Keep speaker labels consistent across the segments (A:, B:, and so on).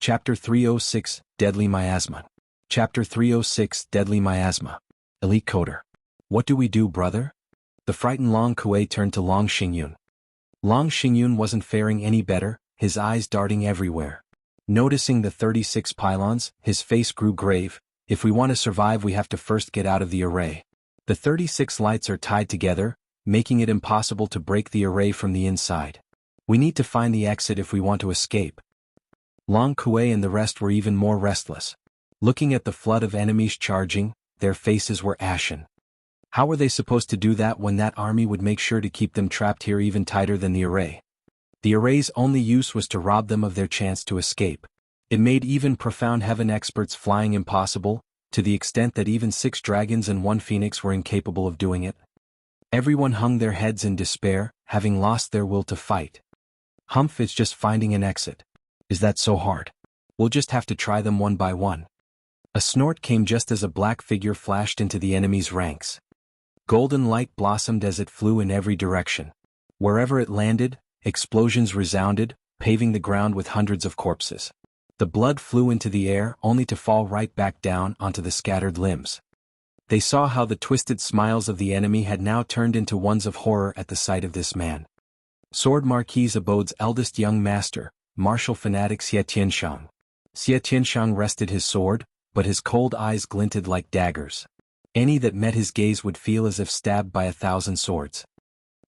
A: Chapter 306, Deadly Miasma. Chapter 306, Deadly Miasma. Elite Coder. What do we do, brother? The frightened Long Kuei turned to Long Xingyun. Long Xingyun wasn't faring any better, his eyes darting everywhere. Noticing the 36 pylons, his face grew grave. If we want to survive, we have to first get out of the array. The 36 lights are tied together, making it impossible to break the array from the inside. We need to find the exit if we want to escape. Long Kuei and the rest were even more restless. Looking at the flood of enemies charging, their faces were ashen. How were they supposed to do that when that army would make sure to keep them trapped here even tighter than the array? The array's only use was to rob them of their chance to escape. It made even profound heaven experts flying impossible, to the extent that even 6 dragons and 1 phoenix were incapable of doing it. Everyone hung their heads in despair, having lost their will to fight. Humph, it's just finding an exit. Is that so hard? We'll just have to try them one by one. A snort came just as a black figure flashed into the enemy's ranks. Golden light blossomed as it flew in every direction. Wherever it landed, explosions resounded, paving the ground with hundreds of corpses. The blood flew into the air only to fall right back down onto the scattered limbs. They saw how the twisted smiles of the enemy had now turned into ones of horror at the sight of this man. Sword Marquis Abode's eldest young master, martial fanatic Xie Tianshang. Xie Tianshang rested his sword, but his cold eyes glinted like daggers. Any that met his gaze would feel as if stabbed by 1,000 swords.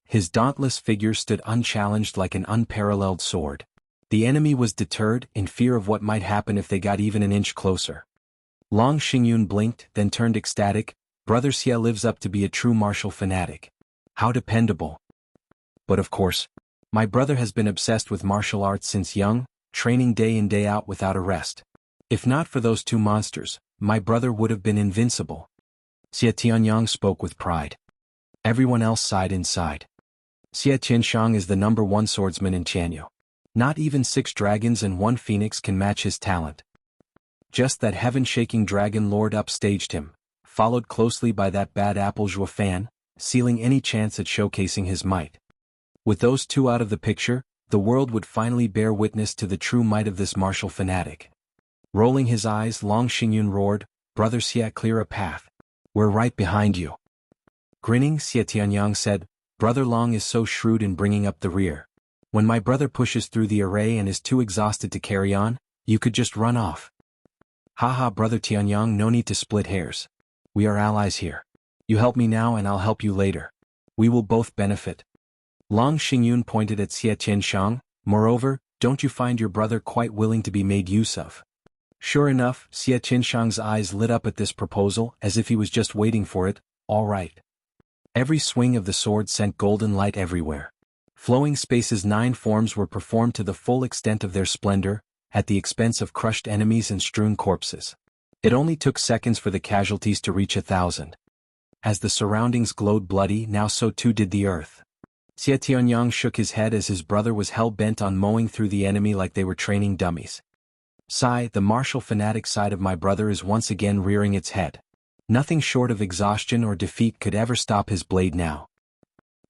A: His dauntless figure stood unchallenged like an unparalleled sword. The enemy was deterred, in fear of what might happen if they got even an inch closer. Long Xingyun blinked, then turned ecstatic. Brother Xie lives up to be a true martial fanatic. How dependable. But of course, my brother has been obsessed with martial arts since young, training day in day out without a rest. If not for those 2 monsters, my brother would have been invincible. Xie Tianyang spoke with pride. Everyone else sighed inside. Xie Tianshang is the #1 swordsman in Tianyu. Not even 6 dragons and 1 phoenix can match his talent. Just that heaven-shaking dragon lord upstaged him, followed closely by that bad apple Zhuo Fan, sealing any chance at showcasing his might. With those 2 out of the picture, the world would finally bear witness to the true might of this martial fanatic. Rolling his eyes, Long Xingyun roared, "Brother Xie, clear a path. We're right behind you." Grinning, Xie Tianyang said, "Brother Long is so shrewd in bringing up the rear. When my brother pushes through the array and is too exhausted to carry on, you could just run off." "Haha, Brother Tianyang, no need to split hairs. We are allies here. You help me now and I'll help you later. We will both benefit." Long Xingyun pointed at Xie Tianshang. "Moreover, don't you find your brother quite willing to be made use of?" Sure enough, Xie Tianshang's eyes lit up at this proposal as if he was just waiting for it. All right. Every swing of the sword sent golden light everywhere. Flowing spaces 9 forms were performed to the full extent of their splendor, at the expense of crushed enemies and strewn corpses. It only took seconds for the casualties to reach 1,000. As the surroundings glowed bloody, now so too did the earth. Xie Tianyang shook his head as his brother was hell-bent on mowing through the enemy like they were training dummies. "Sigh, the martial fanatic side of my brother is once again rearing its head. Nothing short of exhaustion or defeat could ever stop his blade now."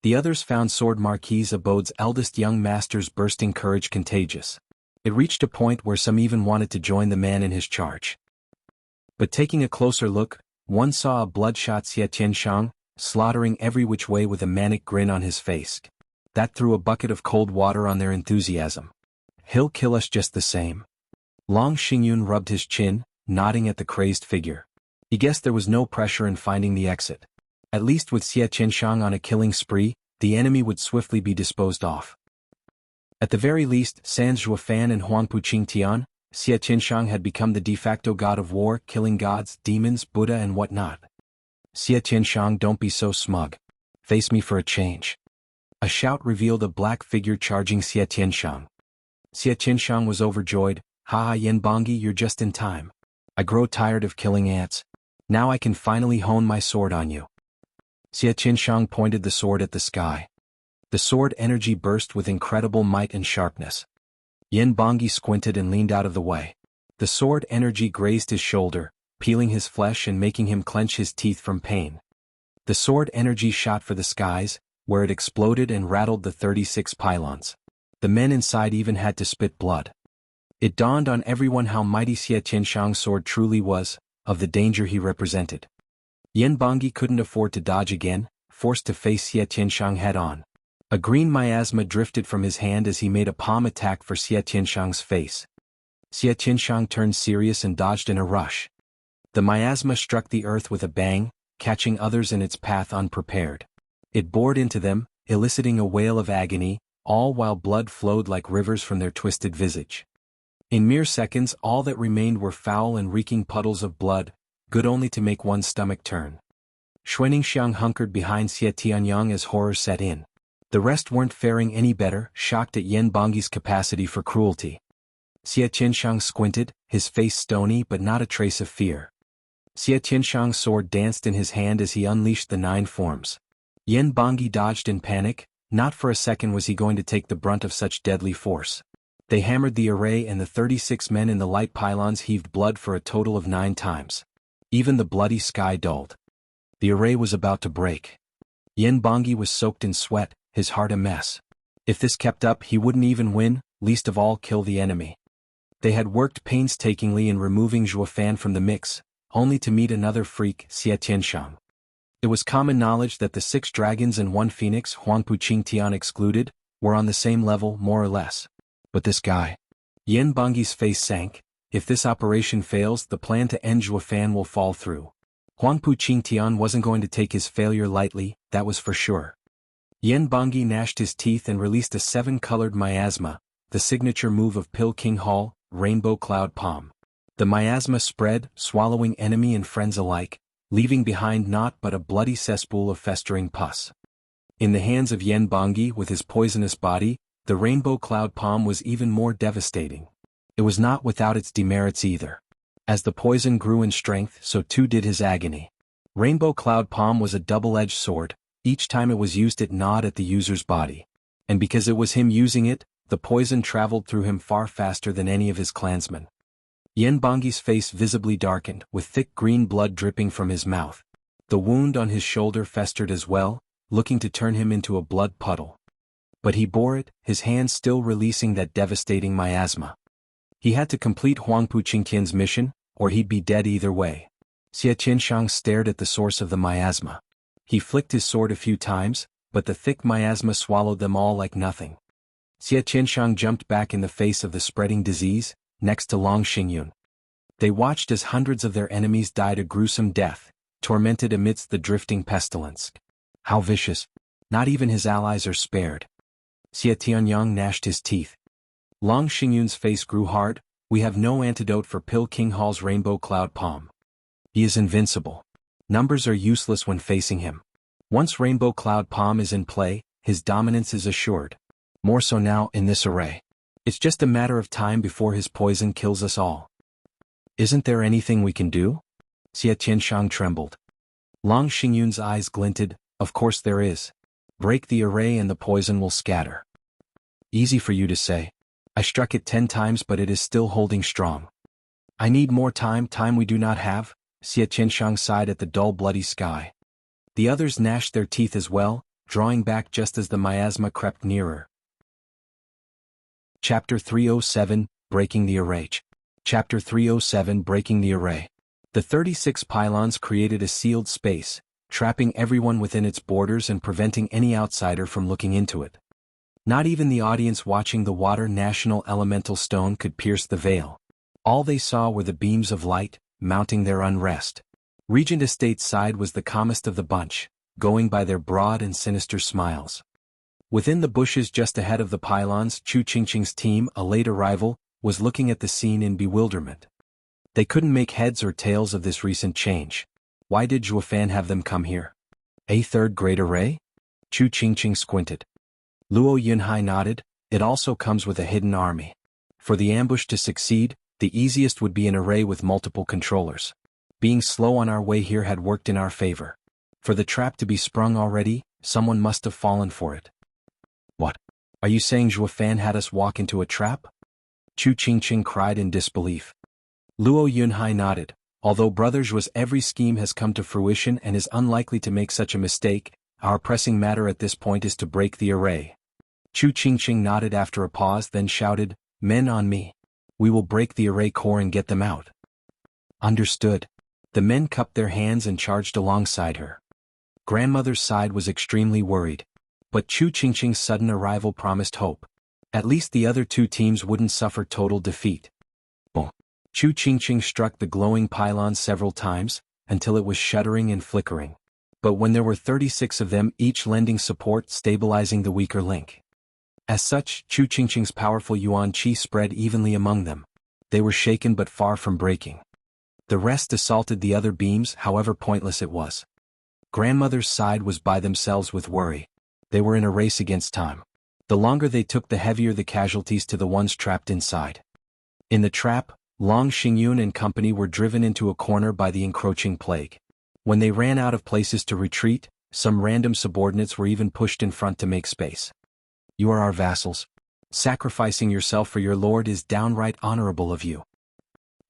A: The others found Sword Marquis Abode's eldest young master's bursting courage contagious. It reached a point where some even wanted to join the man in his charge. But taking a closer look, one saw a bloodshot Xie Tianshang, slaughtering every which way with a manic grin on his face. That threw a bucket of cold water on their enthusiasm. "He'll kill us just the same." Long Xingyun rubbed his chin, nodding at the crazed figure. He guessed there was no pressure in finding the exit. At least with Xie Tianshang on a killing spree, the enemy would swiftly be disposed of. At the very least, sans Zhuo Fan and Huangpu Qingtian, Xie Tianshang had become the de facto god of war, killing gods, demons, Buddha and whatnot. "Xie Tianshang, don't be so smug. Face me for a change." A shout revealed a black figure charging Xie Tianshang. Xie Tianshang was overjoyed. "Haha, Yanbongi, you're just in time. I grow tired of killing ants. Now I can finally hone my sword on you." Xie Tianshang pointed the sword at the sky. The sword energy burst with incredible might and sharpness. Yanbongi squinted and leaned out of the way. The sword energy grazed his shoulder, peeling his flesh and making him clench his teeth from pain. The sword energy shot for the skies, where it exploded and rattled the 36 pylons. The men inside even had to spit blood. It dawned on everyone how mighty Xie Tianshang's sword truly was, of the danger he represented. Yen Bangyi couldn't afford to dodge again, forced to face Xie Tianshang head-on. A green miasma drifted from his hand as he made a palm attack for Xie Tianshang's face. Xie Tianshang turned serious and dodged in a rush. The miasma struck the earth with a bang, catching others in its path unprepared. It bored into them, eliciting a wail of agony, all while blood flowed like rivers from their twisted visage. In mere seconds all that remained were foul and reeking puddles of blood, good only to make one's stomach turn. Xuaningxiang hunkered behind Xie Tianyang as horror set in. The rest weren't faring any better, shocked at Yen Bangyi's capacity for cruelty. Xie Tianshang squinted, his face stony but not a trace of fear. Xie Tianshang's sword danced in his hand as he unleashed the 9 forms. Yen Bangyi dodged in panic, not for a second was he going to take the brunt of such deadly force. They hammered the array and the 36 men in the light pylons heaved blood for a total of 9 times. Even the bloody sky dulled. The array was about to break. Yen Bangyi was soaked in sweat, his heart a mess. If this kept up he wouldn't even win, least of all kill the enemy. They had worked painstakingly in removing Zhuo Fan from the mix, only to meet another freak, Xie Tianshang. It was common knowledge that the 6 dragons and 1 phoenix, Huangpu Qingtian excluded, were on the same level more or less. But this guy. Yen Bangyi's face sank. If this operation fails, the plan to end Zhuo Fan will fall through. Huangpu Qingtian wasn't going to take his failure lightly, that was for sure. Yen Bangyi gnashed his teeth and released a 7-colored miasma, the signature move of Pil King Hall, Rainbow Cloud Palm. The miasma spread, swallowing enemy and friends alike, leaving behind naught but a bloody cesspool of festering pus. In the hands of Yen Bangyi with his poisonous body, the Rainbow Cloud Palm was even more devastating. It was not without its demerits either. As the poison grew in strength, so too did his agony. Rainbow Cloud Palm was a double-edged sword. Each time it was used it gnawed at the user's body. And because it was him using it, the poison traveled through him far faster than any of his clansmen. Yen Bangyi's face visibly darkened, with thick green blood dripping from his mouth. The wound on his shoulder festered as well, looking to turn him into a blood puddle. But he bore it, his hands still releasing that devastating miasma. He had to complete Huangpu Qingtian's mission, or he'd be dead either way. Xie Tianshang stared at the source of the miasma. He flicked his sword a few times, but the thick miasma swallowed them all like nothing. Xie Tianshang jumped back in the face of the spreading disease, next to Long Xingyun. They watched as hundreds of their enemies died a gruesome death, tormented amidst the drifting pestilence. How vicious! Not even his allies are spared. Xie Tianyang gnashed his teeth. Long Xingyun's face grew hard. We have no antidote for Pil King Hall's Rainbow Cloud Palm. He is invincible. Numbers are useless when facing him. Once Rainbow Cloud Palm is in play, his dominance is assured. More so now in this array. It's just a matter of time before his poison kills us all. Isn't there anything we can do? Xie Tianshang trembled. Long Xingyun's eyes glinted. Of course there is. Break the array and the poison will scatter. Easy for you to say. I struck it 10 times but it is still holding strong. I need more time we do not have. Xie Tianshang sighed at the dull bloody sky. The others gnashed their teeth as well, drawing back just as the miasma crept nearer. Chapter 307, Breaking the Array. Chapter 307, Breaking the Array. The 36 pylons created a sealed space, trapping everyone within its borders and preventing any outsider from looking into it. Not even the audience watching the Water National Elemental Stone could pierce the veil. All they saw were the beams of light, mounting their unrest. Regent Estate's side was the calmest of the bunch, going by their broad and sinister smiles. Within the bushes just ahead of the pylons, Chu Qingqing's team, a late arrival, was looking at the scene in bewilderment. They couldn't make heads or tails of this recent change. Why did Zhuo Fan have them come here? A third-grade array? Chu Qingqing squinted. Luo Yunhai nodded. It also comes with a hidden army. For the ambush to succeed, the easiest would be an array with multiple controllers. Being slow on our way here had worked in our favor. For the trap to be sprung already, someone must have fallen for it. What? Are you saying Zhuo Fan had us walk into a trap? Chu Qingqing cried in disbelief. Luo Yunhai nodded. Although Brother Zhuo's every scheme has come to fruition and is unlikely to make such a mistake, our pressing matter at this point is to break the array. Chu Qingqing nodded after a pause then shouted, Men on me. We will break the array core and get them out. Understood. The men cupped their hands and charged alongside her. Grandmother's side was extremely worried. But Chu Qingqing's sudden arrival promised hope. At least the other two teams wouldn't suffer total defeat. Boom. Chu Qingqing struck the glowing pylon several times, until it was shuddering and flickering. But when there were 36 of them, each lending support, stabilizing the weaker link. As such, Chu Qingqing's powerful yuan qi spread evenly among them. They were shaken but far from breaking. The rest assaulted the other beams, however pointless it was. Grandmother's side was by themselves with worry. They were in a race against time. The longer they took, the heavier the casualties to the ones trapped inside. In the trap, Long Xingyun and company were driven into a corner by the encroaching plague. When they ran out of places to retreat, some random subordinates were even pushed in front to make space. You are our vassals. Sacrificing yourself for your lord is downright honorable of you.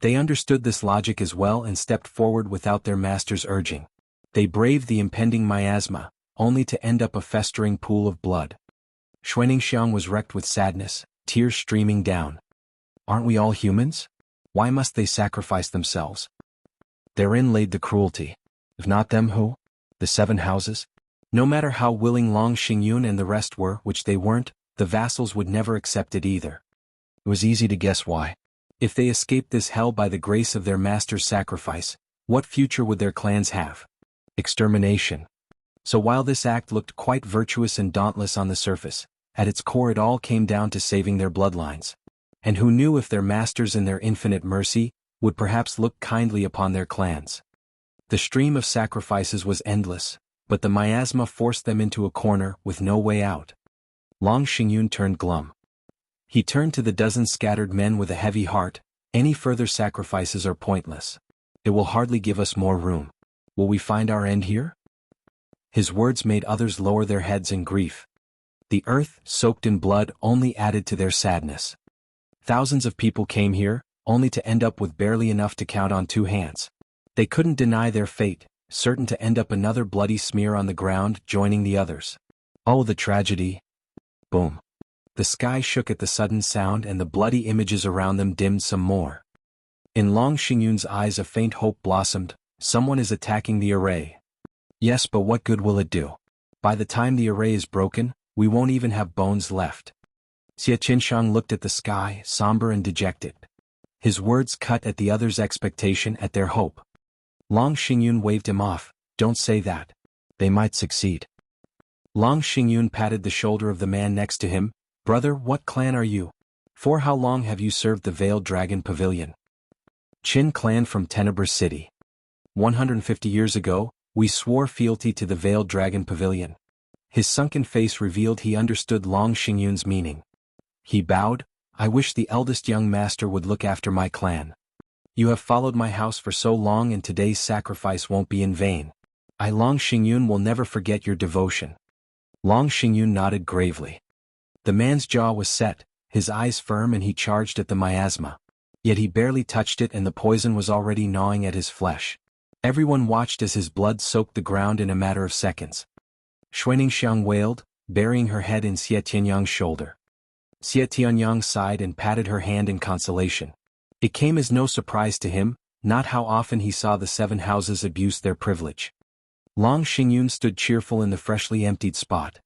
A: They understood this logic as well and stepped forward without their master's urging. They braved the impending miasma, only to end up a festering pool of blood. Xuaningxiang was wrecked with sadness, tears streaming down. Aren't we all humans? Why must they sacrifice themselves? Therein laid the cruelty. If not them, who? The 7 houses? No matter how willing Long Xingyun and the rest were, which they weren't, the vassals would never accept it either. It was easy to guess why. If they escaped this hell by the grace of their master's sacrifice, what future would their clans have? Extermination. So while this act looked quite virtuous and dauntless on the surface, at its core it all came down to saving their bloodlines. And who knew if their masters in their infinite mercy would perhaps look kindly upon their clans. The stream of sacrifices was endless, but the miasma forced them into a corner with no way out. Long Xingyun turned glum. He turned to the dozen scattered men with a heavy heart. Any further sacrifices are pointless. It will hardly give us more room. Will we find our end here? His words made others lower their heads in grief. The earth, soaked in blood, only added to their sadness. Thousands of people came here, only to end up with barely enough to count on 2 hands. They couldn't deny their fate, certain to end up another bloody smear on the ground, joining the others. Oh, the tragedy! Boom. The sky shook at the sudden sound and the bloody images around them dimmed some more. In Long Xingyun's eyes a faint hope blossomed. Someone is attacking the array. Yes, but what good will it do? By the time the array is broken, we won't even have bones left. Xie Qinshang looked at the sky, somber and dejected. His words cut at the others' expectation, at their hope. Long Xingyun waved him off. Don't say that. They might succeed. Long Xingyun patted the shoulder of the man next to him. Brother, what clan are you? For how long have you served the Veiled Dragon Pavilion? Qin clan from Tenebrous City. 150 years ago, we swore fealty to the Veiled Dragon Pavilion. His sunken face revealed he understood Long Xingyun's meaning. He bowed. I wish the eldest young master would look after my clan. You have followed my house for so long and today's sacrifice won't be in vain. I Long Xingyun will never forget your devotion. Long Xingyun nodded gravely. The man's jaw was set, his eyes firm, and he charged at the miasma. Yet he barely touched it and the poison was already gnawing at his flesh. Everyone watched as his blood soaked the ground in a matter of seconds. Xuaningxiang wailed, burying her head in Xie Tianyang's shoulder. Xie Tianyang sighed and patted her hand in consolation. It came as no surprise to him, not how often he saw the 7 houses abuse their privilege. Long Xingyun stood cheerful in the freshly emptied spot.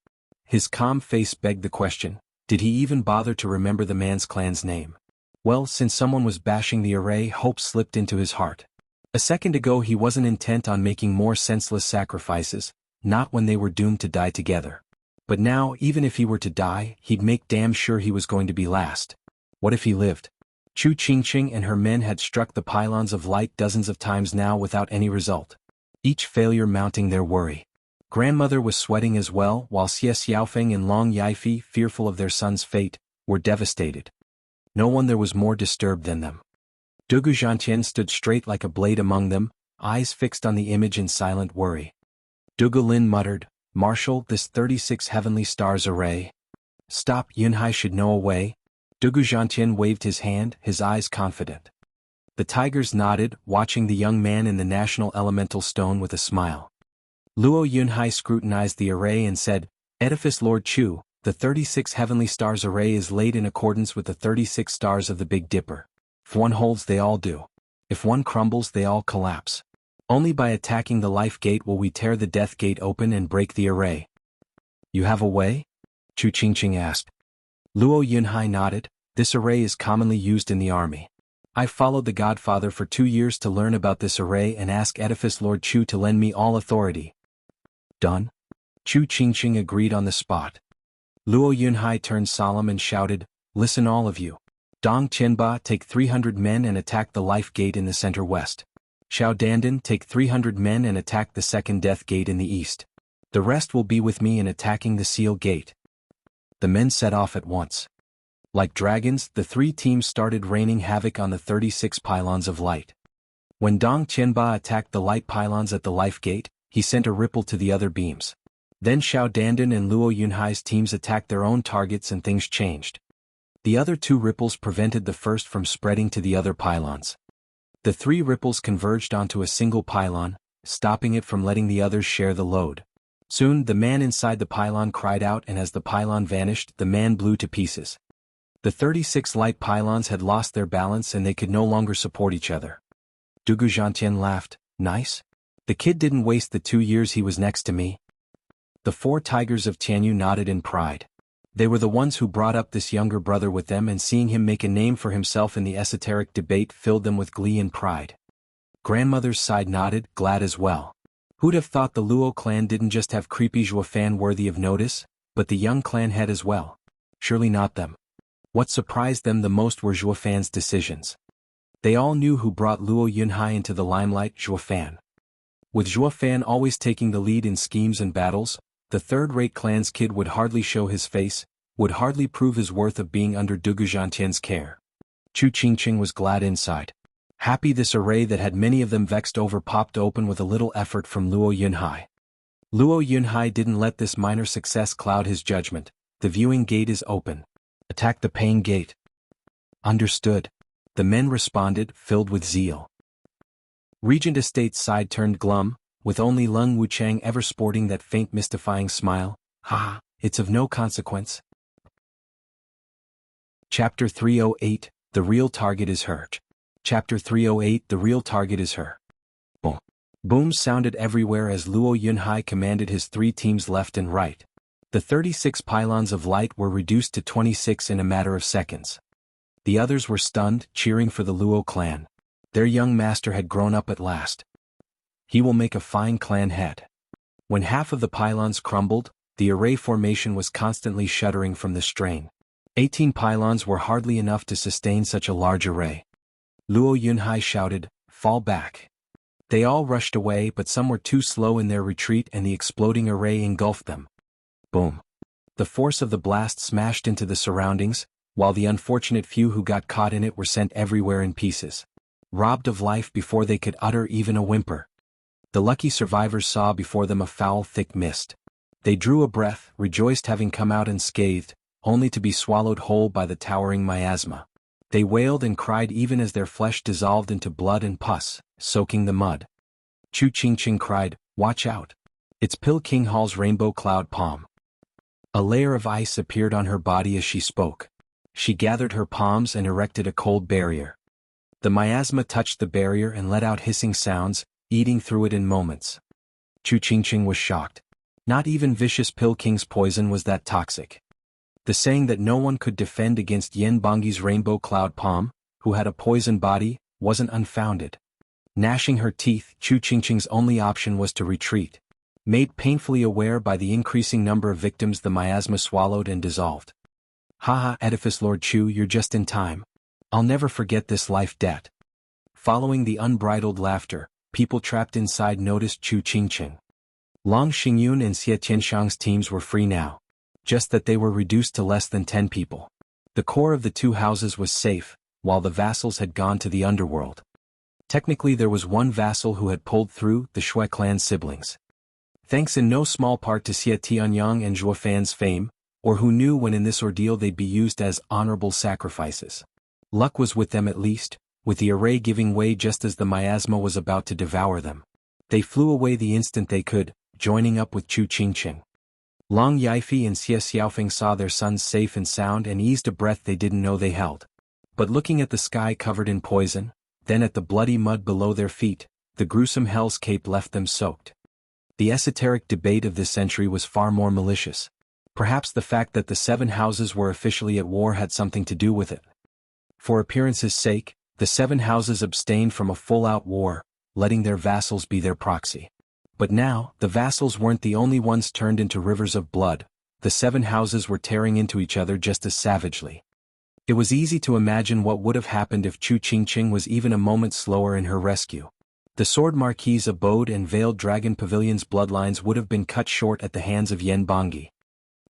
A: His calm face begged the question, did he even bother to remember the man's clan's name? Well, since someone was bashing the array, hope slipped into his heart. A second ago he wasn't intent on making more senseless sacrifices, not when they were doomed to die together. But now, even if he were to die, he'd make damn sure he was going to be last. What if he lived? Chu Qingqing and her men had struck the pylons of light dozens of times now without any result. Each failure mounting their worry. Grandmother was sweating as well, while Xie Xiaofeng and Long Yaifi, fearful of their son's fate, were devastated. No one there was more disturbed than them. Dugu Zhantian stood straight like a blade among them, eyes fixed on the image in silent worry. Dugu Lin muttered, Marshal, this 36 heavenly stars array. Stop, Yunhai should know a way. Dugu Zhantian waved his hand, his eyes confident. The tigers nodded, watching the young man in the national elemental stone with a smile. Luo Yunhai scrutinized the array and said, Edifice Lord Chu, the 36 heavenly stars array is laid in accordance with the 36 stars of the Big Dipper. If one holds, they all do. If one crumbles, they all collapse. Only by attacking the life gate will we tear the death gate open and break the array. You have a way? Chu Qingqing asked. Luo Yunhai nodded. This array is commonly used in the army. I followed the Godfather for 2 years to learn about this array and ask Edifice Lord Chu to lend me all authority. Done? Chu Qingqing agreed on the spot. Luo Yunhai turned solemn and shouted, Listen all of you. Dong Qianba, take 300 men and attack the life gate in the center west. Xiao Dandan, take 300 men and attack the second death gate in the east. The rest will be with me in attacking the seal gate. The men set off at once. Like dragons, the 3 teams started raining havoc on the 36 pylons of light. When Dong Qianba attacked the light pylons at the life gate, he sent a ripple to the other beams. Then Xiao Dandan and Luo Yunhai's teams attacked their own targets and things changed. The other 2 ripples prevented the first from spreading to the other pylons. The 3 ripples converged onto a single pylon, stopping it from letting the others share the load. Soon, the man inside the pylon cried out, and as the pylon vanished, the man blew to pieces. The 36 light pylons had lost their balance and they could no longer support each other. Dugu Zhantian laughed. Nice? The kid didn't waste the 2 years he was next to me. The 4 tigers of Tianyu nodded in pride. They were the ones who brought up this younger brother with them, and seeing him make a name for himself in the esoteric debate filled them with glee and pride. Grandmother's side nodded, glad as well. Who'd have thought the Luo clan didn't just have creepy Zhuofan worthy of notice, but the young clan head as well? Surely not them. What surprised them the most were Zhuofan's decisions. They all knew who brought Luo Yunhai into the limelight, Zhuofan. With Zhuofan always taking the lead in schemes and battles, the third-rate clan's kid would hardly show his face, would hardly prove his worth of being under Dugu Zhantian's care. Chu Qingqing was glad inside. Happy this array that had many of them vexed over popped open with a little effort from Luo Yunhai. Luo Yunhai didn't let this minor success cloud his judgment. The viewing gate is open. Attack the paying gate. Understood. The men responded, filled with zeal. Regent Estate's side turned glum, with only Lung Wuchang ever sporting that faint mystifying smile. Ha, it's of no consequence. Chapter 308, The Real Target is Hurt. Chapter 308, The Real Target is Her. Boom. Booms sounded everywhere as Luo Yunhai commanded his 3 teams left and right. The 36 pylons of light were reduced to 26 in a matter of seconds. The others were stunned, cheering for the Luo clan. Their young master had grown up at last. He will make a fine clan head. When half of the pylons crumbled, the array formation was constantly shuddering from the strain. 18 pylons were hardly enough to sustain such a large array. Luo Yunhai shouted, Fall back. They all rushed away, but some were too slow in their retreat and the exploding array engulfed them. Boom. The force of the blast smashed into the surroundings, while the unfortunate few who got caught in it were sent everywhere in pieces. Robbed of life before they could utter even a whimper. The lucky survivors saw before them a foul thick mist. They drew a breath, rejoiced having come out unscathed, only to be swallowed whole by the towering miasma. They wailed and cried even as their flesh dissolved into blood and pus, soaking the mud. Chu Qingqing cried, Watch out. It's Pil King Hall's rainbow cloud palm. A layer of ice appeared on her body as she spoke. She gathered her palms and erected a cold barrier. The miasma touched the barrier and let out hissing sounds, eating through it in moments. Chu Qingqing was shocked. Not even vicious Pil King's poison was that toxic. The saying that no one could defend against Yen Bongi's rainbow cloud palm, who had a poison body, wasn't unfounded. Gnashing her teeth, Chu Qingqing's only option was to retreat. Made painfully aware by the increasing number of victims the miasma swallowed and dissolved. Haha, Edifice Lord Chu, you're just in time. I'll never forget this life debt. Following the unbridled laughter, people trapped inside noticed Chu Qingqing. Long Xingyun and Xie Tianshang's teams were free now. Just that they were reduced to less than 10 people. The core of the 2 houses was safe, while the vassals had gone to the underworld. Technically there was one vassal who had pulled through, the Shui clan siblings. Thanks in no small part to Xie Tianyang and Zhuofan's fame, or who knew when in this ordeal they'd be used as honorable sacrifices. Luck was with them at least, with the array giving way just as the miasma was about to devour them. They flew away the instant they could, joining up with Chu Qingqing. Long Yifei and Xie Xiaofeng saw their sons safe and sound and eased a breath they didn't know they held. But looking at the sky covered in poison, then at the bloody mud below their feet, the gruesome hellscape left them soaked. The esoteric debate of this century was far more malicious. Perhaps the fact that the 7 houses were officially at war had something to do with it. For appearance's sake, the 7 houses abstained from a full-out war, letting their vassals be their proxy. But now, the vassals weren't the only ones turned into rivers of blood. The 7 houses were tearing into each other just as savagely. It was easy to imagine what would have happened if Chu Qingqing was even a moment slower in her rescue. The Sword Marquis's abode and Veiled Dragon Pavilion's bloodlines would have been cut short at the hands of Yen Bangyi.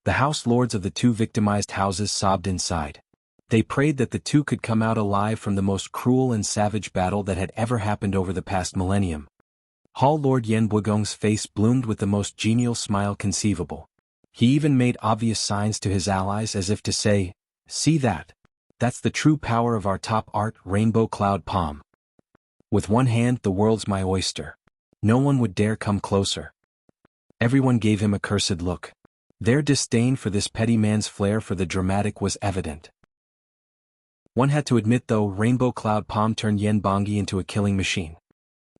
A: The house lords of the 2 victimized houses sobbed inside. They prayed that the 2 could come out alive from the most cruel and savage battle that had ever happened over the past millennium. Hall Lord Yen Bugong's face bloomed with the most genial smile conceivable. He even made obvious signs to his allies as if to say, "See that? That's the true power of our top art, Rainbow Cloud Palm. With one hand, the world's my oyster. No one would dare come closer." Everyone gave him a cursed look. Their disdain for this petty man's flair for the dramatic was evident. One had to admit though, Rainbow Cloud Palm turned Yen Bangyi into a killing machine.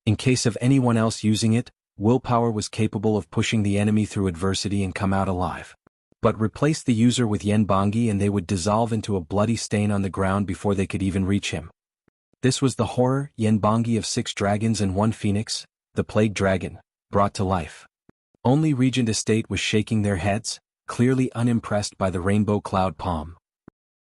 A: In case of anyone else using it, willpower was capable of pushing the enemy through adversity and come out alive. But replace the user with Yen Bangyi and they would dissolve into a bloody stain on the ground before they could even reach him. This was the horror Yen Bangyi of 6 dragons and 1 phoenix, the plague dragon, brought to life. Only Regent Estate was shaking their heads, clearly unimpressed by the Rainbow Cloud Palm.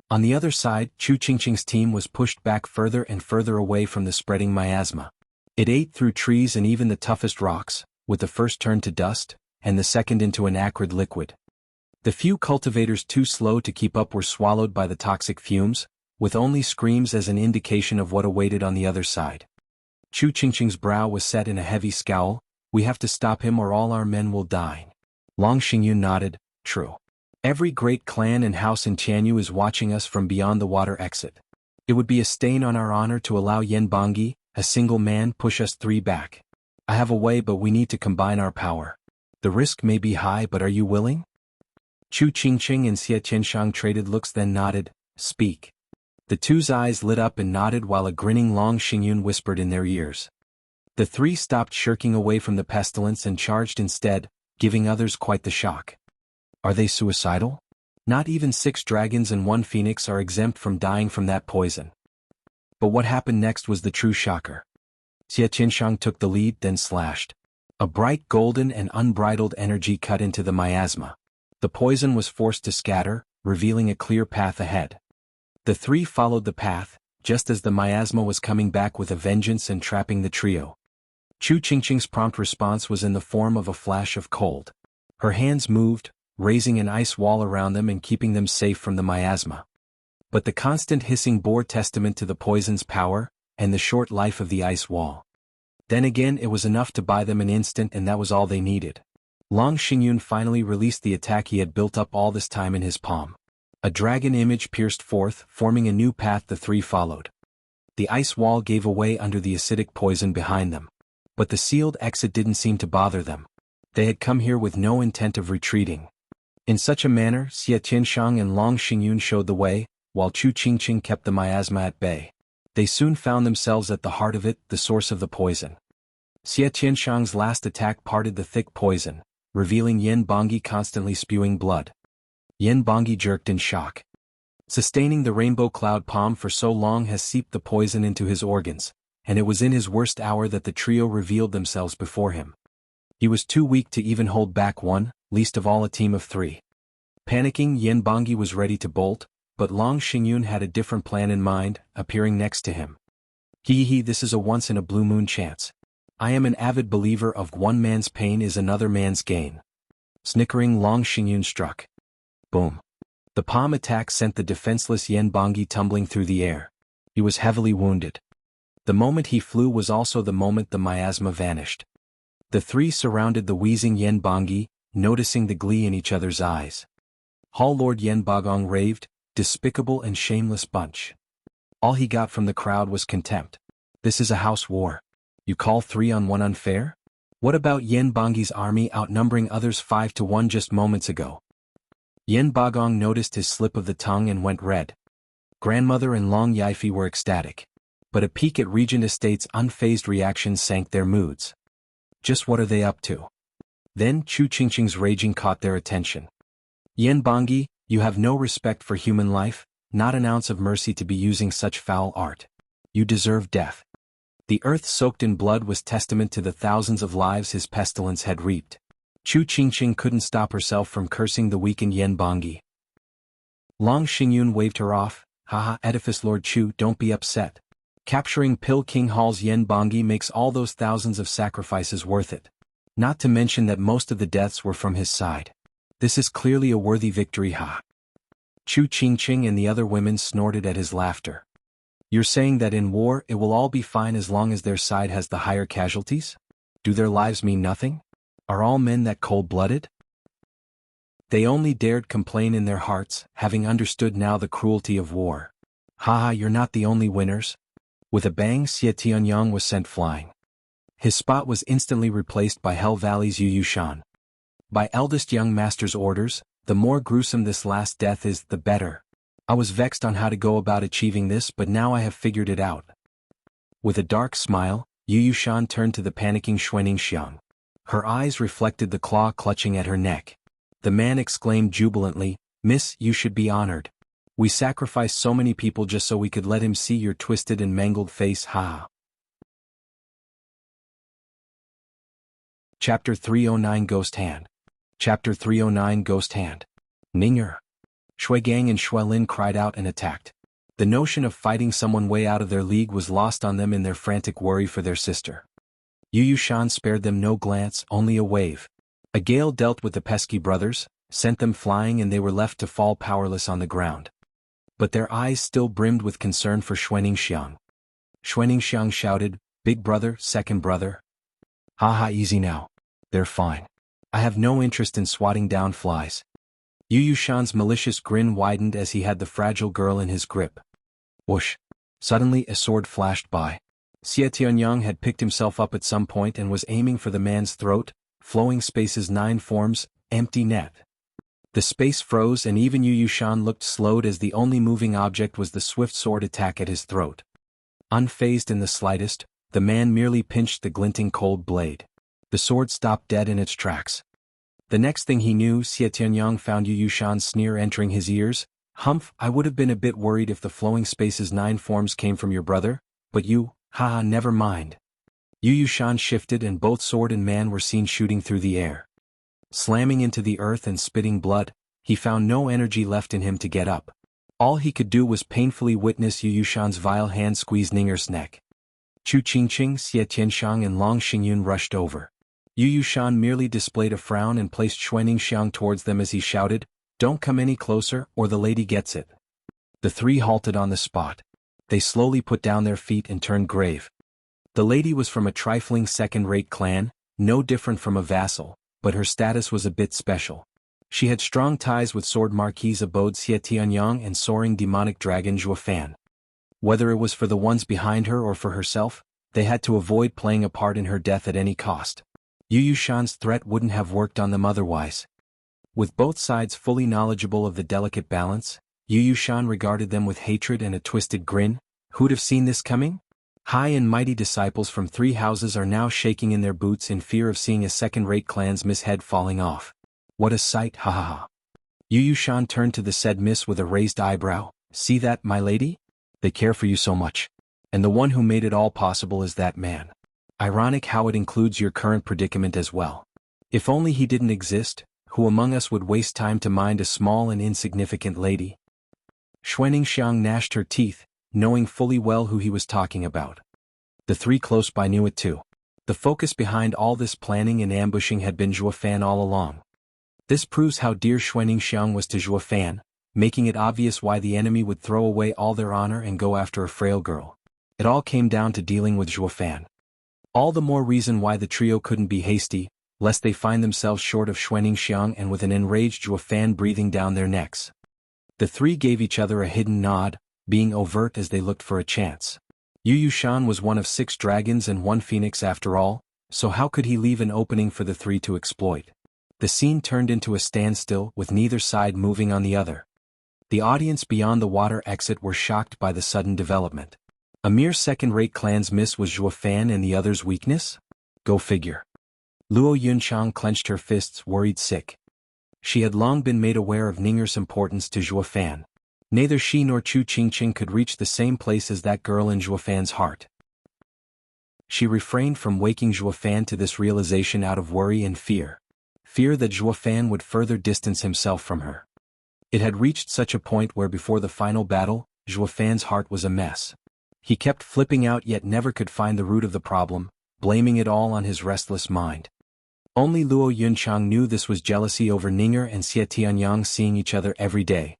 A: On the other side, Chu Qingqing's team was pushed back further and further away from the spreading miasma. It ate through trees and even the toughest rocks, with the first turned to dust, and the second into an acrid liquid. The few cultivators too slow to keep up were swallowed by the toxic fumes, with only screams as an indication of what awaited on the other side. Chu Qingqing's brow was set in a heavy scowl. "We have to stop him or all our men will die." Long Xingyun nodded, "True. Every great clan and house in Tianyu is watching us from beyond the water exit. It would be a stain on our honor to allow Yen Bangyi, a single man, push us 3 back. I have a way, but we need to combine our power. The risk may be high, but are you willing?" Chu Qingqing and Xie Qianshang traded looks then nodded, "Speak." The 2's eyes lit up and nodded while a grinning Long Xingyun whispered in their ears. The 3 stopped shirking away from the pestilence and charged instead, giving others quite the shock. Are they suicidal? Not even 6 dragons and 1 phoenix are exempt from dying from that poison. But what happened next was the true shocker. Xie Qianshang took the lead, then slashed. A bright golden and unbridled energy cut into the miasma. The poison was forced to scatter, revealing a clear path ahead. The 3 followed the path, just as the miasma was coming back with a vengeance and trapping the trio. Chu Qingqing's prompt response was in the form of a flash of cold. Her hands moved, raising an ice wall around them and keeping them safe from the miasma. But the constant hissing bore testament to the poison's power, and the short life of the ice wall. Then again, it was enough to buy them an instant, and that was all they needed. Long Xingyun finally released the attack he had built up all this time in his palm. A dragon image pierced forth, forming a new path the 3 followed. The ice wall gave away under the acidic poison behind them. But the sealed exit didn't seem to bother them. They had come here with no intent of retreating. In such a manner, Xie Qianshang and Long Xingyun showed the way, while Chu Qingqing kept the miasma at bay. They soon found themselves at the heart of it, the source of the poison. Xie Qianshang's last attack parted the thick poison, revealing Yen Bangyi constantly spewing blood. Yen Bangyi jerked in shock. Sustaining the Rainbow Cloud Palm for so long has seeped the poison into his organs, and it was in his worst hour that the trio revealed themselves before him. He was too weak to even hold back one, least of all a team of 3. Panicking, Yen Bangyi was ready to bolt, but Long Xingyun had a different plan in mind, appearing next to him. This is a once-in-a-blue-moon chance. I am an avid believer of one man's pain is another man's gain. Snickering, Long Xingyun struck. Boom. The palm attack sent the defenseless Yen Bangyi tumbling through the air. He was heavily wounded. The moment he flew was also the moment the miasma vanished. The 3 surrounded the wheezing Yen Bangyi, noticing the glee in each other's eyes. Hall Lord Yen Bagong raved, "Despicable and shameless bunch." All he got from the crowd was contempt. "This is a house war. You call 3 on 1 unfair? What about Yen Bangyi's army outnumbering others 5 to 1 just moments ago?" Yen Bagong noticed his slip of the tongue and went red. Grandmother and Long Yifi were ecstatic. But a peek at Regent Estate's unfazed reaction sank their moods. Just what are they up to? Then Chu Qingqing's raging caught their attention. Yen Bangyi, you have no respect for human life, not an ounce of mercy to be using such foul art. You deserve death. The earth soaked in blood was testament to the thousands of lives his pestilence had reaped. Chu Qingqing couldn't stop herself from cursing the weakened Yen Bangyi. Long Xingyun waved her off. Haha, Edifice Lord Chu, don't be upset. Capturing Pil King Hall's Yen Bangyi makes all those thousands of sacrifices worth it. Not to mention that most of the deaths were from his side. This is clearly a worthy victory, ha. Chu Qingqing and the other women snorted at his laughter. You're saying that in war it will all be fine as long as their side has the higher casualties? Do their lives mean nothing? Are all men that cold-blooded? They only dared complain in their hearts, having understood now the cruelty of war. Haha, you're not the only winners. With a bang, Xie Tianyang was sent flying. His spot was instantly replaced by Hell Valley's Yu Yushan. By eldest young master's orders, the more gruesome this last death is, the better. I was vexed on how to go about achieving this, but now I have figured it out. With a dark smile, Yu Yushan turned to the panicking Xuaningxiang. Her eyes reflected the claw clutching at her neck. The man exclaimed jubilantly, Miss, you should be honored. We sacrificed so many people just so we could let him see your twisted and mangled face, ha. Chapter 309 Ghost Hand. Chapter 309 Ghost Hand. Ninger. Shuigang and Shuilin cried out and attacked. The notion of fighting someone way out of their league was lost on them in their frantic worry for their sister. Yu Yushan spared them no glance, only a wave. A gale dealt with the pesky brothers, sent them flying, and they were left to fall powerless on the ground. But their eyes still brimmed with concern for Xuaningxiang. Xuaningxiang shouted, Big brother, second brother. Haha, easy now. They're fine. I have no interest in swatting down flies. Yu Yushan's malicious grin widened as he had the fragile girl in his grip. Whoosh. Suddenly a sword flashed by. Xie Tianyang had picked himself up at some point and was aiming for the man's throat. Flowing space's 9 forms, empty net. The space froze and even Yu Yushan looked slowed as the only moving object was the swift sword attack at his throat. Unfazed in the slightest, the man merely pinched the glinting cold blade. The sword stopped dead in its tracks. The next thing he knew, Xie Tianyang found Yu Yushan's sneer entering his ears. Humph, I would have been a bit worried if the flowing space's 9 forms came from your brother, but you, haha, never mind. Yu Yushan shifted and both sword and man were seen shooting through the air. Slamming into the earth and spitting blood, he found no energy left in him to get up. All he could do was painfully witness Yu Yushan's vile hand squeeze Ninger's neck. Chu Qingqing, Xie Tianxiang and Long Xingyun rushed over. Yu Yushan merely displayed a frown and placed Xuaningxiang towards them as he shouted, Don't come any closer, or the lady gets it. The three halted on the spot. They slowly put down their feet and turned grave. The lady was from a trifling second-rate clan, no different from a vassal, but her status was a bit special. She had strong ties with Sword Marquis abode Xie Tianyang and soaring demonic dragon Zhuofan. Whether it was for the ones behind her or for herself, they had to avoid playing a part in her death at any cost. Yu Yushan's threat wouldn't have worked on them otherwise. With both sides fully knowledgeable of the delicate balance, Yu Yushan regarded them with hatred and a twisted grin. Who'd have seen this coming? High and mighty disciples from 3 houses are now shaking in their boots in fear of seeing a second-rate clan's miss head falling off. What a sight, ha ha ha. Yu Yushan turned to the said miss with a raised eyebrow. See that, my lady? They care for you so much. And the one who made it all possible is that man. Ironic how it includes your current predicament as well. If only he didn't exist, who among us would waste time to mind a small and insignificant lady? Xuaningxiang gnashed her teeth, knowing fully well who he was talking about. The 3 close by knew it too. The focus behind all this planning and ambushing had been Zhuofan all along. This proves how dear Xuaningxiang was to Zhuofan, making it obvious why the enemy would throw away all their honor and go after a frail girl. It all came down to dealing with Zhuofan. All the more reason why the trio couldn't be hasty, lest they find themselves short of Xuaningxiang and with an enraged Zhuofan breathing down their necks. The 3 gave each other a hidden nod, being overt as they looked for a chance. Yu Yushan was one of 6 dragons and 1 phoenix after all, so how could he leave an opening for the 3 to exploit? The scene turned into a standstill with neither side moving on the other. The audience beyond the water exit were shocked by the sudden development. A mere second-rate clan's miss was Zhuo Fan and the other's weakness? Go figure. Luo Yunchang clenched her fists, worried sick. She had long been made aware of Ninger's importance to Zhuo Fan. Neither she nor Chu Qingqing could reach the same place as that girl in Zhuo Fan's heart. She refrained from waking Zhuo Fan to this realization out of worry and fear. Fear that Zhuo Fan would further distance himself from her. It had reached such a point where before the final battle, Zhuo Fan's heart was a mess. He kept flipping out yet never could find the root of the problem, blaming it all on his restless mind. Only Luo Yunchang knew this was jealousy over Ninger and Xie Tianyang seeing each other every day.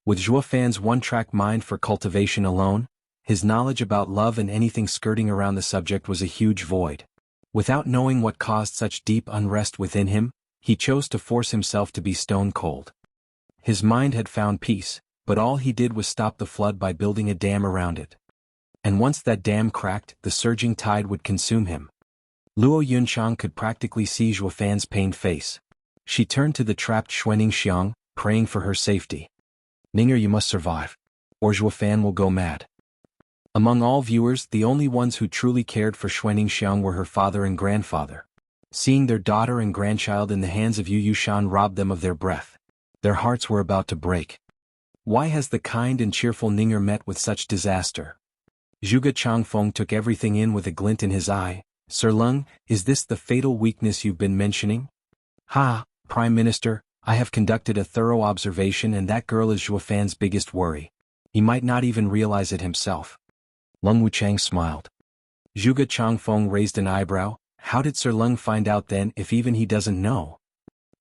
A: With Zhuo Fan's one-track mind for cultivation alone, his knowledge about love and anything skirting around the subject was a huge void. Without knowing what caused such deep unrest within him, he chose to force himself to be stone cold. His mind had found peace, but all he did was stop the flood by building a dam around it. And once that dam cracked, the surging tide would consume him. Luo Yunchang could practically see Zhuo Fan's pained face. She turned to the trapped Xuening Xiang, praying for her safety. Ninger, you must survive, or Zhuo Fan will go mad. Among all viewers, the only ones who truly cared for Xuening Xiang were her father and grandfather. Seeing their daughter and grandchild in the hands of Yu Yushan robbed them of their breath. Their hearts were about to break. Why has the kind and cheerful Ninger met with such disaster? Zhuge Changfeng took everything in with a glint in his eye. Sir Lung, is this the fatal weakness you've been mentioning? Ha, Prime Minister, I have conducted a thorough observation and that girl is Zhuo Fan's biggest worry. He might not even realize it himself. Lung Wuchang smiled. Zhuge Changfeng raised an eyebrow. How did Sir Lung find out then if even he doesn't know?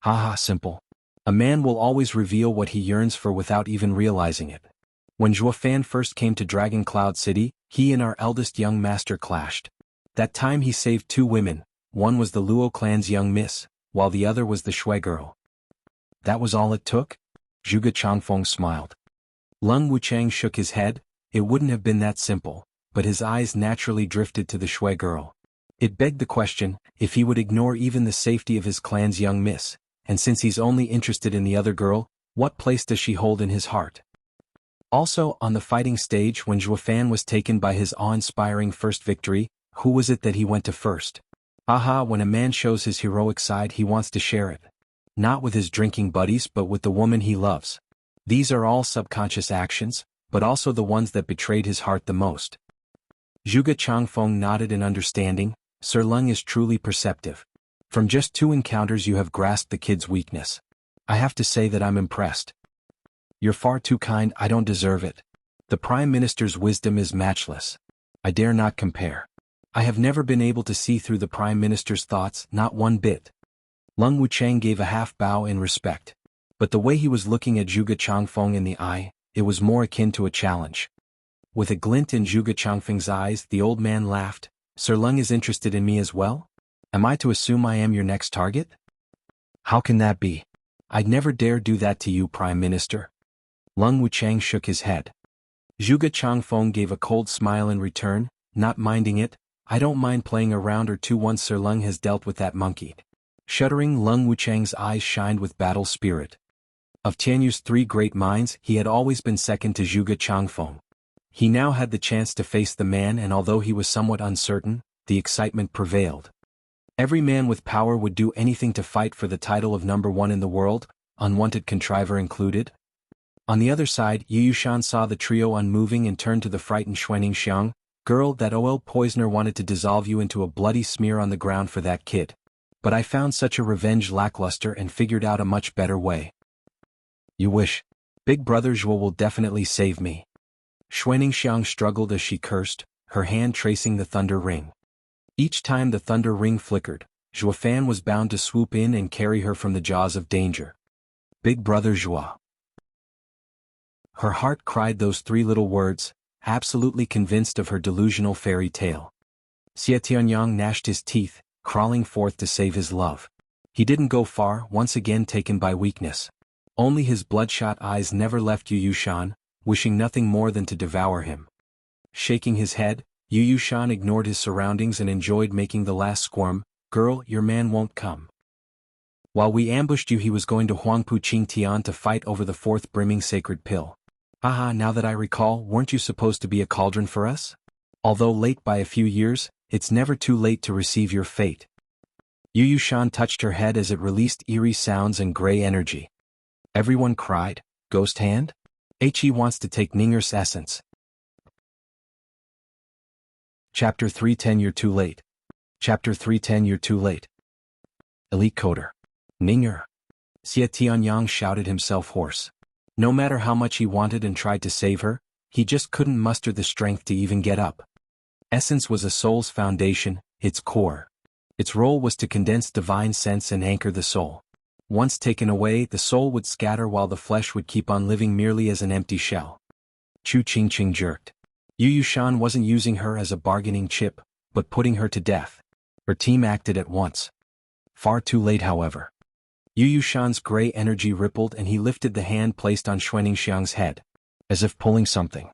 A: Haha, simple. A man will always reveal what he yearns for without even realizing it. When Zhuo Fan first came to Dragon Cloud City, he and our eldest young master clashed. That time he saved two women, one was the Luo clan's young miss, while the other was the Shui girl. That was all it took? Zhuge Changfeng smiled. Lung Wuchang shook his head. It wouldn't have been that simple, but his eyes naturally drifted to the Shui girl. It begged the question, if he would ignore even the safety of his clan's young miss, and since he's only interested in the other girl, what place does she hold in his heart? Also, on the fighting stage when Zhuo Fan was taken by his awe-inspiring first victory, who was it that he went to first? Aha, when a man shows his heroic side he wants to share it. Not with his drinking buddies but with the woman he loves. These are all subconscious actions, but also the ones that betrayed his heart the most. Zhuge Changfeng nodded in understanding. Sir Lung is truly perceptive. From just 2 encounters you have grasped the kid's weakness. I have to say that I'm impressed. You're far too kind, I don't deserve it. The Prime Minister's wisdom is matchless. I dare not compare. I have never been able to see through the Prime Minister's thoughts, not one bit. Lung Wuchang gave a half bow in respect. But the way he was looking at Zhuge Changfeng in the eye, it was more akin to a challenge. With a glint in Zhuge Changfeng's eyes, the old man laughed. Sir Lung is interested in me as well? Am I to assume I am your next target? How can that be? I'd never dare do that to you, Prime Minister. Lung Wuchang shook his head. Zhuge Changfeng gave a cold smile in return, not minding it. I don't mind playing a round or two once Sir Lung has dealt with that monkey. Shuddering, Lung Wuchang's eyes shined with battle spirit. Of Tianyu's 3 great minds, he had always been second to Zhuge Changfeng. He now had the chance to face the man and although he was somewhat uncertain, the excitement prevailed. Every man with power would do anything to fight for the title of number 1 in the world, unwanted contriver included. On the other side, Yu Yushan saw the trio unmoving and turned to the frightened Xuening Xiang. Girl, that OL poisoner wanted to dissolve you into a bloody smear on the ground for that kid. But I found such a revenge lackluster and figured out a much better way. You wish. Big brother Zhuo will definitely save me. Xuening Xiang struggled as she cursed, her hand tracing the thunder ring. Each time the thunder ring flickered, Zhuo Fan was bound to swoop in and carry her from the jaws of danger. Big brother Zhuo. Her heart cried those 3 little words, absolutely convinced of her delusional fairy tale. Xie Tianyang gnashed his teeth, crawling forth to save his love. He didn't go far, once again taken by weakness. Only his bloodshot eyes never left Yu Yushan, wishing nothing more than to devour him. Shaking his head, Yu Yushan ignored his surroundings and enjoyed making the last squirm. Girl, your man won't come. While we ambushed you, he was going to Huangpu Qingtian to fight over the fourth brimming sacred pill. Haha, now that I recall, weren't you supposed to be a cauldron for us? Although late by a few years, it's never too late to receive your fate. Yu Shan touched her head as it released eerie sounds and gray energy. Everyone cried, "Ghost hand?" He wants to take Ning'er's essence. Chapter 310 You're too late. Chapter 310 You're too late. Elite Coder. Ning'er. Xie Tianyang shouted himself hoarse. No matter how much he wanted and tried to save her, he just couldn't muster the strength to even get up. Essence was a soul's foundation, its core. Its role was to condense divine sense and anchor the soul. Once taken away, the soul would scatter while the flesh would keep on living merely as an empty shell. Chu Qingqing jerked. Yu Shan wasn't using her as a bargaining chip, but putting her to death. Her team acted at once. Far too late, however. Yu Shan's gray energy rippled and he lifted the hand placed on Xuaningxiang's head, as if pulling something.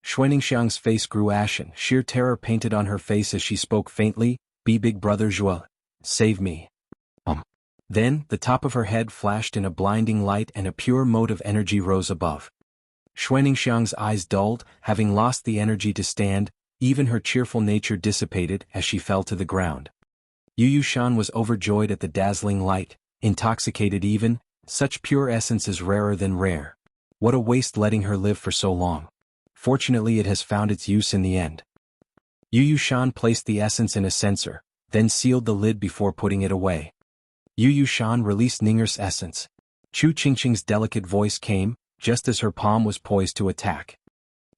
A: Xuaningxiang's face grew ashen, sheer terror painted on her face as she spoke faintly, "Be big brother Zhuo, save me." Then, the top of her head flashed in a blinding light and a pure mote of energy rose above. Xuaningxiang's eyes dulled, having lost the energy to stand, even her cheerful nature dissipated as she fell to the ground. Yu Shan was overjoyed at the dazzling light, intoxicated even, such pure essence is rarer than rare. What a waste letting her live for so long. Fortunately it has found its use in the end. Yu Shan placed the essence in a censer, then sealed the lid before putting it away. Yu Shan released Ning'er's essence. Chu Qingqing's delicate voice came, just as her palm was poised to attack.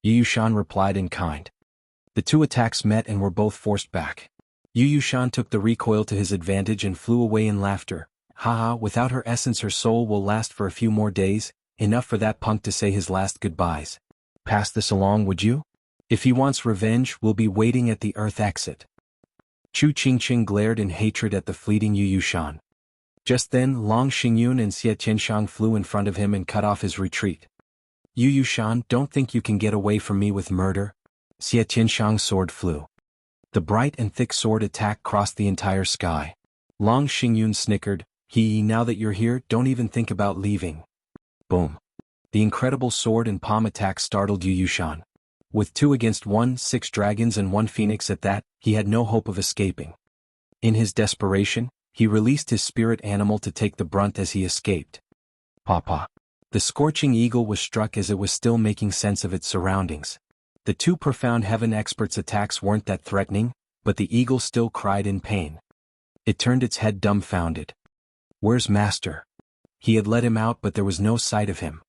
A: Yu Shan replied in kind. The two attacks met and were both forced back. Yu Shan took the recoil to his advantage and flew away in laughter. Haha, without her essence her soul will last for a few more days, enough for that punk to say his last goodbyes. Pass this along, would you? If he wants revenge, we'll be waiting at the Earth exit. Chu Qingqing glared in hatred at the fleeting Yu Shan. Just then, Long Xingyun and Xie Tianshang flew in front of him and cut off his retreat. Yu Shan, don't think you can get away from me with murder. Xie Tianshang's sword flew. The bright and thick sword attack crossed the entire sky. Long Xingyun snickered, now that you're here, don't even think about leaving. Boom. The incredible sword and palm attack startled Yu Shan. With 2 against 1, 6 dragons and 1 phoenix at that, he had no hope of escaping. In his desperation, he released his spirit animal to take the brunt as he escaped. Papa. The scorching eagle was struck as it was still making sense of its surroundings. The 2 profound heaven experts' attacks weren't that threatening, but the eagle still cried in pain. It turned its head dumbfounded. Where's Master? He had let him out but there was no sight of him.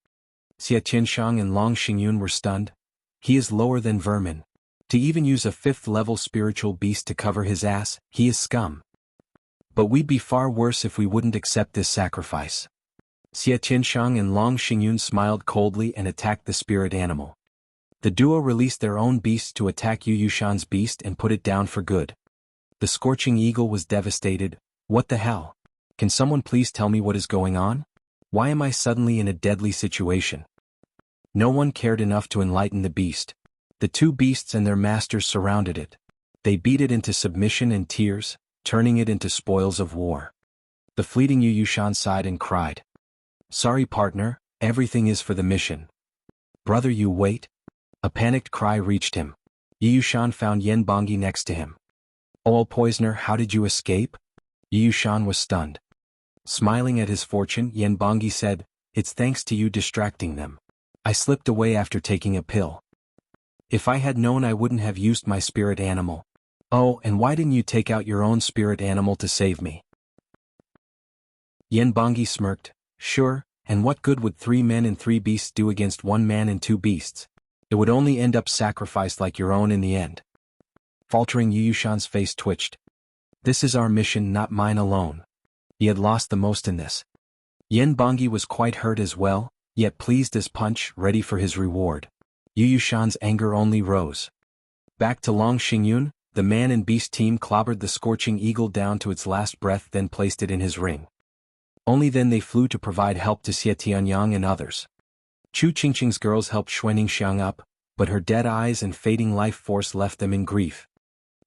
A: Xie Tianshang and Long Xingyun were stunned. He is lower than vermin. To even use a 5th-level spiritual beast to cover his ass, he is scum. But we'd be far worse if we wouldn't accept this sacrifice. Xie Tianshang and Long Xingyun smiled coldly and attacked the spirit animal. The duo released their own beast to attack Yu Shan's beast and put it down for good. The scorching eagle was devastated. What the hell? Can someone please tell me what is going on? Why am I suddenly in a deadly situation? No one cared enough to enlighten the beast. The 2 beasts and their masters surrounded it. They beat it into submission and tears, turning it into spoils of war. The fleeting Yu Shan sighed and cried. Sorry partner, everything is for the mission. Brother, you wait. A panicked cry reached him. Yu Shan found Yen Bangyi next to him. Oh poisoner, how did you escape? Yu Shan was stunned. Smiling at his fortune, Yen Bangyi said, It's thanks to you distracting them. I slipped away after taking a pill. If I had known I wouldn't have used my spirit animal. Oh, and why didn't you take out your own spirit animal to save me? Yen Bangyi smirked. Sure, and what good would 3 men and 3 beasts do against 1 man and 2 beasts? It would only end up sacrificed like your own in the end. Faltering, Yu Shan's face twitched. This is our mission, not mine alone. He had lost the most in this. Yen Bangyi was quite hurt as well, yet pleased as punch, ready for his reward. Yu Shan's anger only rose. Back to Long Xingyun, the man and beast team clobbered the scorching eagle down to its last breath, then placed it in his ring. Only then they flew to provide help to Xie Tianyang and others. Chu Qingqing's girls helped Xuaningxiang up, but her dead eyes and fading life force left them in grief.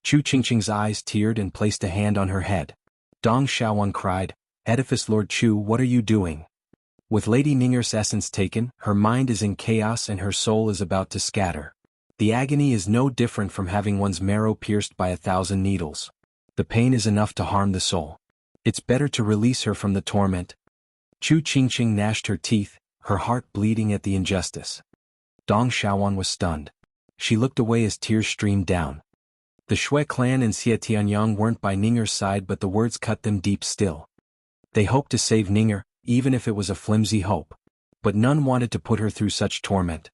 A: Chu Qingqing's eyes teared and placed a hand on her head. Dong Xiaowan cried, Edifice Lord Chu, what are you doing? With Lady Ning'er's essence taken, her mind is in chaos and her soul is about to scatter. The agony is no different from having one's marrow pierced by 1,000 needles. The pain is enough to harm the soul. It's better to release her from the torment. Chu Qingqing gnashed her teeth, her heart bleeding at the injustice. Dong Xiaowan was stunned. She looked away as tears streamed down. The Shui clan and Xie Tianyang weren't by Ning'er's side, but the words cut them deep still. They hoped to save Ning'er, even if it was a flimsy hope. But none wanted to put her through such torment.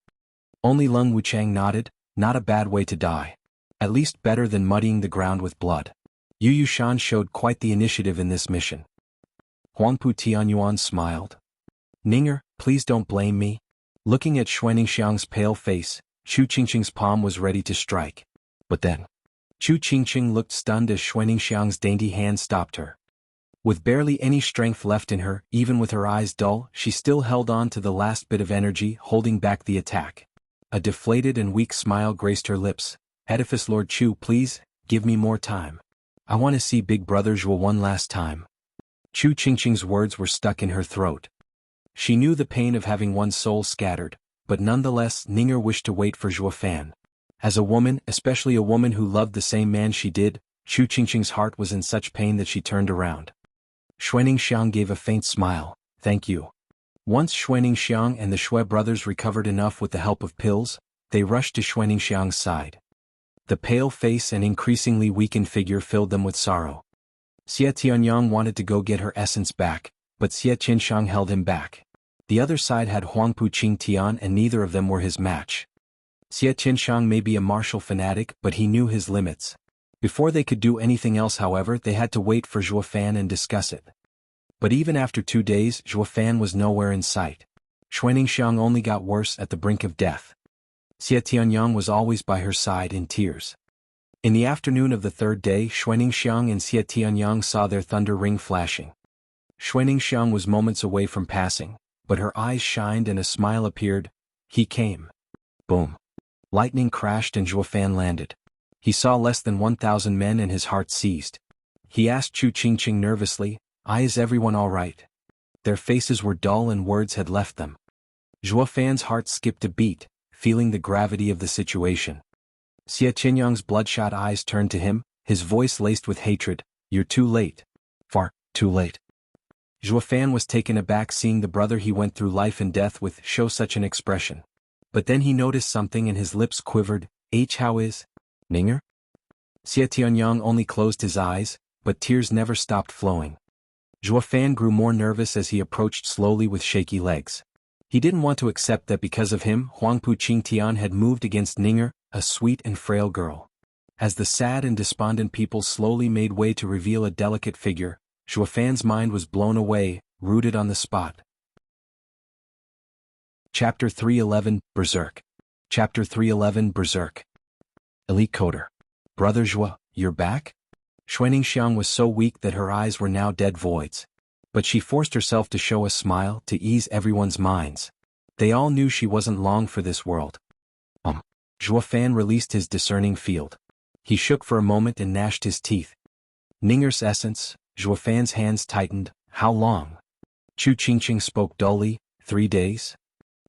A: Only Lung Wuchang nodded, not a bad way to die. At least better than muddying the ground with blood. Yu Yushan showed quite the initiative in this mission. Huangpu Tianyuan smiled. Ning'er, please don't blame me. Looking at Xuaningxiang's pale face, Chu Qingqing's palm was ready to strike. But then, Chu Qingqing looked stunned as Xuaningxiang's dainty hand stopped her. With barely any strength left in her, even with her eyes dull, she still held on to the last bit of energy, holding back the attack. A deflated and weak smile graced her lips. Edifice Lord Chu, please, give me more time. I want to see Big Brother Zhuo one last time. Chu Qingqing's words were stuck in her throat. She knew the pain of having one's soul scattered, but nonetheless Ning'er wished to wait for Zhuo Fan. As a woman, especially a woman who loved the same man she did, Chu Qingqing's heart was in such pain that she turned around. Xuaningxiang gave a faint smile. Thank you. Once Xuaningxiang and the Shui brothers recovered enough with the help of pills, they rushed to Xuaningxiang's side. The pale face and increasingly weakened figure filled them with sorrow. Xie Tianyang wanted to go get her essence back, but Xie Qianshang held him back. The other side had Huangpu Qingtian and neither of them were his match. Xie Qianshang may be a martial fanatic, but he knew his limits. Before they could do anything else, however, they had to wait for Zhuo Fan and discuss it. But even after 2 days, Zhuo Fan was nowhere in sight. Xuaningxiang only got worse, at the brink of death. Xie Tianyang was always by her side in tears. In the afternoon of the 3rd day, Xuaningxiang and Xie Tianyang saw their thunder ring flashing. Xuaningxiang was moments away from passing, but her eyes shined and a smile appeared. He came. Boom. Lightning crashed and Zhuo Fan landed. He saw less than 1,000 men and his heart seized. He asked Chu Qingqing nervously, Is everyone all right? Their faces were dull and words had left them. Zhuo Fan's heart skipped a beat, feeling the gravity of the situation. Xie Qianyang's bloodshot eyes turned to him, his voice laced with hatred. You're too late. Far too late. Zhuo Fan was taken aback seeing the brother he went through life and death with show such an expression. But then he noticed something and his lips quivered. How is Ning'er? Xie Tianyang only closed his eyes, but tears never stopped flowing. Zhuo Fan grew more nervous as he approached slowly with shaky legs. He didn't want to accept that because of him, Huangpu Qingtian had moved against Ning'er, a sweet and frail girl. As the sad and despondent people slowly made way to reveal a delicate figure, Zhuo Fan's mind was blown away, rooted on the spot. Chapter 311, Berserk. Chapter 311, Berserk. Elite Coder. Brother Zhuo, you're back? Xuaningxiang was so weak that her eyes were now dead voids. But she forced herself to show a smile to ease everyone's minds. They all knew she wasn't long for this world. Zhuo Fan released his discerning field. He shook for a moment and gnashed his teeth. Ning'er's essence, Zhuo Fan's hands tightened. How long? Chu Qingqing spoke dully. 3 days?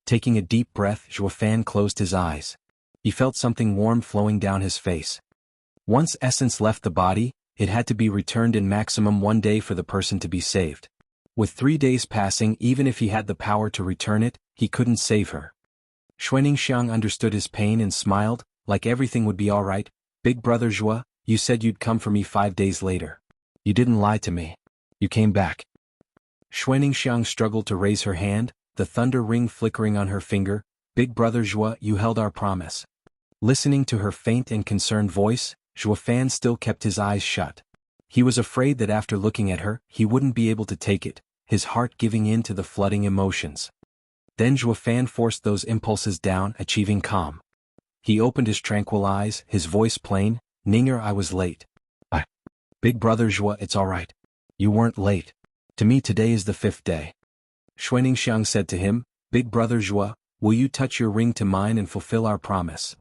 A: Taking a deep breath, Zhuo Fan closed his eyes. He felt something warm flowing down his face. Once essence left the body, it had to be returned in maximum 1 day for the person to be saved. With 3 days passing, even if he had the power to return it, he couldn't save her. Xuaningxiang understood his pain and smiled, like everything would be all right. Big Brother Zhuo, you said you'd come for me 5 days later. You didn't lie to me. You came back. Xuaningxiang struggled to raise her hand, the thunder ring flickering on her finger. Big Brother Zhuo, you held our promise. Listening to her faint and concerned voice, Zhuo Fan still kept his eyes shut. He was afraid that after looking at her, he wouldn't be able to take it, his heart giving in to the flooding emotions. Then Zhuo Fan forced those impulses down, achieving calm. He opened his tranquil eyes, his voice plain. Ning'er, I was late. Big Brother Zhuo, it's all right. You weren't late. To me today is the 5th day. Xuaningxiang said to him, Big Brother Zhuo, will you touch your ring to mine and fulfill our promise?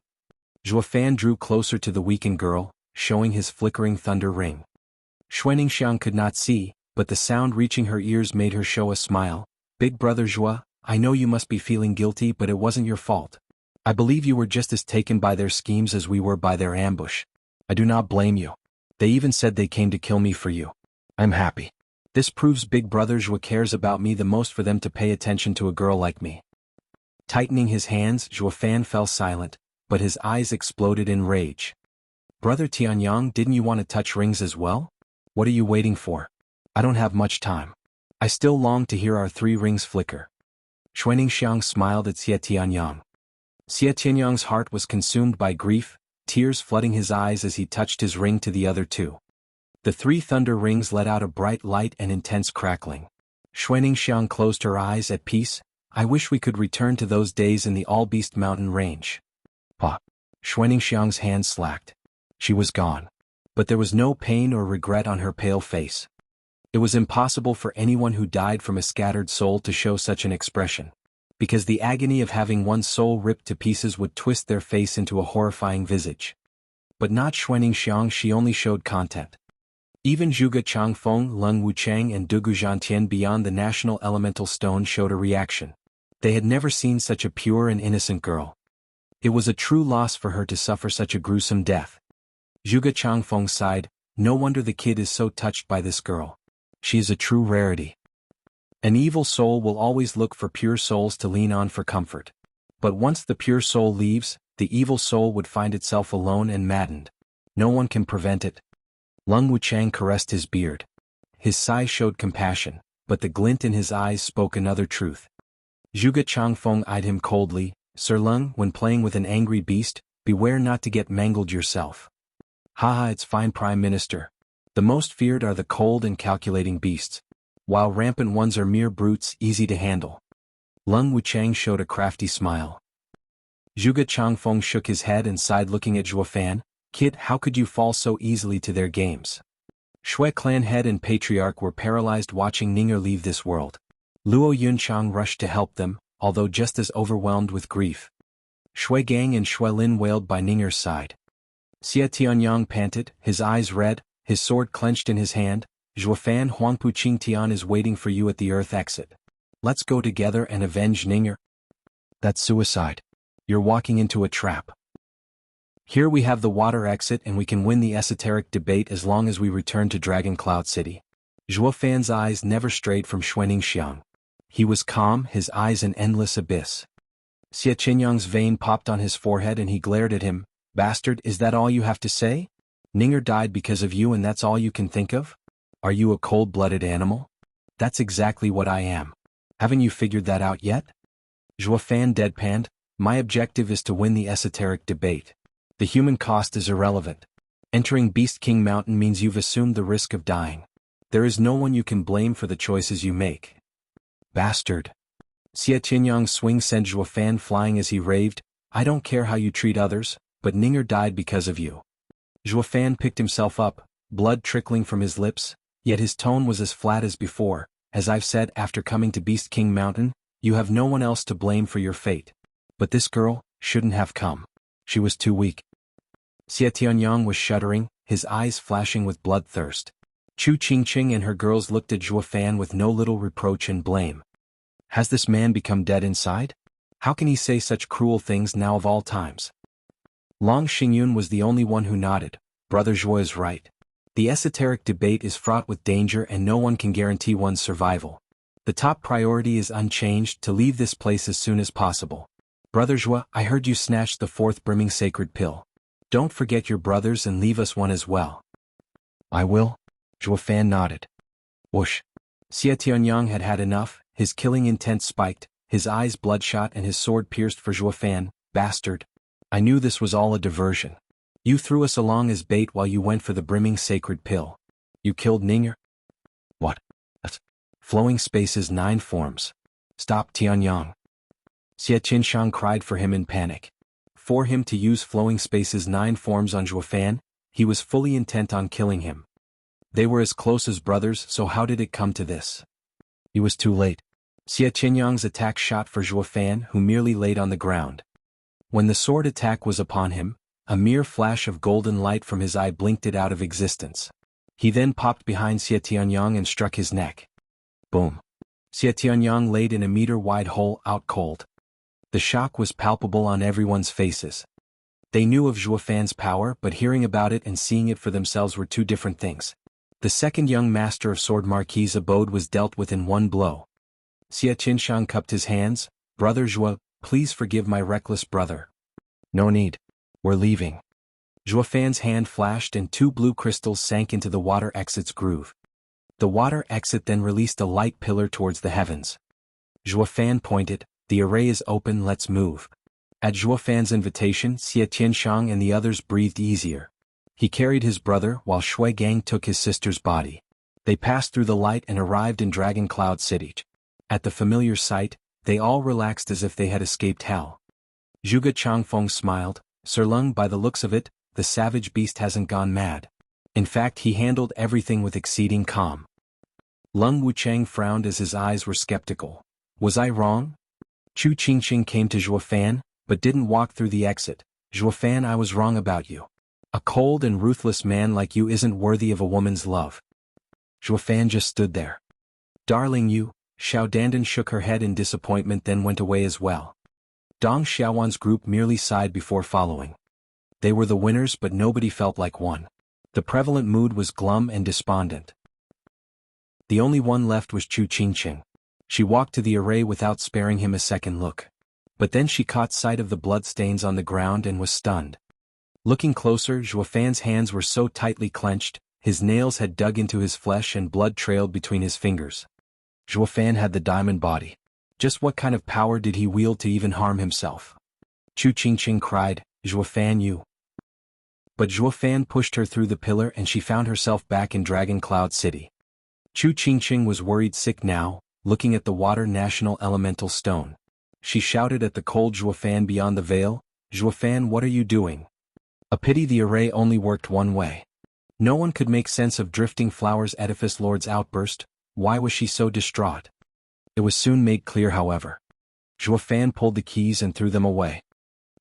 A: Zhuo Fan drew closer to the weakened girl, showing his flickering thunder ring. Xuaningxiang could not see, but the sound reaching her ears made her show a smile. Big brother Zhua, I know you must be feeling guilty, but it wasn't your fault. I believe you were just as taken by their schemes as we were by their ambush. I do not blame you. They even said they came to kill me for you. I'm happy. This proves Big Brother Zhua cares about me the most for them to pay attention to a girl like me. Tightening his hands, Zhua Fan fell silent, but his eyes exploded in rage. Brother Tianyang, didn't you want to touch rings as well? What are you waiting for? I don't have much time. I still long to hear our 3 rings flicker. Xuaningxiang smiled at Xie Tianyang. Xie Tianyang's heart was consumed by grief, tears flooding his eyes as he touched his ring to the other 2. The 3 thunder rings let out a bright light and intense crackling. Xuaningxiang closed her eyes at peace. I wish we could return to those days in the All-Beast Mountain range. Pa. Xuaningxiang's hand slacked. She was gone. But there was no pain or regret on her pale face. It was impossible for anyone who died from a scattered soul to show such an expression, because the agony of having one's soul ripped to pieces would twist their face into a horrifying visage. But not Xuaningxiang, she only showed content. Even Zhuge Changfeng, Leng Wuchang and Dugu Zhantian beyond the National Elemental Stone showed a reaction. They had never seen such a pure and innocent girl. It was a true loss for her to suffer such a gruesome death. Zhuge Changfeng sighed, no wonder the kid is so touched by this girl. She is a true rarity. An evil soul will always look for pure souls to lean on for comfort. But once the pure soul leaves, the evil soul would find itself alone and maddened. No one can prevent it. Leng Wuchang caressed his beard. His sigh showed compassion, but the glint in his eyes spoke another truth. Zhuge Changfeng eyed him coldly. Sir Leng, when playing with an angry beast, beware not to get mangled yourself. Haha, it's fine, Prime Minister. The most feared are the cold and calculating beasts, while rampant ones are mere brutes easy to handle. Leng Wuchang showed a crafty smile. Zhuge Changfeng shook his head and sighed, looking at Zhua Fan. Kid, how could you fall so easily to their games? Shui clan head and patriarch were paralyzed watching Ning'er leave this world. Luo Yunchang rushed to help them, although just as overwhelmed with grief. Shui Gang and Shui Lin wailed by Ning'er's side. Xie Tianyang panted, his eyes red, his sword clenched in his hand. Zhua Fan, Huangpu Qingtian is waiting for you at the Earth exit. Let's go together and avenge Ning'er. That's suicide. You're walking into a trap. Here we have the water exit and we can win the esoteric debate as long as we return to Dragon Cloud City. Zhua Fan's eyes never strayed from Xuaningxiang. He was calm, his eyes an endless abyss. Xie Qinyang's vein popped on his forehead and he glared at him. Bastard, is that all you have to say? Ning'er died because of you and that's all you can think of? Are you a cold-blooded animal? That's exactly what I am. Haven't you figured that out yet? Zhua Fan deadpanned, my objective is to win the esoteric debate. The human cost is irrelevant. Entering Beast King Mountain means you've assumed the risk of dying. There is no one you can blame for the choices you make. Bastard. Xie Qinyang's swing sent Zhua Fan flying as he raved, I don't care how you treat others, but Ning'er died because of you. Zhua Fan picked himself up, blood trickling from his lips, yet his tone was as flat as before. As I've said, after coming to Beast King Mountain, you have no one else to blame for your fate. But this girl shouldn't have come. She was too weak. Xie Tianyang was shuddering, his eyes flashing with bloodthirst. Chu Qingqing and her girls looked at Zhua Fan with no little reproach and blame. Has this man become dead inside? How can he say such cruel things now of all times? Long Xingyun was the only one who nodded. Brother Zhua is right. The esoteric debate is fraught with danger and no one can guarantee one's survival. The top priority is unchanged, to leave this place as soon as possible. Brother Zhua, I heard you snatched the 4th brimming sacred pill. Don't forget your brothers and leave us one as well. I will. Zhua Fan nodded. Whoosh. Xie Tianyang had had enough, his killing intent spiked, his eyes bloodshot and his sword pierced for Zhua Fan. Bastard. I knew this was all a diversion. You threw us along as bait while you went for the brimming sacred pill. You killed Ning'er? What? Flowing Space's 9 forms. Stop, Tianyang. Xie Qinshan cried for him in panic. For him to use Flowing Space's 9 forms on Zhua Fan, he was fully intent on killing him. They were as close as brothers, so how did it come to this? He was too late. Xie Qinyang's attack shot for Zhua Fan, who merely laid on the ground. When the sword attack was upon him, a mere flash of golden light from his eye blinked it out of existence. He then popped behind Xie Tianyang and struck his neck. Boom. Xie Tianyang laid in a meter-wide hole out cold. The shock was palpable on everyone's faces. They knew of Zhuo Fan's power, but hearing about it and seeing it for themselves were two different things. The second young master of Sword Marquis's abode was dealt with in one blow. Xie Qinshan cupped his hands. Brother Zhuo, please forgive my reckless brother. No need. We're leaving. Zhuo Fan's hand flashed and two blue crystals sank into the water exit's groove. The water exit then released a light pillar towards the heavens. Zhuo Fan pointed, the array is open, let's move. At Zhuo Fan's invitation, Xie Tianshang and the others breathed easier. He carried his brother while Shui Gang took his sister's body. They passed through the light and arrived in Dragon Cloud City. At the familiar sight, they all relaxed as if they had escaped hell. Zhuge Changfeng smiled. Sir Lung, by the looks of it, the savage beast hasn't gone mad. In fact, he handled everything with exceeding calm. Lung Wuchang frowned as his eyes were skeptical. Was I wrong? Chu Qingqing came to Zhuo Fan, but didn't walk through the exit. Zhuo Fan, I was wrong about you. A cold and ruthless man like you isn't worthy of a woman's love. Zhuo Fan just stood there. Darling you, Xiao Dandan shook her head in disappointment, then went away as well. Dong Xiaowan's group merely sighed before following. They were the winners, but nobody felt like one. The prevalent mood was glum and despondent. The only one left was Chu Qingqing. She walked to the array without sparing him a second look. But then she caught sight of the bloodstains on the ground and was stunned. Looking closer, Zhuo Fan's hands were so tightly clenched, his nails had dug into his flesh and blood trailed between his fingers. Zhuo Fan had the diamond body. Just what kind of power did he wield to even harm himself? Chu Qingqing cried, Zhuo Fan, you. But Zhuo Fan pushed her through the pillar and she found herself back in Dragon Cloud City. Chu Qingqing was worried sick now, looking at the water national elemental stone. She shouted at the cold Zhuo Fan beyond the veil, Zhuo Fan, what are you doing? A pity the array only worked one way. No one could make sense of Drifting Flowers' Edifice Lord's outburst. Why was she so distraught? It was soon made clear, however. Zhuo Fan pulled the keys and threw them away.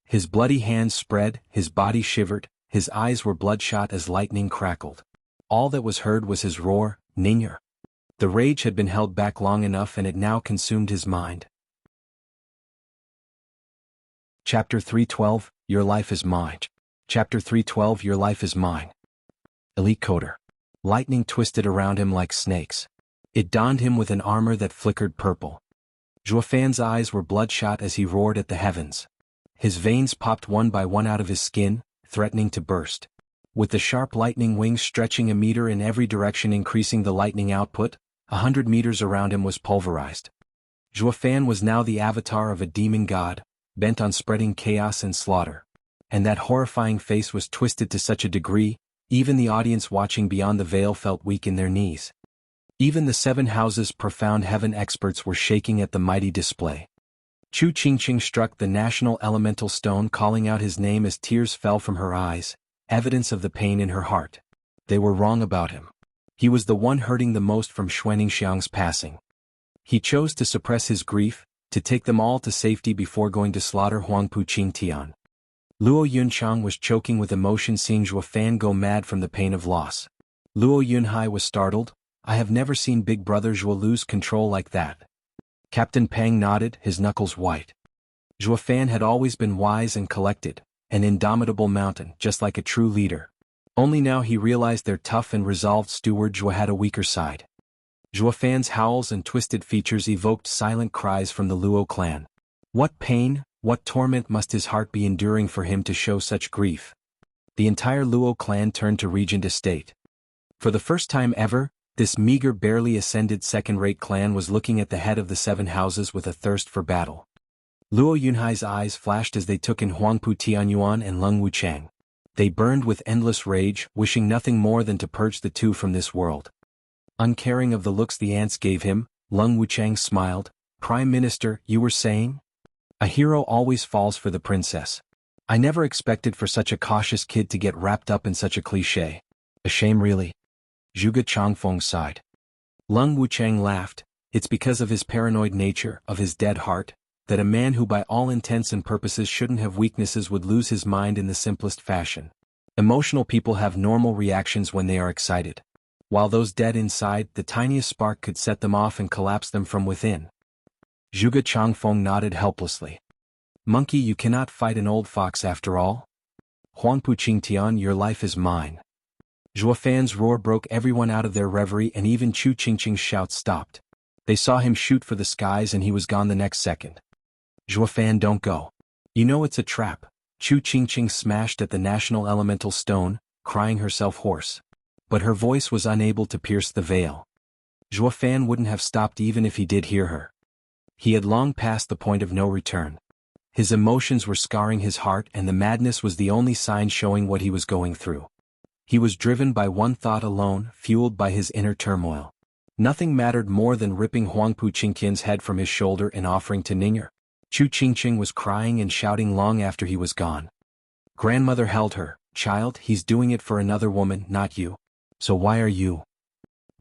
A: His bloody hands spread, his body shivered, his eyes were bloodshot as lightning crackled. All that was heard was his roar, Ning'er. The rage had been held back long enough and it now consumed his mind. Chapter 312, Your Life is Mine. Chapter 312, Your Life is Mine. Elite Coder. Lightning twisted around him like snakes. It donned him with an armor that flickered purple. Zhuo Fan's eyes were bloodshot as he roared at the heavens. His veins popped one by one out of his skin, threatening to burst. With the sharp lightning wings stretching a meter in every direction increasing the lightning output, 100 meters around him was pulverized. Zhuo Fan was now the avatar of a demon god, bent on spreading chaos and slaughter. And that horrifying face was twisted to such a degree, even the audience watching beyond the veil felt weak in their knees. Even the 7 houses' profound heaven experts were shaking at the mighty display. Chu Qingqing struck the national elemental stone, calling out his name as tears fell from her eyes, evidence of the pain in her heart. They were wrong about him. He was the one hurting the most from Xuaningxiang's passing. He chose to suppress his grief, to take them all to safety before going to slaughter Huangpu Qingtian. Luo Yunchang was choking with emotion seeing Zhuo Fan go mad from the pain of loss. Luo Yunhai was startled. I have never seen Big Brother Zhuo lose control like that. Captain Pang nodded, his knuckles white. Zhuo Fan had always been wise and collected, an indomitable mountain, just like a true leader. Only now he realized their tough and resolved steward Zhuo had a weaker side. Zhuo Fan's howls and twisted features evoked silent cries from the Luo clan. What pain, what torment must his heart be enduring for him to show such grief? The entire Luo clan turned to Regent Estate. For the first time ever, this meager, barely ascended second-rate clan was looking at the head of the 7 houses with a thirst for battle. Luo Yunhai's eyes flashed as they took in Huangpu Tianyuan and Lung Wuchang. They burned with endless rage, wishing nothing more than to purge the two from this world. Uncaring of the looks the ants gave him, Lung Wuchang smiled. Prime Minister, you were saying? A hero always falls for the princess. I never expected for such a cautious kid to get wrapped up in such a cliché. A shame really. Zhuge Changfeng sighed. Lung Wuchang laughed. It's because of his paranoid nature, of his dead heart, that a man who by all intents and purposes shouldn't have weaknesses would lose his mind in the simplest fashion. Emotional people have normal reactions when they are excited. While those dead inside, the tiniest spark could set them off and collapse them from within. Zhuge Changfeng nodded helplessly. Monkey, you cannot fight an old fox after all. Huangpu Qingtian, your life is mine. Zhuo Fan's roar broke everyone out of their reverie, and even Chu Qingqing's shouts stopped. They saw him shoot for the skies and he was gone the next second. Zhuo Fan, don't go. You know it's a trap. Chu Qingqing smashed at the national elemental stone, crying herself hoarse. But her voice was unable to pierce the veil. Zhuo Fan wouldn't have stopped even if he did hear her. He had long passed the point of no return. His emotions were scarring his heart, and the madness was the only sign showing what he was going through. He was driven by one thought alone, fueled by his inner turmoil. Nothing mattered more than ripping Huangpu Qingtian's head from his shoulder and offering to Ning'er. Chu Qingqing was crying and shouting long after he was gone. Grandmother held her. Child, he's doing it for another woman, not you. So why are you?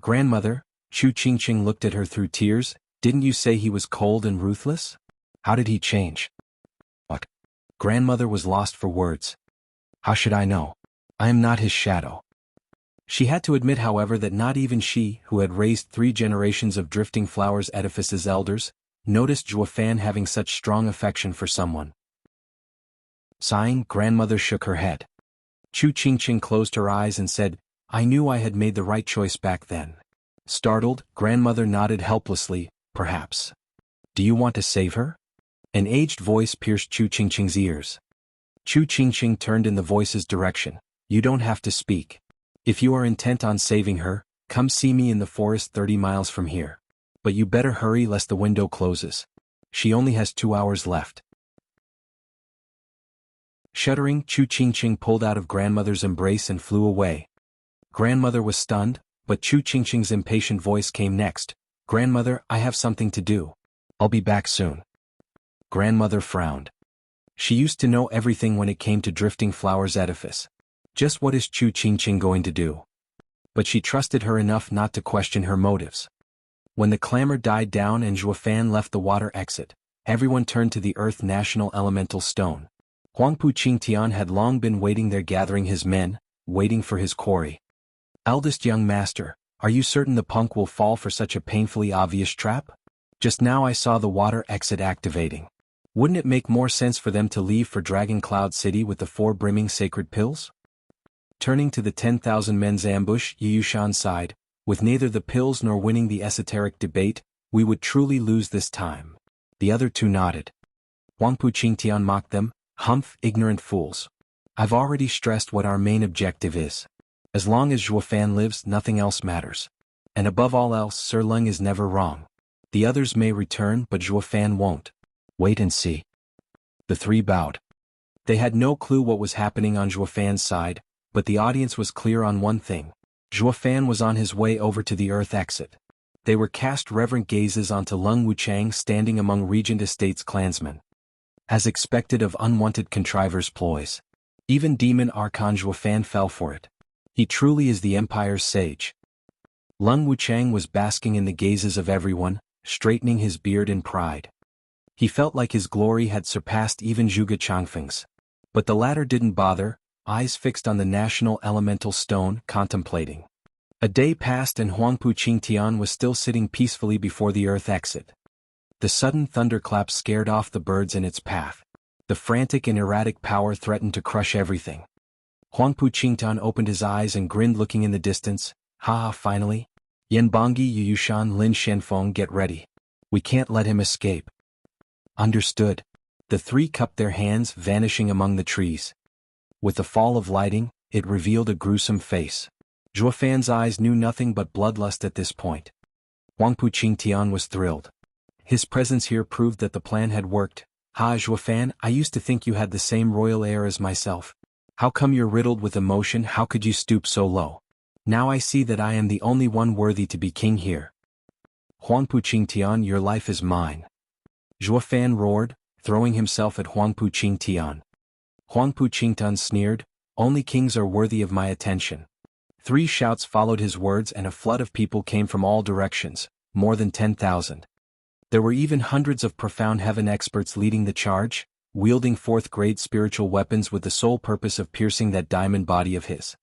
A: Grandmother, Chu Qingqing looked at her through tears. Didn't you say he was cold and ruthless? How did he change? What? Grandmother was lost for words. How should I know? I am not his shadow. She had to admit, however, that not even she, who had raised 3 generations of Drifting Flowers Edifice's elders, noticed Zhuo Fan having such strong affection for someone. Sighing, grandmother shook her head. Chu Qingqing closed her eyes and said, I knew I had made the right choice back then. Startled, grandmother nodded helplessly, perhaps. Do you want to save her? An aged voice pierced Chu Qingqing's ears. Chu Qingqing turned in the voice's direction. You don't have to speak. If you are intent on saving her, come see me in the forest 30 miles from here. But you better hurry lest the window closes. She only has 2 hours left. Shuddering, Chu Qingqing pulled out of grandmother's embrace and flew away. Grandmother was stunned, but Chu Qingqing's impatient voice came next. Grandmother, I have something to do. I'll be back soon. Grandmother frowned. She used to know everything when it came to Drifting Flowers Edifice. Just what is Chu Qingqing going to do? But she trusted her enough not to question her motives. When the clamor died down and Zhuo Fan left the water exit, everyone turned to the Earth National Elemental Stone. Huangpu Qingtian had long been waiting there, gathering his men, waiting for his quarry. Eldest young master, are you certain the punk will fall for such a painfully obvious trap? Just now I saw the water exit activating. Wouldn't it make more sense for them to leave for Dragon Cloud City with the 4 brimming sacred pills? Turning to the 10,000 men's ambush, Yushan sighed, with neither the pills nor winning the esoteric debate, we would truly lose this time. The other 2 nodded. Huangpu Qingtian mocked them, humph, ignorant fools. I've already stressed what our main objective is. As long as Zhuo Fan lives, nothing else matters. And above all else, Sir Leng is never wrong. The others may return, but Zhuo Fan won't. Wait and see. The 3 bowed. They had no clue what was happening on Zhuo Fan's side, but the audience was clear on one thing. Zhuo Fan was on his way over to the Earth exit. They were cast reverent gazes onto Leng Wuchang standing among Regent Estate's clansmen. As expected of unwanted contrivers' ploys, even Demon Archon Zhuo Fan fell for it. He truly is the Empire's sage. Leng Wuchang was basking in the gazes of everyone, straightening his beard in pride. He felt like his glory had surpassed even Zhuge Changfeng's. But the latter didn't bother, eyes fixed on the national elemental stone, contemplating. A day passed and Huangpu Qingtian was still sitting peacefully before the Earth exit. The sudden thunderclap scared off the birds in its path. The frantic and erratic power threatened to crush everything. Huangpu Qingtian opened his eyes and grinned, looking in the distance. Ha, finally. Yanbangyi, Yushan, Lin Shenfeng, get ready. We can't let him escape. Understood. The 3 cupped their hands, vanishing among the trees. With the fall of lighting, it revealed a gruesome face. Zhuo Fan's eyes knew nothing but bloodlust at this point. Huangpu Qingtian was thrilled. His presence here proved that the plan had worked. Ha, Zhuo Fan, I used to think you had the same royal air as myself. How come you're riddled with emotion? How could you stoop so low? Now I see that I am the only one worthy to be king here. Huangpu Qingtian, your life is mine. Zhuo Fan roared, throwing himself at Huangpu Qingtian. Huangpu Qingtian sneered, only kings are worthy of my attention. 3 shouts followed his words and a flood of people came from all directions, more than 10,000. There were even hundreds of profound heaven experts leading the charge, wielding 4th-grade spiritual weapons with the sole purpose of piercing that diamond body of his.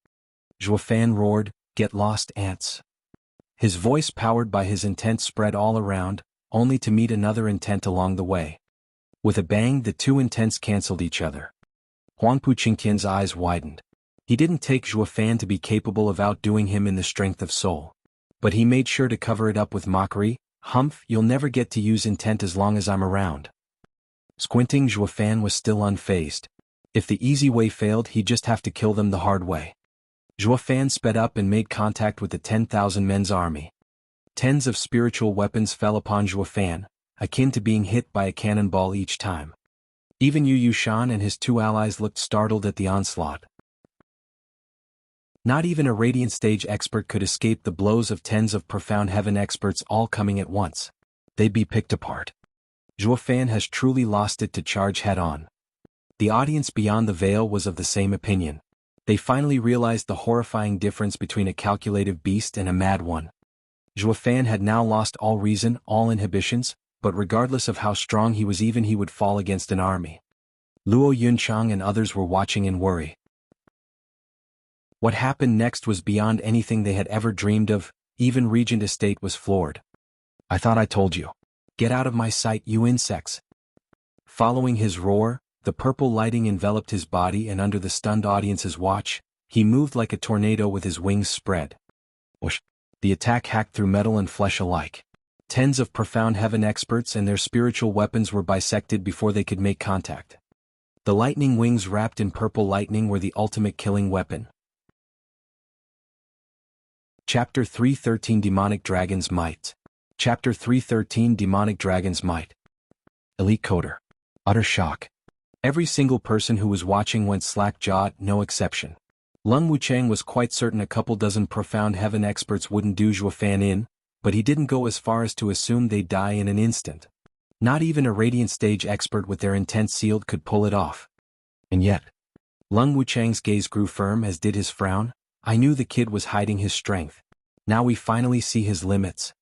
A: Zhuo Fan roared, Get lost, ants. His voice, powered by his intent, spread all around, only to meet another intent along the way. With a bang, the two intents cancelled each other. Huangpu Qingtian's eyes widened. He didn't take Zhuo Fan to be capable of outdoing him in the strength of soul. But he made sure to cover it up with mockery. Humph, you'll never get to use intent as long as I'm around. Squinting, Zhuo Fan was still unfazed. If the easy way failed, he'd just have to kill them the hard way. Zhuo Fan sped up and made contact with the 10,000 men's army. Tens of spiritual weapons fell upon Zhuo Fan, akin to being hit by a cannonball each time. Even Yu Yushan and his two allies looked startled at the onslaught. Not even a radiant stage expert could escape the blows of tens of profound heaven experts all coming at once. They'd be picked apart. Zhuo Fan has truly lost it to charge head-on. The audience beyond the veil was of the same opinion. They finally realized the horrifying difference between a calculative beast and a mad one. Zhuo Fan had now lost all reason, all inhibitions, but regardless of how strong he was, even he would fall against an army. Luo Yunchang and others were watching in worry. What happened next was beyond anything they had ever dreamed of. Even Regent Estate was floored. I thought I told you. Get out of my sight, you insects. Following his roar, the purple lighting enveloped his body, and under the stunned audience's watch, he moved like a tornado with his wings spread. Whoosh! The attack hacked through metal and flesh alike. Tens of profound heaven experts and their spiritual weapons were bisected before they could make contact. The lightning wings wrapped in purple lightning were the ultimate killing weapon. Chapter 313 Demonic Dragon's Might. Chapter 313 Demonic Dragon's Might. Elite Coder. Utter shock. Every single person who was watching went slack-jawed, no exception. Lung Wuchang was quite certain a couple dozen profound heaven experts wouldn't do Zhuo Fan in, but he didn't go as far as to assume they'd die in an instant. Not even a radiant stage expert with their intent sealed could pull it off. And yet, Lung Wuchang's gaze grew firm, as did his frown. I knew the kid was hiding his strength. Now we finally see his limits.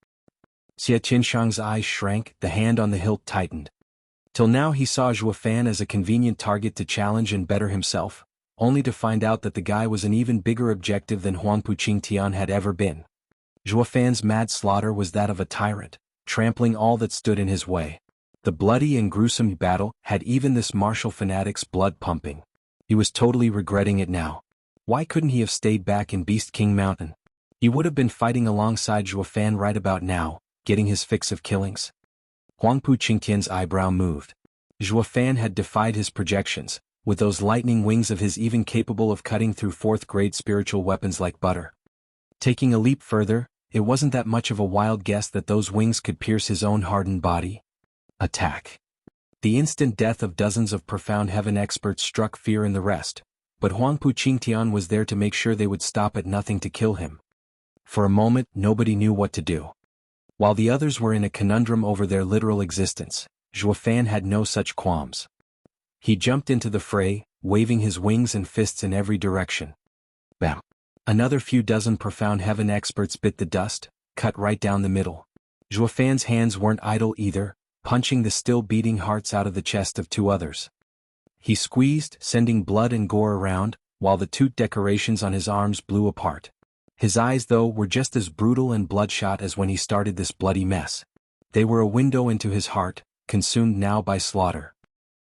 A: Xie Qinshang's eyes shrank, the hand on the hilt tightened. Till now he saw Zhuo Fan as a convenient target to challenge and better himself, only to find out that the guy was an even bigger objective than Huangpu Qingtian had ever been. Zhuo Fan's mad slaughter was that of a tyrant, trampling all that stood in his way. The bloody and gruesome battle had even this martial fanatic's blood pumping. He was totally regretting it now. Why couldn't he have stayed back in Beast King Mountain? He would have been fighting alongside Zhuo Fan right about now, getting his fix of killings. Huangpu Qingtian's eyebrow moved. Zhuo Fan had defied his projections, with those lightning wings of his even capable of cutting through fourth-grade spiritual weapons like butter. Taking a leap further, it wasn't that much of a wild guess that those wings could pierce his own hardened body. Attack. The instant death of dozens of profound heaven experts struck fear in the rest, but Huangpu Qingtian was there to make sure they would stop at nothing to kill him. For a moment, nobody knew what to do. While the others were in a conundrum over their literal existence, Zhuo Fan had no such qualms. He jumped into the fray, waving his wings and fists in every direction. Bam! Another few dozen profound heaven experts bit the dust, cut right down the middle. Zhuo Fan's hands weren't idle either, punching the still beating hearts out of the chest of two others. He squeezed, sending blood and gore around, while the toot decorations on his arms blew apart. His eyes, though, were just as brutal and bloodshot as when he started this bloody mess. They were a window into his heart, consumed now by slaughter.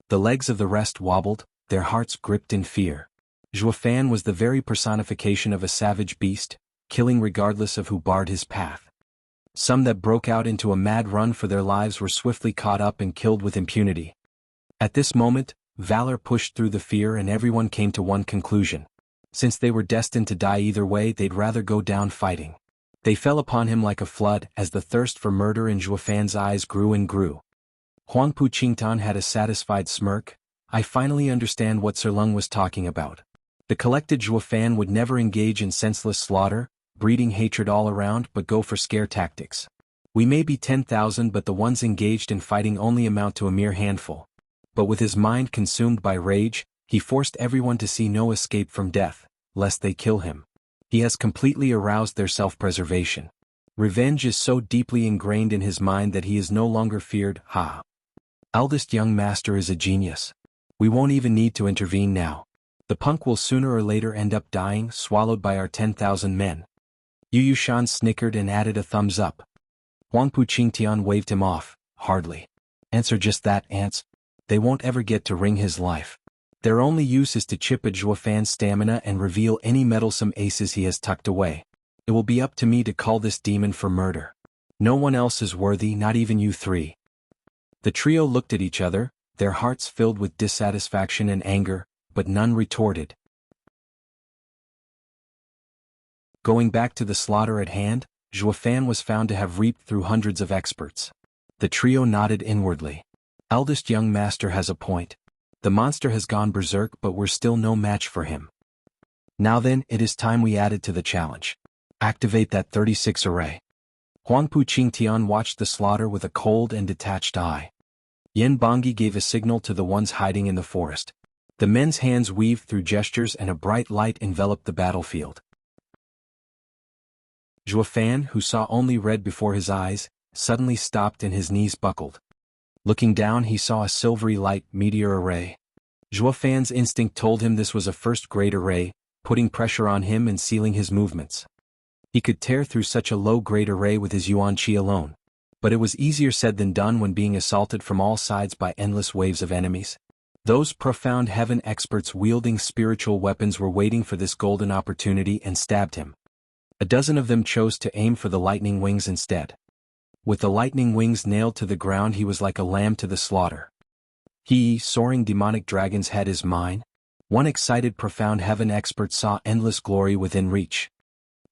A: The legs of the rest wobbled, their hearts gripped in fear. Zhuo Fan was the very personification of a savage beast, killing regardless of who barred his path. Some that broke out into a mad run for their lives were swiftly caught up and killed with impunity. At this moment, valor pushed through the fear, and everyone came to one conclusion. Since they were destined to die either way, they'd rather go down fighting. They fell upon him like a flood, as the thirst for murder in Zhuo Fan's eyes grew and grew. Huangpu Qingtian had a satisfied smirk. I finally understand what Sir Lung was talking about. The collected Zhuo Fan would never engage in senseless slaughter, breeding hatred all around, but go for scare tactics. We may be 10,000, but the ones engaged in fighting only amount to a mere handful. But with his mind consumed by rage, he forced everyone to see no escape from death, lest they kill him. He has completely aroused their self-preservation. Revenge is so deeply ingrained in his mind that he is no longer feared. Eldest young master is a genius. We won't even need to intervene now. The punk will sooner or later end up dying, swallowed by our 10,000 men. Yu Yushan snickered and added a thumbs up. Huangpu Qingtian waved him off. Hardly. Answer just that, ants. They won't ever get to wring his life. Their only use is to chip at Zhuofan's stamina and reveal any meddlesome aces he has tucked away. It will be up to me to call this demon for murder. No one else is worthy, not even you three. The trio looked at each other, their hearts filled with dissatisfaction and anger, but none retorted. Going back to the slaughter at hand, Zhuofan was found to have reaped through hundreds of experts. The trio nodded inwardly. Eldest young master has a point. The monster has gone berserk, but we're still no match for him. Now then, it is time we added to the challenge. Activate that 36 array. Huangpu Qingtian watched the slaughter with a cold and detached eye. Yen Bangyi gave a signal to the ones hiding in the forest. The men's hands weaved through gestures and a bright light enveloped the battlefield. Zhuofan, who saw only red before his eyes, suddenly stopped and his knees buckled. Looking down, he saw a silvery light meteor array. Zhuofan's instinct told him this was a first-grade array, putting pressure on him and sealing his movements. He could tear through such a low-grade array with his yuan qi alone. But it was easier said than done when being assaulted from all sides by endless waves of enemies. Those profound heaven experts wielding spiritual weapons were waiting for this golden opportunity and stabbed him. A dozen of them chose to aim for the lightning wings instead. With the lightning wings nailed to the ground, he was like a lamb to the slaughter. He, soaring demonic dragon's head is mine. One excited profound heaven expert saw endless glory within reach.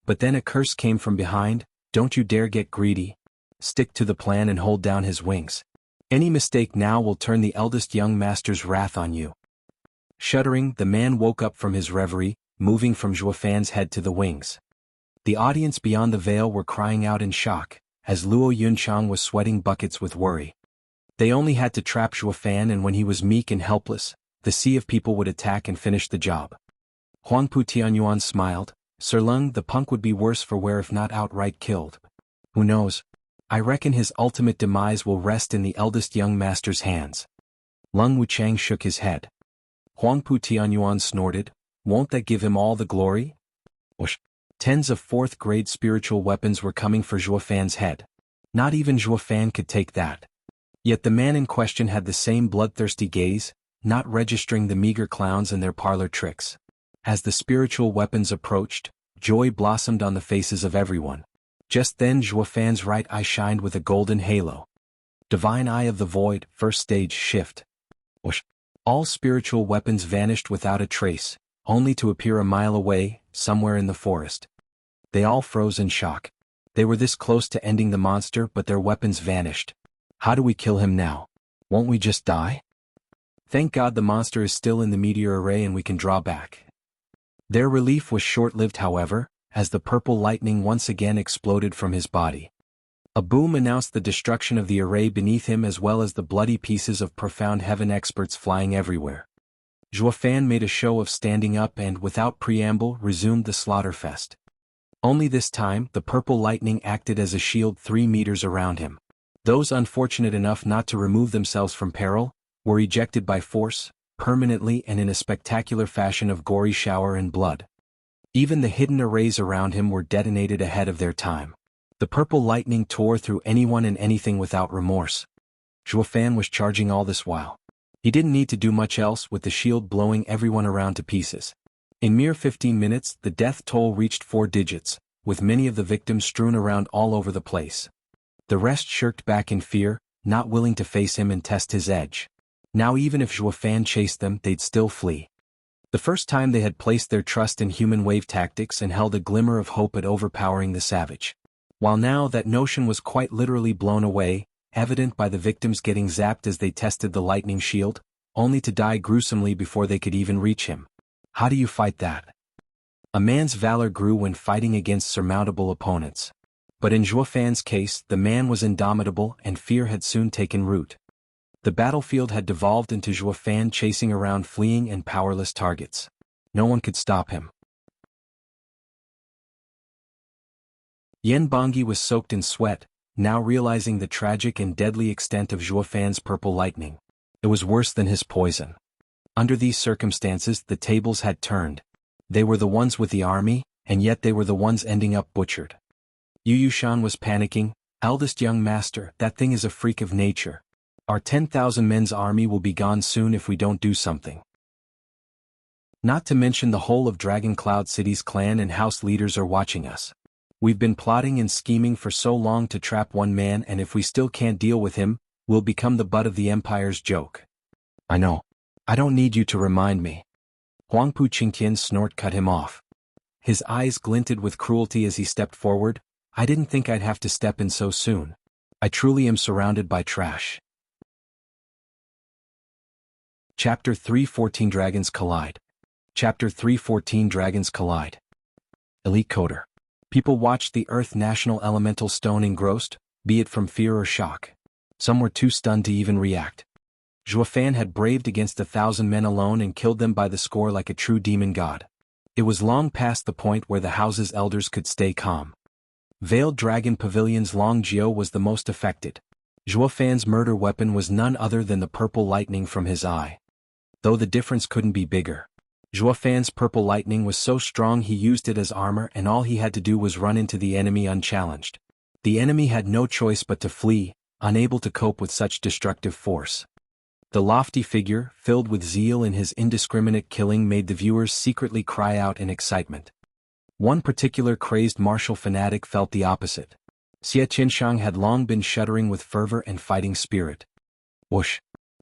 A: But then a curse came from behind. Don't you dare get greedy. Stick to the plan and hold down his wings. Any mistake now will turn the eldest young master's wrath on you. Shuddering, the man woke up from his reverie, moving from Zhuofan's head to the wings. The audience beyond the veil were crying out in shock, as Luo Yunchang was sweating buckets with worry. They only had to trap Zhuofan, and when he was meek and helpless, the sea of people would attack and finish the job. Huangpu Tianyuan smiled. Sir Lung, the punk would be worse for wear if not outright killed. Who knows? I reckon his ultimate demise will rest in the eldest young master's hands. Lung Wuchang shook his head. Huangpu Tianyuan snorted. Won't that give him all the glory? Whoosh. Tens of fourth-grade spiritual weapons were coming for Zhuofan's head. Not even Zhuofan could take that. Yet the man in question had the same bloodthirsty gaze, not registering the meager clowns and their parlor tricks. As the spiritual weapons approached, joy blossomed on the faces of everyone. Just then Zhuofan's right eye shined with a golden halo. Divine Eye of the Void, first stage shift. Whoosh. All spiritual weapons vanished without a trace, only to appear a mile away, somewhere in the forest. They all froze in shock. They were this close to ending the monster, but their weapons vanished. How do we kill him now? Won't we just die? Thank God the monster is still in the meteor array and we can draw back. Their relief was short-lived, however, as the purple lightning once again exploded from his body. A boom announced the destruction of the array beneath him, as well as the bloody pieces of profound heaven experts flying everywhere. Zhuofan made a show of standing up and, without preamble, resumed the slaughterfest. Only this time, the purple lightning acted as a shield 3 meters around him. Those unfortunate enough not to remove themselves from peril were ejected by force, permanently and in a spectacular fashion of gory shower and blood. Even the hidden arrays around him were detonated ahead of their time. The purple lightning tore through anyone and anything without remorse. Zhuofan was charging all this while. He didn't need to do much else, with the shield blowing everyone around to pieces. In mere 15 minutes, the death toll reached 4 digits, with many of the victims strewn around all over the place. The rest shirked back in fear, not willing to face him and test his edge. Now even if Zhuofan chased them, they'd still flee. The first time they had placed their trust in human wave tactics and held a glimmer of hope at overpowering the savage. While now that notion was quite literally blown away, evident by the victims getting zapped as they tested the lightning shield, only to die gruesomely before they could even reach him. How do you fight that? A man's valor grew when fighting against surmountable opponents. But in Zhuofan's case, the man was indomitable and fear had soon taken root. The battlefield had devolved into Zhuofan chasing around fleeing and powerless targets. No one could stop him. Yen Bangyi was soaked in sweat, now realizing the tragic and deadly extent of Zhuofan's purple lightning. It was worse than his poison. Under these circumstances, the tables had turned. They were the ones with the army, and yet they were the ones ending up butchered. Yu Yushan was panicking. Eldest young master, that thing is a freak of nature. Our 10,000 men's army will be gone soon if we don't do something. Not to mention the whole of Dragon Cloud City's clan and house leaders are watching us. We've been plotting and scheming for so long to trap one man, and if we still can't deal with him, we'll become the butt of the Empire's joke. I know. I don't need you to remind me. Huangpu Qingtian's snort cut him off. His eyes glinted with cruelty as he stepped forward. I didn't think I'd have to step in so soon. I truly am surrounded by trash. Chapter 3:14 Dragons Collide. Chapter 3:14 Dragons Collide. Elite Coder. People watched the Earth National Elemental Stone engrossed, be it from fear or shock. Some were too stunned to even react. Zhuofan had braved against 1,000 men alone and killed them by the score like a true demon god. It was long past the point where the house's elders could stay calm. Veiled Dragon Pavilion's Long Jiao was the most affected. Zhuofan's murder weapon was none other than the purple lightning from his eye. Though the difference couldn't be bigger. Zhuofan's purple lightning was so strong he used it as armor, and all he had to do was run into the enemy unchallenged. The enemy had no choice but to flee, unable to cope with such destructive force. The lofty figure, filled with zeal in his indiscriminate killing, made the viewers secretly cry out in excitement. One particular crazed martial fanatic felt the opposite. Xie Qinshang had long been shuddering with fervor and fighting spirit. Whoosh!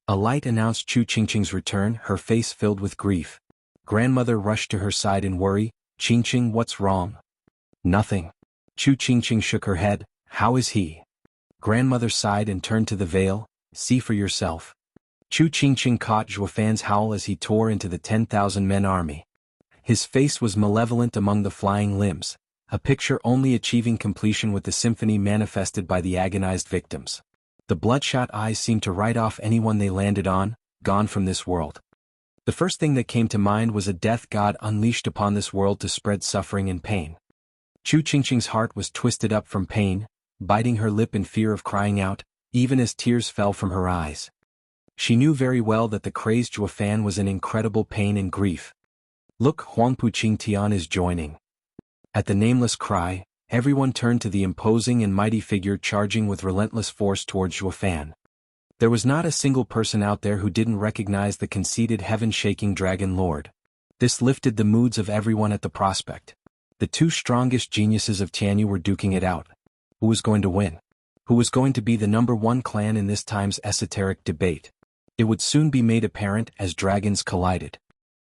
A: A light announced Chu Qingqing's return, her face filled with grief. Grandmother rushed to her side in worry. Qingqing, what's wrong? Nothing. Chu Qingqing shook her head. How is he? Grandmother sighed and turned to the veil. See for yourself. Chu Qingqing caught Zhuofan's howl as he tore into the 10,000 men army. His face was malevolent among the flying limbs, a picture only achieving completion with the symphony manifested by the agonized victims. The bloodshot eyes seemed to write off anyone they landed on, gone from this world. The first thing that came to mind was a death god unleashed upon this world to spread suffering and pain. Chu Qingqing's heart was twisted up from pain, biting her lip in fear of crying out, even as tears fell from her eyes. She knew very well that the crazed Zhuofan was in incredible pain and grief. Look, Huangpu Qingtian is joining. At the nameless cry, everyone turned to the imposing and mighty figure charging with relentless force towards Zhuofan. There was not a single person out there who didn't recognize the conceited heaven-shaking Dragon Lord. This lifted the moods of everyone at the prospect. The two strongest geniuses of Tianyu were duking it out. Who was going to win? Who was going to be the #1 clan in this time's esoteric debate? It would soon be made apparent as dragons collided.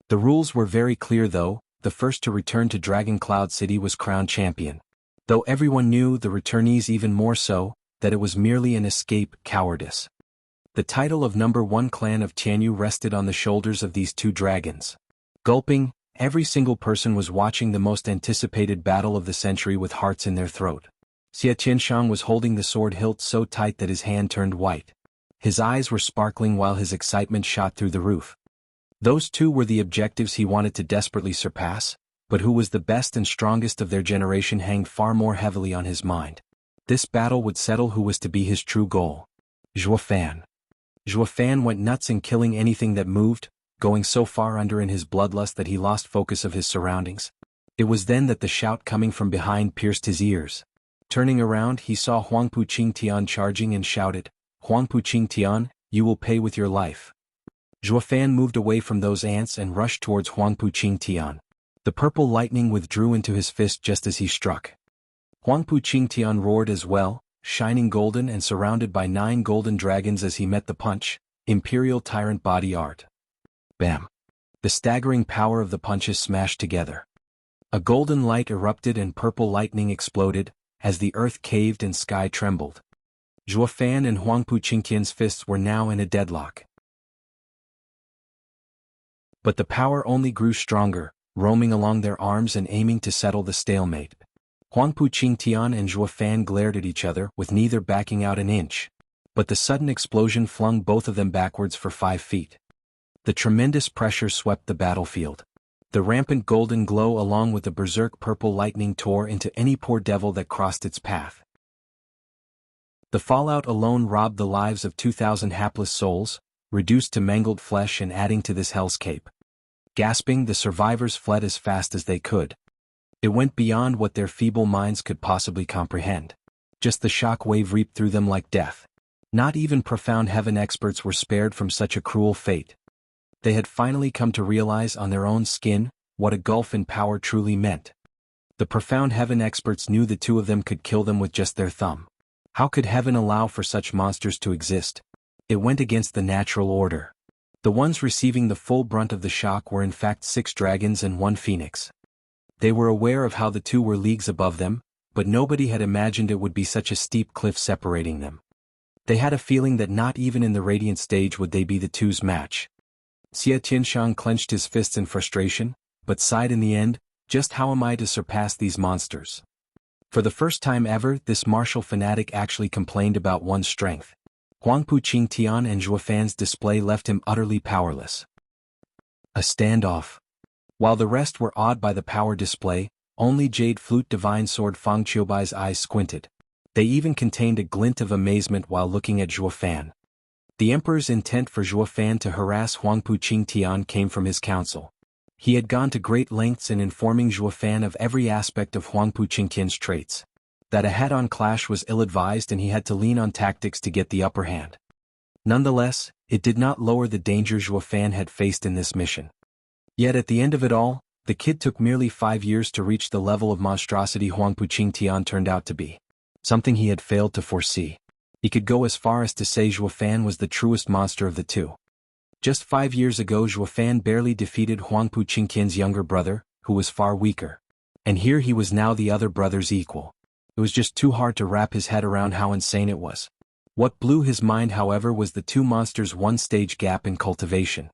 A: The rules were very clear though. The first to return to Dragon Cloud City was crowned champion. Though everyone knew, the returnees even more so, that it was merely an escape cowardice. The title of #1 clan of Tianyu rested on the shoulders of these two dragons. Gulping, every single person was watching the most anticipated battle of the century with hearts in their throat. Xie Qianshang was holding the sword hilt so tight that his hand turned white. His eyes were sparkling while his excitement shot through the roof. Those two were the objectives he wanted to desperately surpass, but who was the best and strongest of their generation hanged far more heavily on his mind. This battle would settle who was to be his true goal. Zhuofan. Zhuofan went nuts in killing anything that moved, going so far under in his bloodlust that he lost focus of his surroundings. It was then that the shout coming from behind pierced his ears. Turning around, he saw Huangpu Qingtian charging and shouted, Huangpu Qingtian, you will pay with your life. Zhuofan moved away from those ants and rushed towards Huangpu Qingtian. The purple lightning withdrew into his fist just as he struck. Huangpu Qingtian roared as well, shining golden and surrounded by 9 golden dragons as he met the punch. Imperial Tyrant Body Art. Bam! The staggering power of the punches smashed together. A golden light erupted and purple lightning exploded, as the earth caved and sky trembled. Zhuofan and Huangpu Qingtian's fists were now in a deadlock. But the power only grew stronger, roaming along their arms and aiming to settle the stalemate. Huangpu Qingtian and Zhuofan glared at each other with neither backing out an inch. But the sudden explosion flung both of them backwards for 5 feet. The tremendous pressure swept the battlefield. The rampant golden glow along with the berserk purple lightning tore into any poor devil that crossed its path. The fallout alone robbed the lives of 2,000 hapless souls, reduced to mangled flesh and adding to this hellscape. Gasping, the survivors fled as fast as they could. It went beyond what their feeble minds could possibly comprehend. Just the shock wave reaped through them like death. Not even profound heaven experts were spared from such a cruel fate. They had finally come to realize on their own skin what a gulf in power truly meant. The profound heaven experts knew the two of them could kill them with just their thumb. How could heaven allow for such monsters to exist? It went against the natural order. The ones receiving the full brunt of the shock were in fact 6 dragons and 1 phoenix. They were aware of how the two were leagues above them, but nobody had imagined it would be such a steep cliff separating them. They had a feeling that not even in the radiant stage would they be the two's match. Xie Tianshang clenched his fists in frustration, but sighed in the end, just how am I to surpass these monsters? For the first time ever, this martial fanatic actually complained about one's strength. Huangpu Qingtian and Zhuofan's display left him utterly powerless. A standoff. While the rest were awed by the power display, only Jade Flute Divine Sword Fang Qiubai's eyes squinted. They even contained a glint of amazement while looking at Zhuofan. The Emperor's intent for Zhuofan to harass Huangpu Qingtian came from his council. He had gone to great lengths in informing Zhuofan of every aspect of Huangpu Qingtian's traits. That a head-on clash was ill-advised and he had to lean on tactics to get the upper hand. Nonetheless, it did not lower the danger Zhuofan had faced in this mission. Yet at the end of it all, the kid took merely 5 years to reach the level of monstrosity Huangpu Qingtian turned out to be. Something he had failed to foresee. He could go as far as to say Zhuofan was the truest monster of the two. Just 5 years ago Zhuofan barely defeated Huangpu Qingtian's younger brother, who was far weaker. And here he was now the other brother's equal. It was just too hard to wrap his head around how insane it was. What blew his mind however was the two monsters' one-stage gap in cultivation.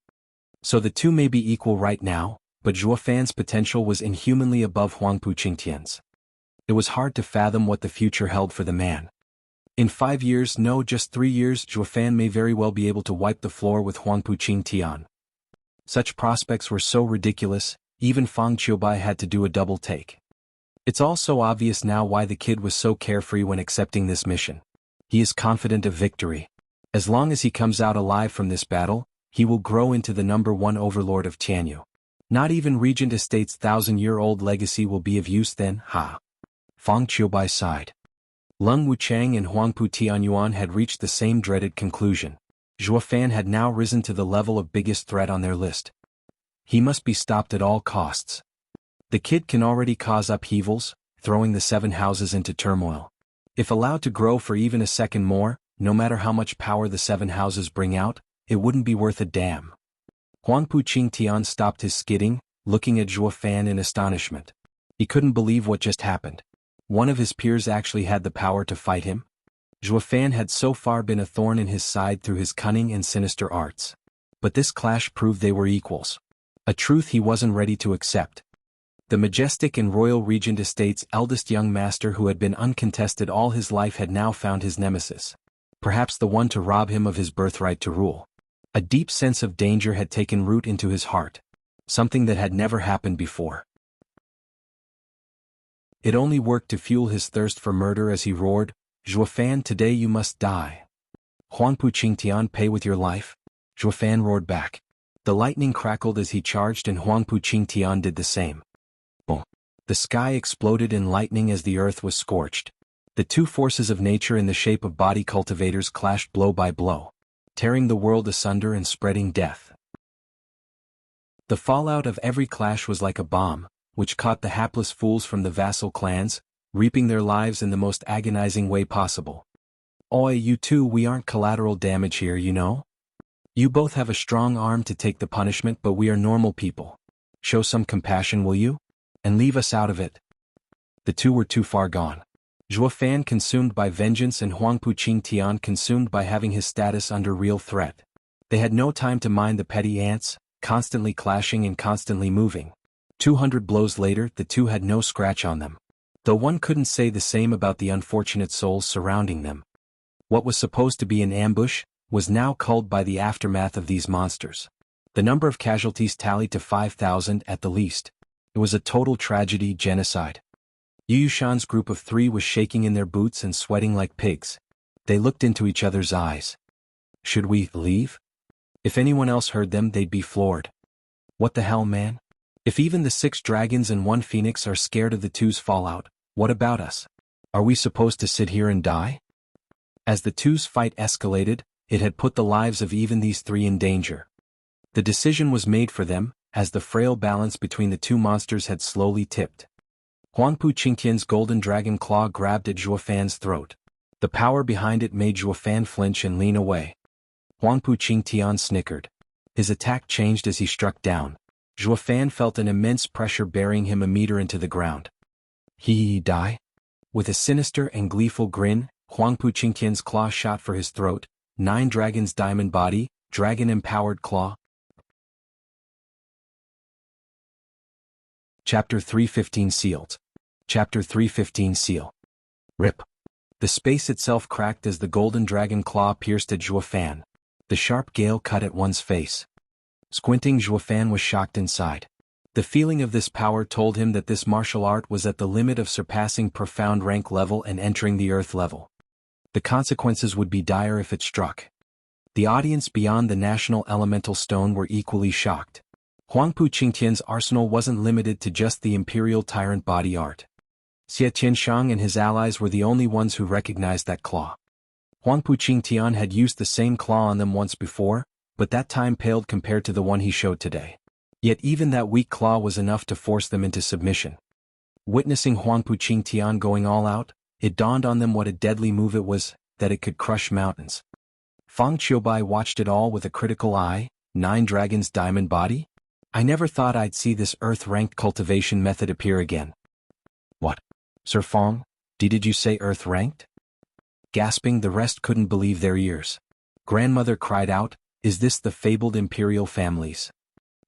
A: So the two may be equal right now, but Zhuofan's potential was inhumanly above Huangpu Qingtian's. It was hard to fathom what the future held for the man. In 5 years, no, just 3 years, Zhuofan may very well be able to wipe the floor with Huangpu Qingtian. Such prospects were so ridiculous, even Fang Qiubai had to do a double take. It's all so obvious now why the kid was so carefree when accepting this mission. He is confident of victory. As long as he comes out alive from this battle, he will grow into the #1 overlord of Tianyu. Not even Regent Estate's 1,000-year-old legacy will be of use then, ha. Fang Qiubai sighed. Lung Wuchang and Huangpu Tianyuan had reached the same dreaded conclusion. Zhuofan had now risen to the level of biggest threat on their list. He must be stopped at all costs. The kid can already cause upheavals, throwing the 7 houses into turmoil. If allowed to grow for even a second more, no matter how much power the 7 houses bring out, it wouldn't be worth a damn. Huangpu Qingtian stopped his skidding, looking at Zhuofan in astonishment. He couldn't believe what just happened. One of his peers actually had the power to fight him. Zhuofan had so far been a thorn in his side through his cunning and sinister arts. But this clash proved they were equals. A truth he wasn't ready to accept. The majestic and royal Regent Estate's eldest young master who had been uncontested all his life had now found his nemesis. Perhaps the one to rob him of his birthright to rule. A deep sense of danger had taken root into his heart. Something that had never happened before. It only worked to fuel his thirst for murder as he roared, "Zhuofan, today you must die." "Huangpu Qingtian, pay with your life?" Zhuofan roared back. The lightning crackled as he charged and Huangpu Qingtian did the same. Boom. The sky exploded in lightning as the earth was scorched. The two forces of nature in the shape of body cultivators clashed blow by blow, tearing the world asunder and spreading death. The fallout of every clash was like a bomb, which caught the hapless fools from the vassal clans, reaping their lives in the most agonizing way possible. "Oi, you two, we aren't collateral damage here, you know? You both have a strong arm to take the punishment, but we are normal people. Show some compassion, will you? And leave us out of it." The two were too far gone. Zhuofan consumed by vengeance and Huangpu Qingtian consumed by having his status under real threat. They had no time to mind the petty ants, constantly clashing and constantly moving. 200 blows later, the two had no scratch on them. Though one couldn't say the same about the unfortunate souls surrounding them. What was supposed to be an ambush was now culled by the aftermath of these monsters. The number of casualties tallied to 5,000 at the least. It was a total tragedy, genocide. Yu Yushan's group of 3 was shaking in their boots and sweating like pigs. They looked into each other's eyes. Should we leave? If anyone else heard them, they'd be floored. What the hell, man? If even the 6 dragons and 1 phoenix are scared of the 2's fallout, what about us? Are we supposed to sit here and die? As the 2's fight escalated, it had put the lives of even these 3 in danger. The decision was made for them, as the frail balance between the 2 monsters had slowly tipped. Huangpu Qingtian's golden dragon claw grabbed at Zhuo Fan's throat. The power behind it made Zhuo Fan flinch and lean away. Huangpu Qingtian snickered. His attack changed as he struck down. Zhuo Fan felt an immense pressure burying him a meter into the ground. He die? With a sinister and gleeful grin, Huangpu Qingtian's claw shot for his throat. 9 Dragon's Diamond Body, Dragon-Empowered Claw. Chapter 315 Sealed. Chapter 315 Seal. Rip. The space itself cracked as the golden dragon claw pierced at Zhuo Fan. The sharp gale cut at one's face. Squinting, Zhuo Fan was shocked inside. The feeling of this power told him that this martial art was at the limit of surpassing profound rank level and entering the earth level. The consequences would be dire if it struck. The audience beyond the national elemental stone were equally shocked. Huangpu Qingtian's arsenal wasn't limited to just the imperial tyrant body art. Xie Tianshang and his allies were the only ones who recognized that claw. Huangpu Qingtian had used the same claw on them once before, but that time paled compared to the one he showed today. Yet even that weak claw was enough to force them into submission. Witnessing Huangpu Qingtian going all out, it dawned on them what a deadly move it was, that it could crush mountains. Fang Qiubai watched it all with a critical eye. 9 Dragon's Diamond Body? I never thought I'd see this Earth-ranked cultivation method appear again. What? Sir Fang, did you say Earth-ranked? Gasping, the rest couldn't believe their ears. Grandmother cried out, is this the fabled imperial families?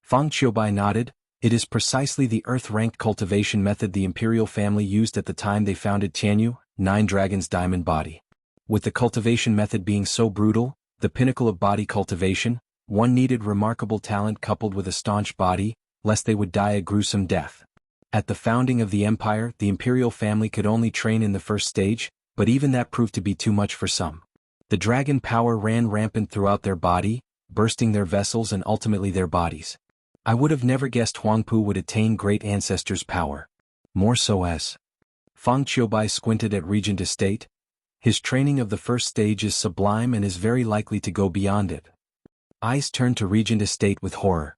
A: Fang Qiubai nodded. It is precisely the Earth-ranked cultivation method the imperial family used at the time they founded Tianyu, 9 Dragon's Diamond Body. With the cultivation method being so brutal, the pinnacle of body cultivation, one needed remarkable talent coupled with a staunch body, lest they would die a gruesome death. At the founding of the empire, the imperial family could only train in the first stage, but even that proved to be too much for some. The dragon power ran rampant throughout their body, bursting their vessels and ultimately their bodies. I would have never guessed Huangpu would attain great ancestors' power. More so as Fang Qiubai squinted at Regent Estate. His training of the first stage is sublime and is very likely to go beyond it. Eyes turned to Regent Estate with horror.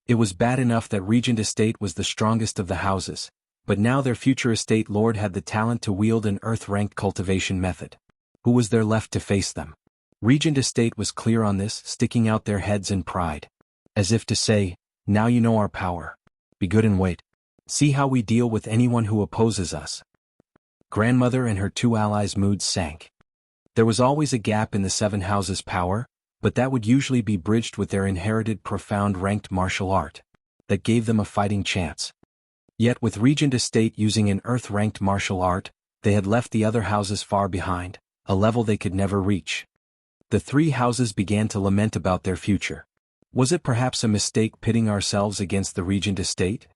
A: It was bad enough that Regent Estate was the strongest of the houses, but now their future estate lord had the talent to wield an earth-ranked cultivation method. Who was there left to face them? Regent Estate was clear on this, sticking out their heads in pride. As if to say, now you know our power. Be good and wait. See how we deal with anyone who opposes us. Grandmother and her 2 allies' moods sank. There was always a gap in the 7 houses' power, but that would usually be bridged with their inherited profound ranked martial art. That gave them a fighting chance. Yet with Regent Estate using an earth-ranked martial art, they had left the other houses far behind, a level they could never reach. The 3 houses began to lament about their future. Was it perhaps a mistake pitting ourselves against the Regent Estate?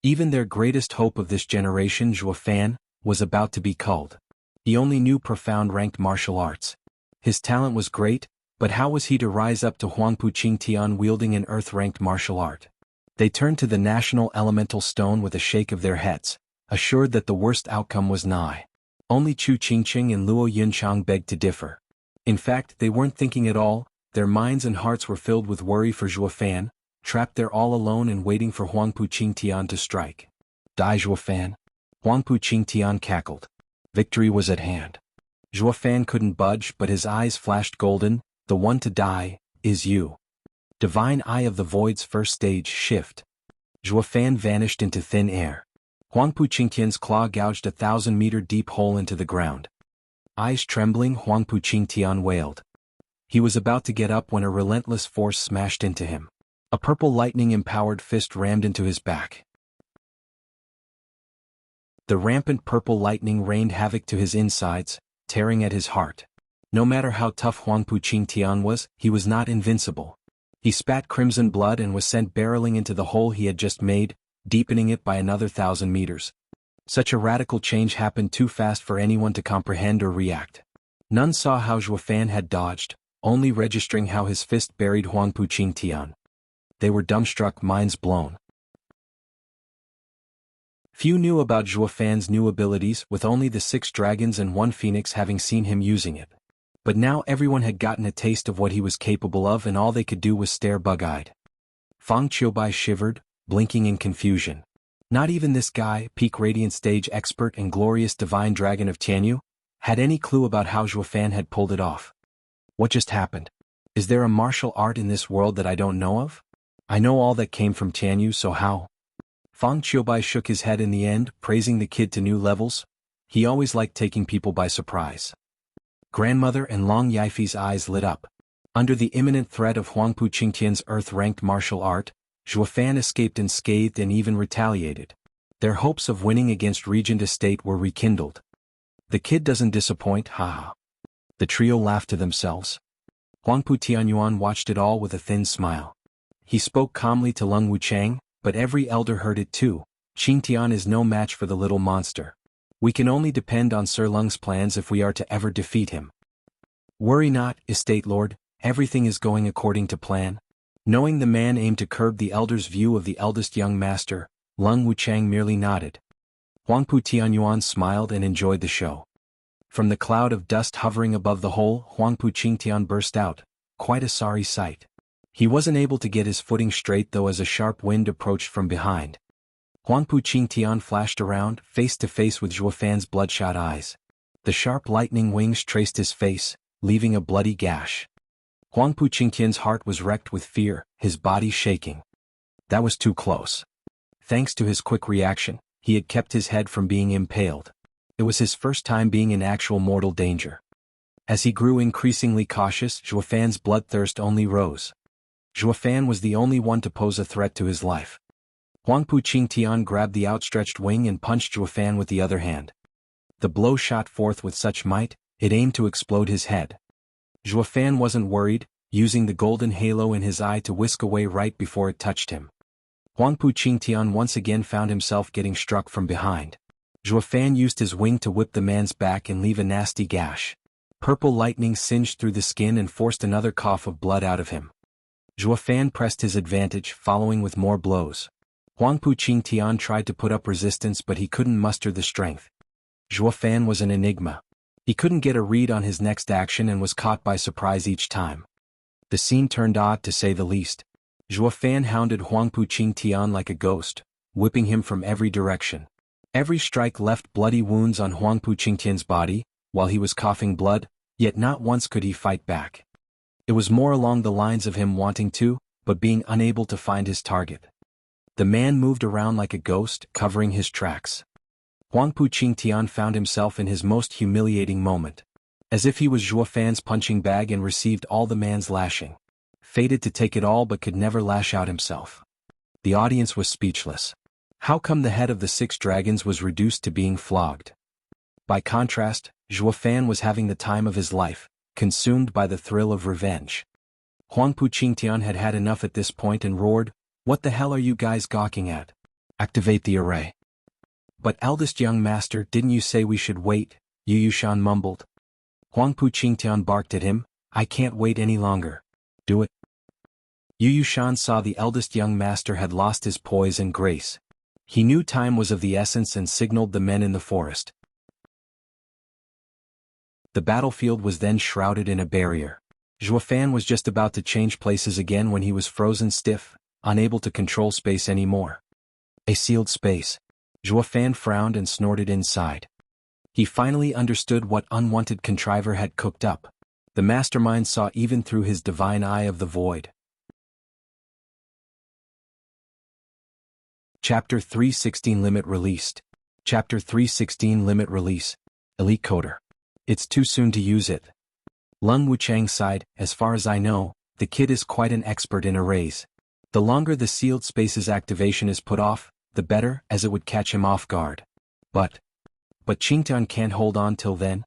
A: Even their greatest hope of this generation, Zhuo Fan, was about to be culled. He only knew profound ranked martial arts. His talent was great, but how was he to rise up to Huangpu Qingtian wielding an earth-ranked martial art? They turned to the national elemental stone with a shake of their heads, assured that the worst outcome was nigh. Only Chu Qingqing and Luo Yunchang begged to differ. In fact, they weren't thinking at all. Their minds and hearts were filled with worry for Zhuo Fan, trapped there all alone and waiting for Huangpu Qingtian to strike. Die, Zhuo Fan. Huangpu Qingtian cackled. Victory was at hand. Zhuo Fan couldn't budge, but his eyes flashed golden. The one to die is you. Divine Eye of the Void's first stage shift. Zhuo Fan vanished into thin air. Huangpu Qingtian's claw gouged a 1,000-meter deep hole into the ground. Eyes trembling, Huangpu Qingtian wailed. He was about to get up when a relentless force smashed into him. A purple lightning-empowered fist rammed into his back. The rampant purple lightning rained havoc to his insides, tearing at his heart. No matter how tough Huangpu Qingtian was, he was not invincible. He spat crimson blood and was sent barreling into the hole he had just made, deepening it by another 1,000 meters. Such a radical change happened too fast for anyone to comprehend or react. None saw how Zhuo Fan had dodged, only registering how his fist buried Huangpu Qingtian. They were dumbstruck, minds blown. Few knew about Zhuo Fan's new abilities, with only the 6 dragons and 1 phoenix having seen him using it. But now everyone had gotten a taste of what he was capable of, and all they could do was stare bug-eyed. Fang Qiubai shivered, blinking in confusion. Not even this guy, peak radiant stage expert and glorious divine dragon of Tianyu, had any clue about how Zhuo Fan had pulled it off. What just happened? Is there a martial art in this world that I don't know of? I know all that came from Tianyu, so how? Fang Qiubai shook his head in the end, praising the kid to new levels. He always liked taking people by surprise. Grandmother and Long Yifei's eyes lit up. Under the imminent threat of Huangpu Qingtian's earth-ranked martial art, Zhuo Fan escaped unscathed and even retaliated. Their hopes of winning against Regent Estate were rekindled. The kid doesn't disappoint, haha. The trio laughed to themselves. Huangpu Tianyuan watched it all with a thin smile. He spoke calmly to Lung Wuchang, but every elder heard it too. Qingtian is no match for the little monster. We can only depend on Sir Lung's plans if we are to ever defeat him. Worry not, Estate Lord, everything is going according to plan. Knowing the man aimed to curb the elder's view of the eldest young master, Lung Wuchang merely nodded. Huangpu Tianyuan smiled and enjoyed the show. From the cloud of dust hovering above the hole, Huangpu Qingtian burst out, quite a sorry sight. He wasn't able to get his footing straight though as a sharp wind approached from behind. Huangpu Qingtian flashed around, face to face with Zhuo Fan's bloodshot eyes. The sharp lightning wings traced his face, leaving a bloody gash. Huangpu Qingtian's heart was wrecked with fear, his body shaking. That was too close. Thanks to his quick reaction, he had kept his head from being impaled. It was his first time being in actual mortal danger. As he grew increasingly cautious, Zhuo Fan's bloodthirst only rose. Zhuo Fan was the only one to pose a threat to his life. Huangpu Qingtian grabbed the outstretched wing and punched Zhuo Fan with the other hand. The blow shot forth with such might, it aimed to explode his head. Zhuo Fan wasn't worried, using the golden halo in his eye to whisk away right before it touched him. Huangpu Qingtian once again found himself getting struck from behind. Zhuo Fan used his wing to whip the man's back and leave a nasty gash. Purple lightning singed through the skin and forced another cough of blood out of him. Zhuo Fan pressed his advantage, following with more blows. Huangpu Qingtian tried to put up resistance but he couldn't muster the strength. Zhuo Fan was an enigma. He couldn't get a read on his next action and was caught by surprise each time. The scene turned odd to say the least. Zhuo Fan hounded Huangpu Qingtian like a ghost, whipping him from every direction. Every strike left bloody wounds on Huangpu Qingtian's body, while he was coughing blood, yet not once could he fight back. It was more along the lines of him wanting to, but being unable to find his target. The man moved around like a ghost, covering his tracks. Huangpu Qingtian found himself in his most humiliating moment. As if he was Zhuo Fan's punching bag and received all the man's lashing. Fated to take it all but could never lash out himself. The audience was speechless. How come the head of the 6 dragons was reduced to being flogged? By contrast, Zhuo Fan was having the time of his life, consumed by the thrill of revenge. Huangpu Qingtian had had enough at this point and roared, "What the hell are you guys gawking at? Activate the array." "But eldest young master, didn't you say we should wait?" Yu Yushan mumbled. Huangpu Qingtian barked at him, "I can't wait any longer. Do it." Yu Yushan saw the eldest young master had lost his poise and grace. He knew time was of the essence and signaled the men in the forest. The battlefield was then shrouded in a barrier. Zhuo Fan was just about to change places again when he was frozen stiff, unable to control space anymore. A sealed space. Zhuo Fan frowned and snorted inside. He finally understood what unwanted contriver had cooked up. The mastermind saw even through his divine eye of the void. Chapter 316 Limit Released. Chapter 316 Limit Release. Elite Coder. It's too soon to use it. Lung Wuchang sighed, as far as I know, the kid is quite an expert in arrays. The longer the sealed space's activation is put off, the better, as it would catch him off guard. But Qingtian can't hold on till then?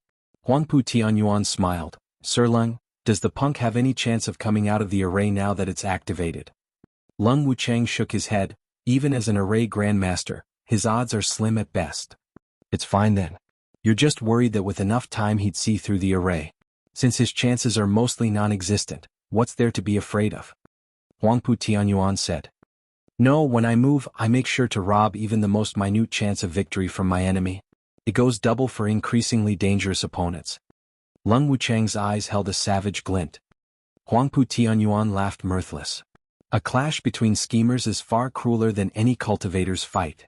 A: Huangpu Tianyuan smiled. Sir Lung, does the punk have any chance of coming out of the array now that it's activated? Lung Wuchang shook his head. Even as an array grandmaster, his odds are slim at best. It's fine then. You're just worried that with enough time he'd see through the array. Since his chances are mostly non-existent, what's there to be afraid of? Huangpu Tianyuan said. No, when I move, I make sure to rob even the most minute chance of victory from my enemy. It goes double for increasingly dangerous opponents. Lung Wuchang's eyes held a savage glint. Huangpu Tianyuan laughed mirthless. A clash between schemers is far crueler than any cultivator's fight.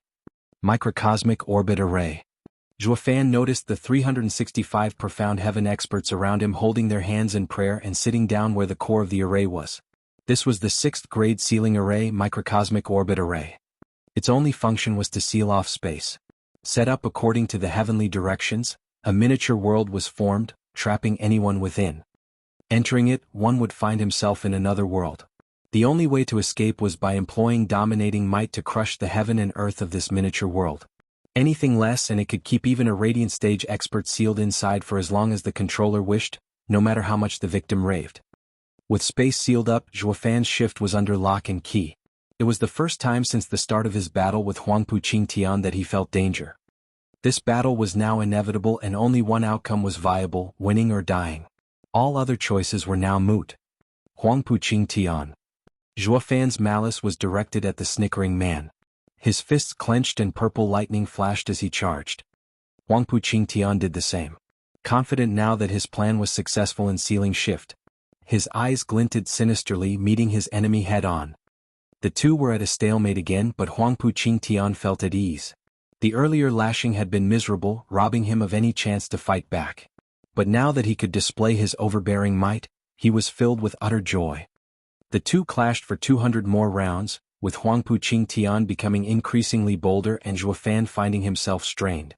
A: Microcosmic Orbit Array. Zhuofan noticed the 365 profound heaven experts around him holding their hands in prayer and sitting down where the core of the array was. This was the 6th grade sealing array, Microcosmic Orbit Array. Its only function was to seal off space. Set up according to the heavenly directions, a miniature world was formed, trapping anyone within. Entering it, one would find himself in another world. The only way to escape was by employing dominating might to crush the heaven and earth of this miniature world. Anything less and it could keep even a radiant stage expert sealed inside for as long as the controller wished, no matter how much the victim raved. With space sealed up, Zhuofan's shift was under lock and key. It was the first time since the start of his battle with Huangpu Qingtian that he felt danger. This battle was now inevitable and only one outcome was viable, winning or dying. All other choices were now moot. Huangpu Qingtian. Zhuofan's malice was directed at the snickering man. His fists clenched and purple lightning flashed as he charged. Huangpu Qingtian did the same. Confident now that his plan was successful in sealing shift. His eyes glinted sinisterly, meeting his enemy head-on. The two were at a stalemate again, but Huangpu Qingtian felt at ease. The earlier lashing had been miserable, robbing him of any chance to fight back. But now that he could display his overbearing might, he was filled with utter joy. The two clashed for 200 more rounds, with Huangpu Qingtian becoming increasingly bolder and Zhuofan finding himself strained.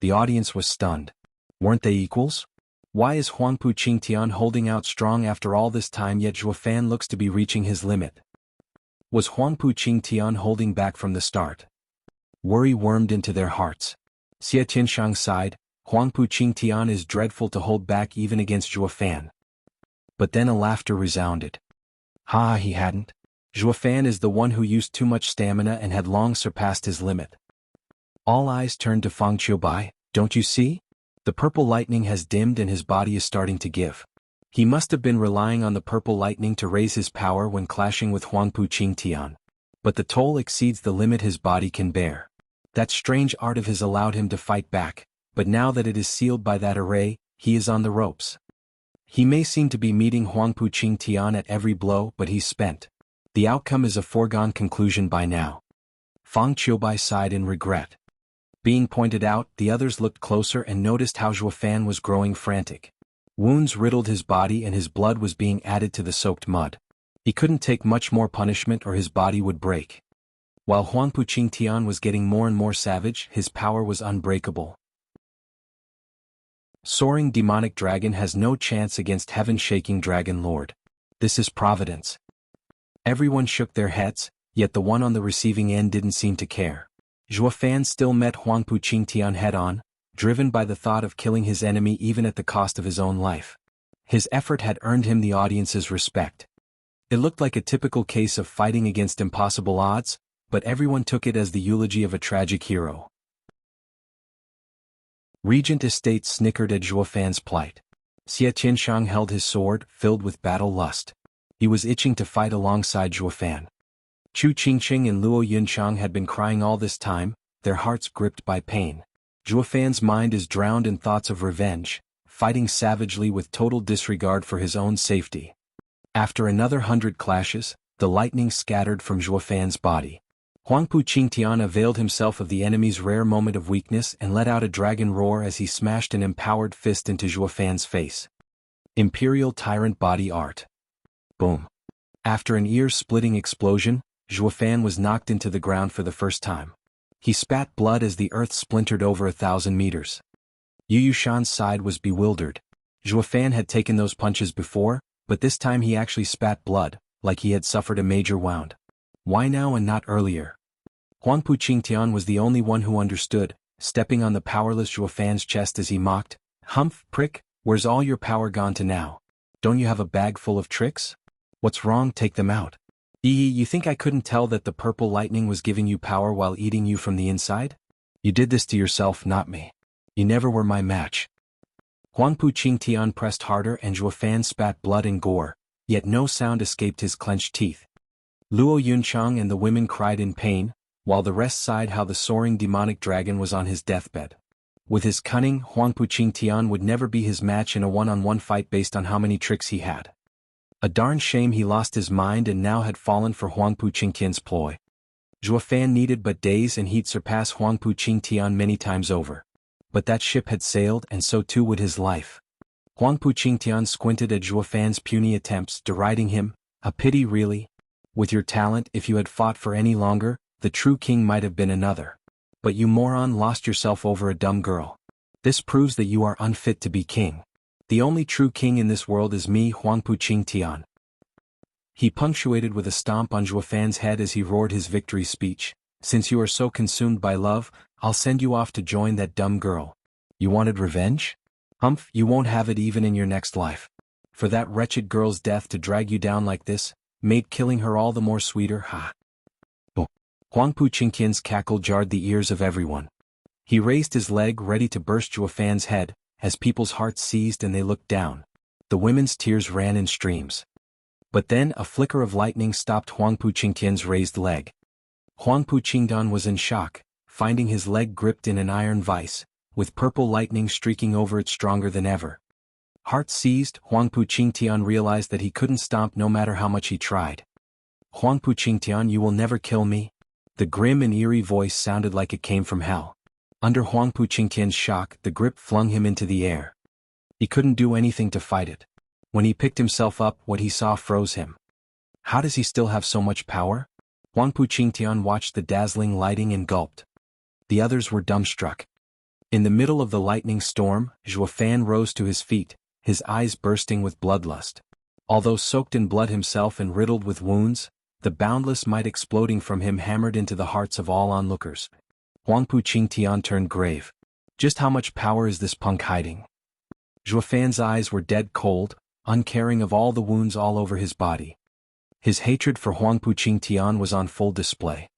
A: The audience was stunned. Weren't they equals? Why is Huangpu Qingtian holding out strong after all this time yet Zhuofan looks to be reaching his limit? Was Huangpu Qingtian holding back from the start? Worry wormed into their hearts. Xie Tianshang sighed, Huangpu Qingtian is dreadful to hold back even against Zhuofan. But then a laughter resounded. Ha, he hadn't. Zhuofan is the one who used too much stamina and had long surpassed his limit. All eyes turned to Fang Qiubai. Don't you see? The purple lightning has dimmed and his body is starting to give. He must have been relying on the purple lightning to raise his power when clashing with Huangpu Qingtian. But the toll exceeds the limit his body can bear. That strange art of his allowed him to fight back, but now that it is sealed by that array, he is on the ropes. He may seem to be meeting Huangpu Qingtian at every blow, but he's spent. The outcome is a foregone conclusion by now. Fang Qiubai sighed in regret. Being pointed out, the others looked closer and noticed how Zhuofan was growing frantic. Wounds riddled his body and his blood was being added to the soaked mud. He couldn't take much more punishment or his body would break. While Huangpu Qingtian was getting more and more savage, his power was unbreakable. Soaring demonic dragon has no chance against heaven-shaking dragon lord. This is providence. Everyone shook their heads, yet the one on the receiving end didn't seem to care. Zhuofan still met Huangpu Qingtian head-on, driven by the thought of killing his enemy even at the cost of his own life. His effort had earned him the audience's respect. It looked like a typical case of fighting against impossible odds, but everyone took it as the eulogy of a tragic hero. Regent Estate snickered at Zhuofan's plight. Xie Tianshang held his sword, filled with battle lust. He was itching to fight alongside Zhuofan. Chu Qingqing and Luo Yunchang had been crying all this time, their hearts gripped by pain. Zhuofan's mind is drowned in thoughts of revenge, fighting savagely with total disregard for his own safety. After another 100 clashes, the lightning scattered from Zhuofan's body. Huangpu Qingtian availed himself of the enemy's rare moment of weakness and let out a dragon roar as he smashed an empowered fist into Zhuofan's face. Imperial Tyrant Body Art. Boom. After an ear-splitting explosion, Zhuofan was knocked into the ground for the first time. He spat blood as the earth splintered over 1,000 meters. Yu Yushan's side was bewildered. Zhuofan had taken those punches before, but this time he actually spat blood, like he had suffered a major wound. Why now and not earlier? Huangpu Qingtian was the only one who understood, stepping on the powerless Zhuofan's chest as he mocked, "Humph, prick, where's all your power gone to now? Don't you have a bag full of tricks? What's wrong? Take them out. You think I couldn't tell that the purple lightning was giving you power while eating you from the inside? You did this to yourself, not me. You never were my match." Huangpu Qingtian pressed harder and Zhuofan spat blood and gore, yet no sound escaped his clenched teeth. Luo Yunchang and the women cried in pain, while the rest sighed how the soaring demonic dragon was on his deathbed. With his cunning, Huangpu Qingtian would never be his match in a one-on-one fight based on how many tricks he had. A darn shame he lost his mind and now had fallen for Huangpu Qingtian's ploy. Zhuo Fan needed but days and he'd surpass Huangpu Qingtian many times over. But that ship had sailed and so too would his life. Huangpu Qingtian squinted at Zhuo Fan's puny attempts, deriding him. A pity really? With your talent, if you had fought for any longer, the true king might have been another. But you moron lost yourself over a dumb girl. This proves that you are unfit to be king. The only true king in this world is me, Huangpu Qingtian. He punctuated with a stomp on Zhuo Fan's head as he roared his victory speech. Since you are so consumed by love, I'll send you off to join that dumb girl. You wanted revenge? Humph, you won't have it even in your next life. For that wretched girl's death to drag you down like this, made killing her all the more sweeter, ha. Oh. Huangpu Qingtian's cackle jarred the ears of everyone. He raised his leg ready to burst Zhuo Fan's head, as people's hearts seized and they looked down. The women's tears ran in streams. But then a flicker of lightning stopped Huangpu Qingtian's raised leg. Huangpu Qingdan was in shock, finding his leg gripped in an iron vise, with purple lightning streaking over it stronger than ever. Heart seized, Huangpu Qingtian realized that he couldn't stomp no matter how much he tried. Huangpu Qingtian, you will never kill me? The grim and eerie voice sounded like it came from hell. Under Huangpu Qingtian's shock, the grip flung him into the air. He couldn't do anything to fight it. When he picked himself up, what he saw froze him. How does he still have so much power? Huangpu Qingtian watched the dazzling lighting and gulped. The others were dumbstruck. In the middle of the lightning storm, Zhuo Fan rose to his feet, his eyes bursting with bloodlust. Although soaked in blood himself and riddled with wounds, the boundless might exploding from him hammered into the hearts of all onlookers. Huangpu Qingtian turned grave. Just how much power is this punk hiding? Zhuo Fan's eyes were dead cold, uncaring of all the wounds all over his body. His hatred for Huangpu Qingtian was on full display.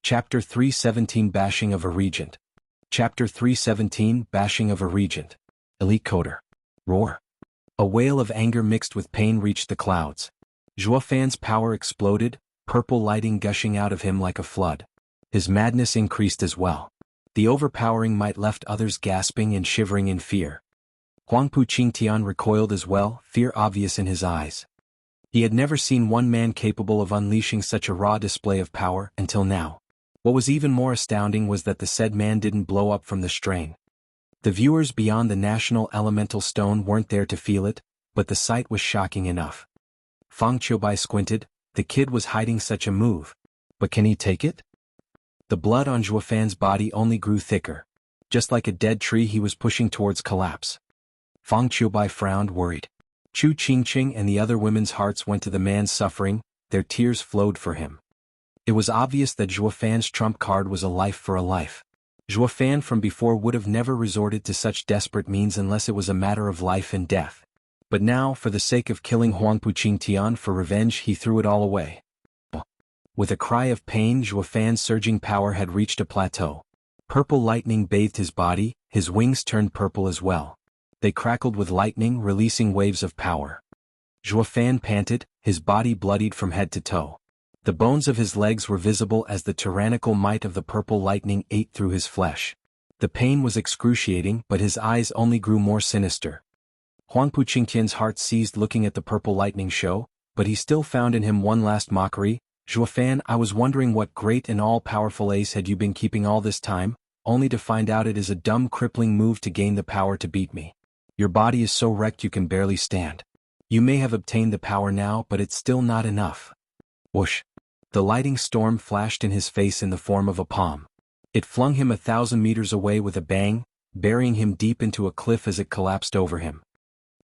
A: Chapter 317 Bashing of a Regent. Chapter 317 Bashing of a Regent. Elite Coder. Roar. A wail of anger mixed with pain reached the clouds. Zhuo Fan's power exploded, purple lighting gushing out of him like a flood. His madness increased as well. The overpowering might left others gasping and shivering in fear. Huangpu Qingtian recoiled as well, fear obvious in his eyes. He had never seen one man capable of unleashing such a raw display of power until now. What was even more astounding was that the said man didn't blow up from the strain. The viewers beyond the national elemental stone weren't there to feel it, but the sight was shocking enough. Fang Qiubai squinted. The kid was hiding such a move. But can he take it? The blood on Zhuo Fan's body only grew thicker. Just like a dead tree he was pushing towards collapse. Fang Qiubai frowned, worried. Chu Qingqing and the other women's hearts went to the man's suffering, their tears flowed for him. It was obvious that Zhuo Fan's trump card was a life for a life. Zhuo Fan from before would have never resorted to such desperate means unless it was a matter of life and death. But now, for the sake of killing Huangpu Qingtian for revenge, he threw it all away. With a cry of pain, Zhuo Fan's surging power had reached a plateau. Purple lightning bathed his body, his wings turned purple as well. They crackled with lightning, releasing waves of power. Zhuo Fan panted, his body bloodied from head to toe. The bones of his legs were visible as the tyrannical might of the purple lightning ate through his flesh. The pain was excruciating, but his eyes only grew more sinister. Huangpu Qingtian's heart seized looking at the purple lightning show, but he still found in him one last mockery. Zhuo Fan, I was wondering what great and all-powerful ace had you been keeping all this time, only to find out it is a dumb crippling move to gain the power to beat me. Your body is so wrecked you can barely stand. You may have obtained the power now, but it's still not enough. Whoosh. The lighting storm flashed in his face in the form of a palm. It flung him 1,000 meters away with a bang, burying him deep into a cliff as it collapsed over him.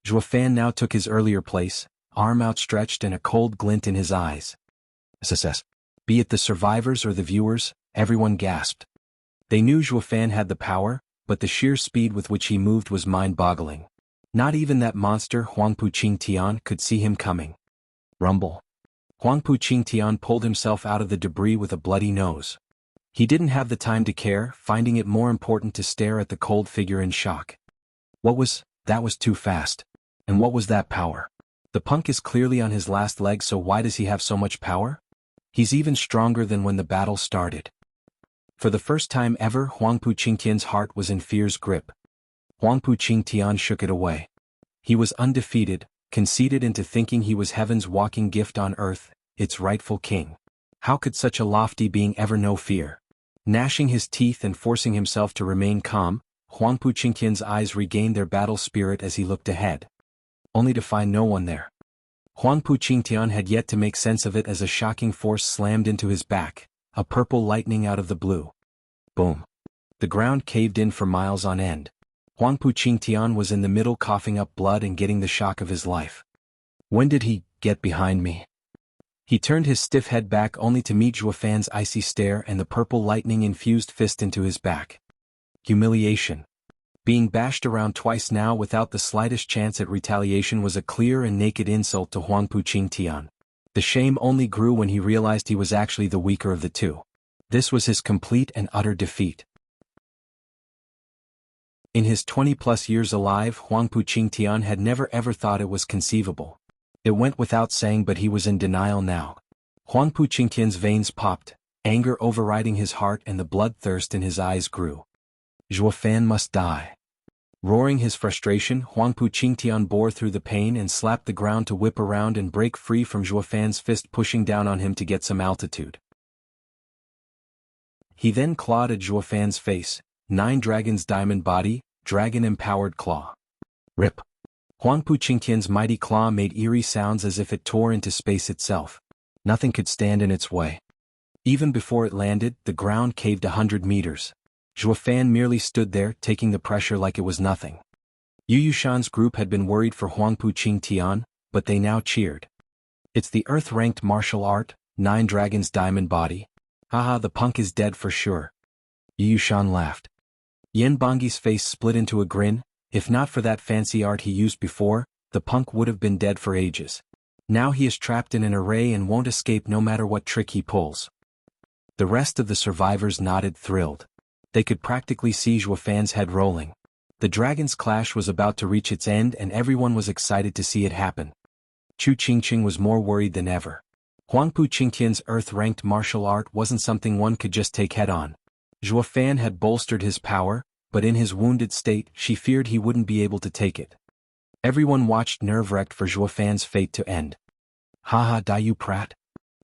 A: Zhuo Fan now took his earlier place, arm outstretched and a cold glint in his eyes. SSS. Be it the survivors or the viewers, everyone gasped. They knew Zhuo Fan had the power, but the sheer speed with which he moved was mind-boggling. Not even that monster Huangpu Qingtian could see him coming. Rumble. Huangpu Qingtian pulled himself out of the debris with a bloody nose. He didn't have the time to care, finding it more important to stare at the cold figure in shock. That was too fast. And what was that power? The punk is clearly on his last leg, so why does he have so much power? He's even stronger than when the battle started. For the first time ever, Huangpu Qingtian's heart was in fear's grip. Huangpu Qingtian shook it away. He was undefeated, conceited into thinking he was heaven's walking gift on earth, its rightful king. How could such a lofty being ever know fear? Gnashing his teeth and forcing himself to remain calm, Huangpu Qingtian's eyes regained their battle spirit as he looked ahead. Only to find no one there. Huangpu Qingtian had yet to make sense of it as a shocking force slammed into his back, a purple lightning out of the blue. Boom. The ground caved in for miles on end. Huangpu Qingtian was in the middle, coughing up blood and getting the shock of his life. When did he get behind me? He turned his stiff head back only to meet Zhuo Fan's icy stare and the purple lightning-infused fist into his back. Humiliation. Being bashed around twice now without the slightest chance at retaliation was a clear and naked insult to Huangpu Qingtian. The shame only grew when he realized he was actually the weaker of the two. This was his complete and utter defeat. In his 20-plus years alive, Huangpu Qingtian had never ever thought it was conceivable. It went without saying, but he was in denial now. Huangpu Qingtian's veins popped, anger overriding his heart, and the bloodthirst in his eyes grew. Zhuo Fan must die. Roaring his frustration, Huangpu Qingtian bore through the pain and slapped the ground to whip around and break free from Zhuo Fan's fist, pushing down on him to get some altitude. He then clawed at Zhuo Fan's face, 9 Dragon's diamond body, dragon-empowered claw. Rip. Huangpu Qingtian's mighty claw made eerie sounds as if it tore into space itself. Nothing could stand in its way. Even before it landed, the ground caved 100 meters. Zhuo Fan merely stood there, taking the pressure like it was nothing. Yu Yushan's group had been worried for Huangpu Qingtian, but they now cheered. It's the Earth-ranked martial art, 9 Dragons diamond body. Haha, the punk is dead for sure. Yu Yushan laughed. Yen Bongi's face split into a grin. If not for that fancy art he used before, the punk would have been dead for ages. Now he is trapped in an array and won't escape no matter what trick he pulls. The rest of the survivors nodded, thrilled. They could practically see Zhuo Fan's head rolling. The dragon's clash was about to reach its end and everyone was excited to see it happen. Chu Qingqing was more worried than ever. Huangpu Qingtian's earth-ranked martial art wasn't something one could just take head-on. Zhuo Fan had bolstered his power, but in his wounded state she feared he wouldn't be able to take it. Everyone watched nerve-wrecked for Zhuo Fan's fate to end. Haha, die you prat.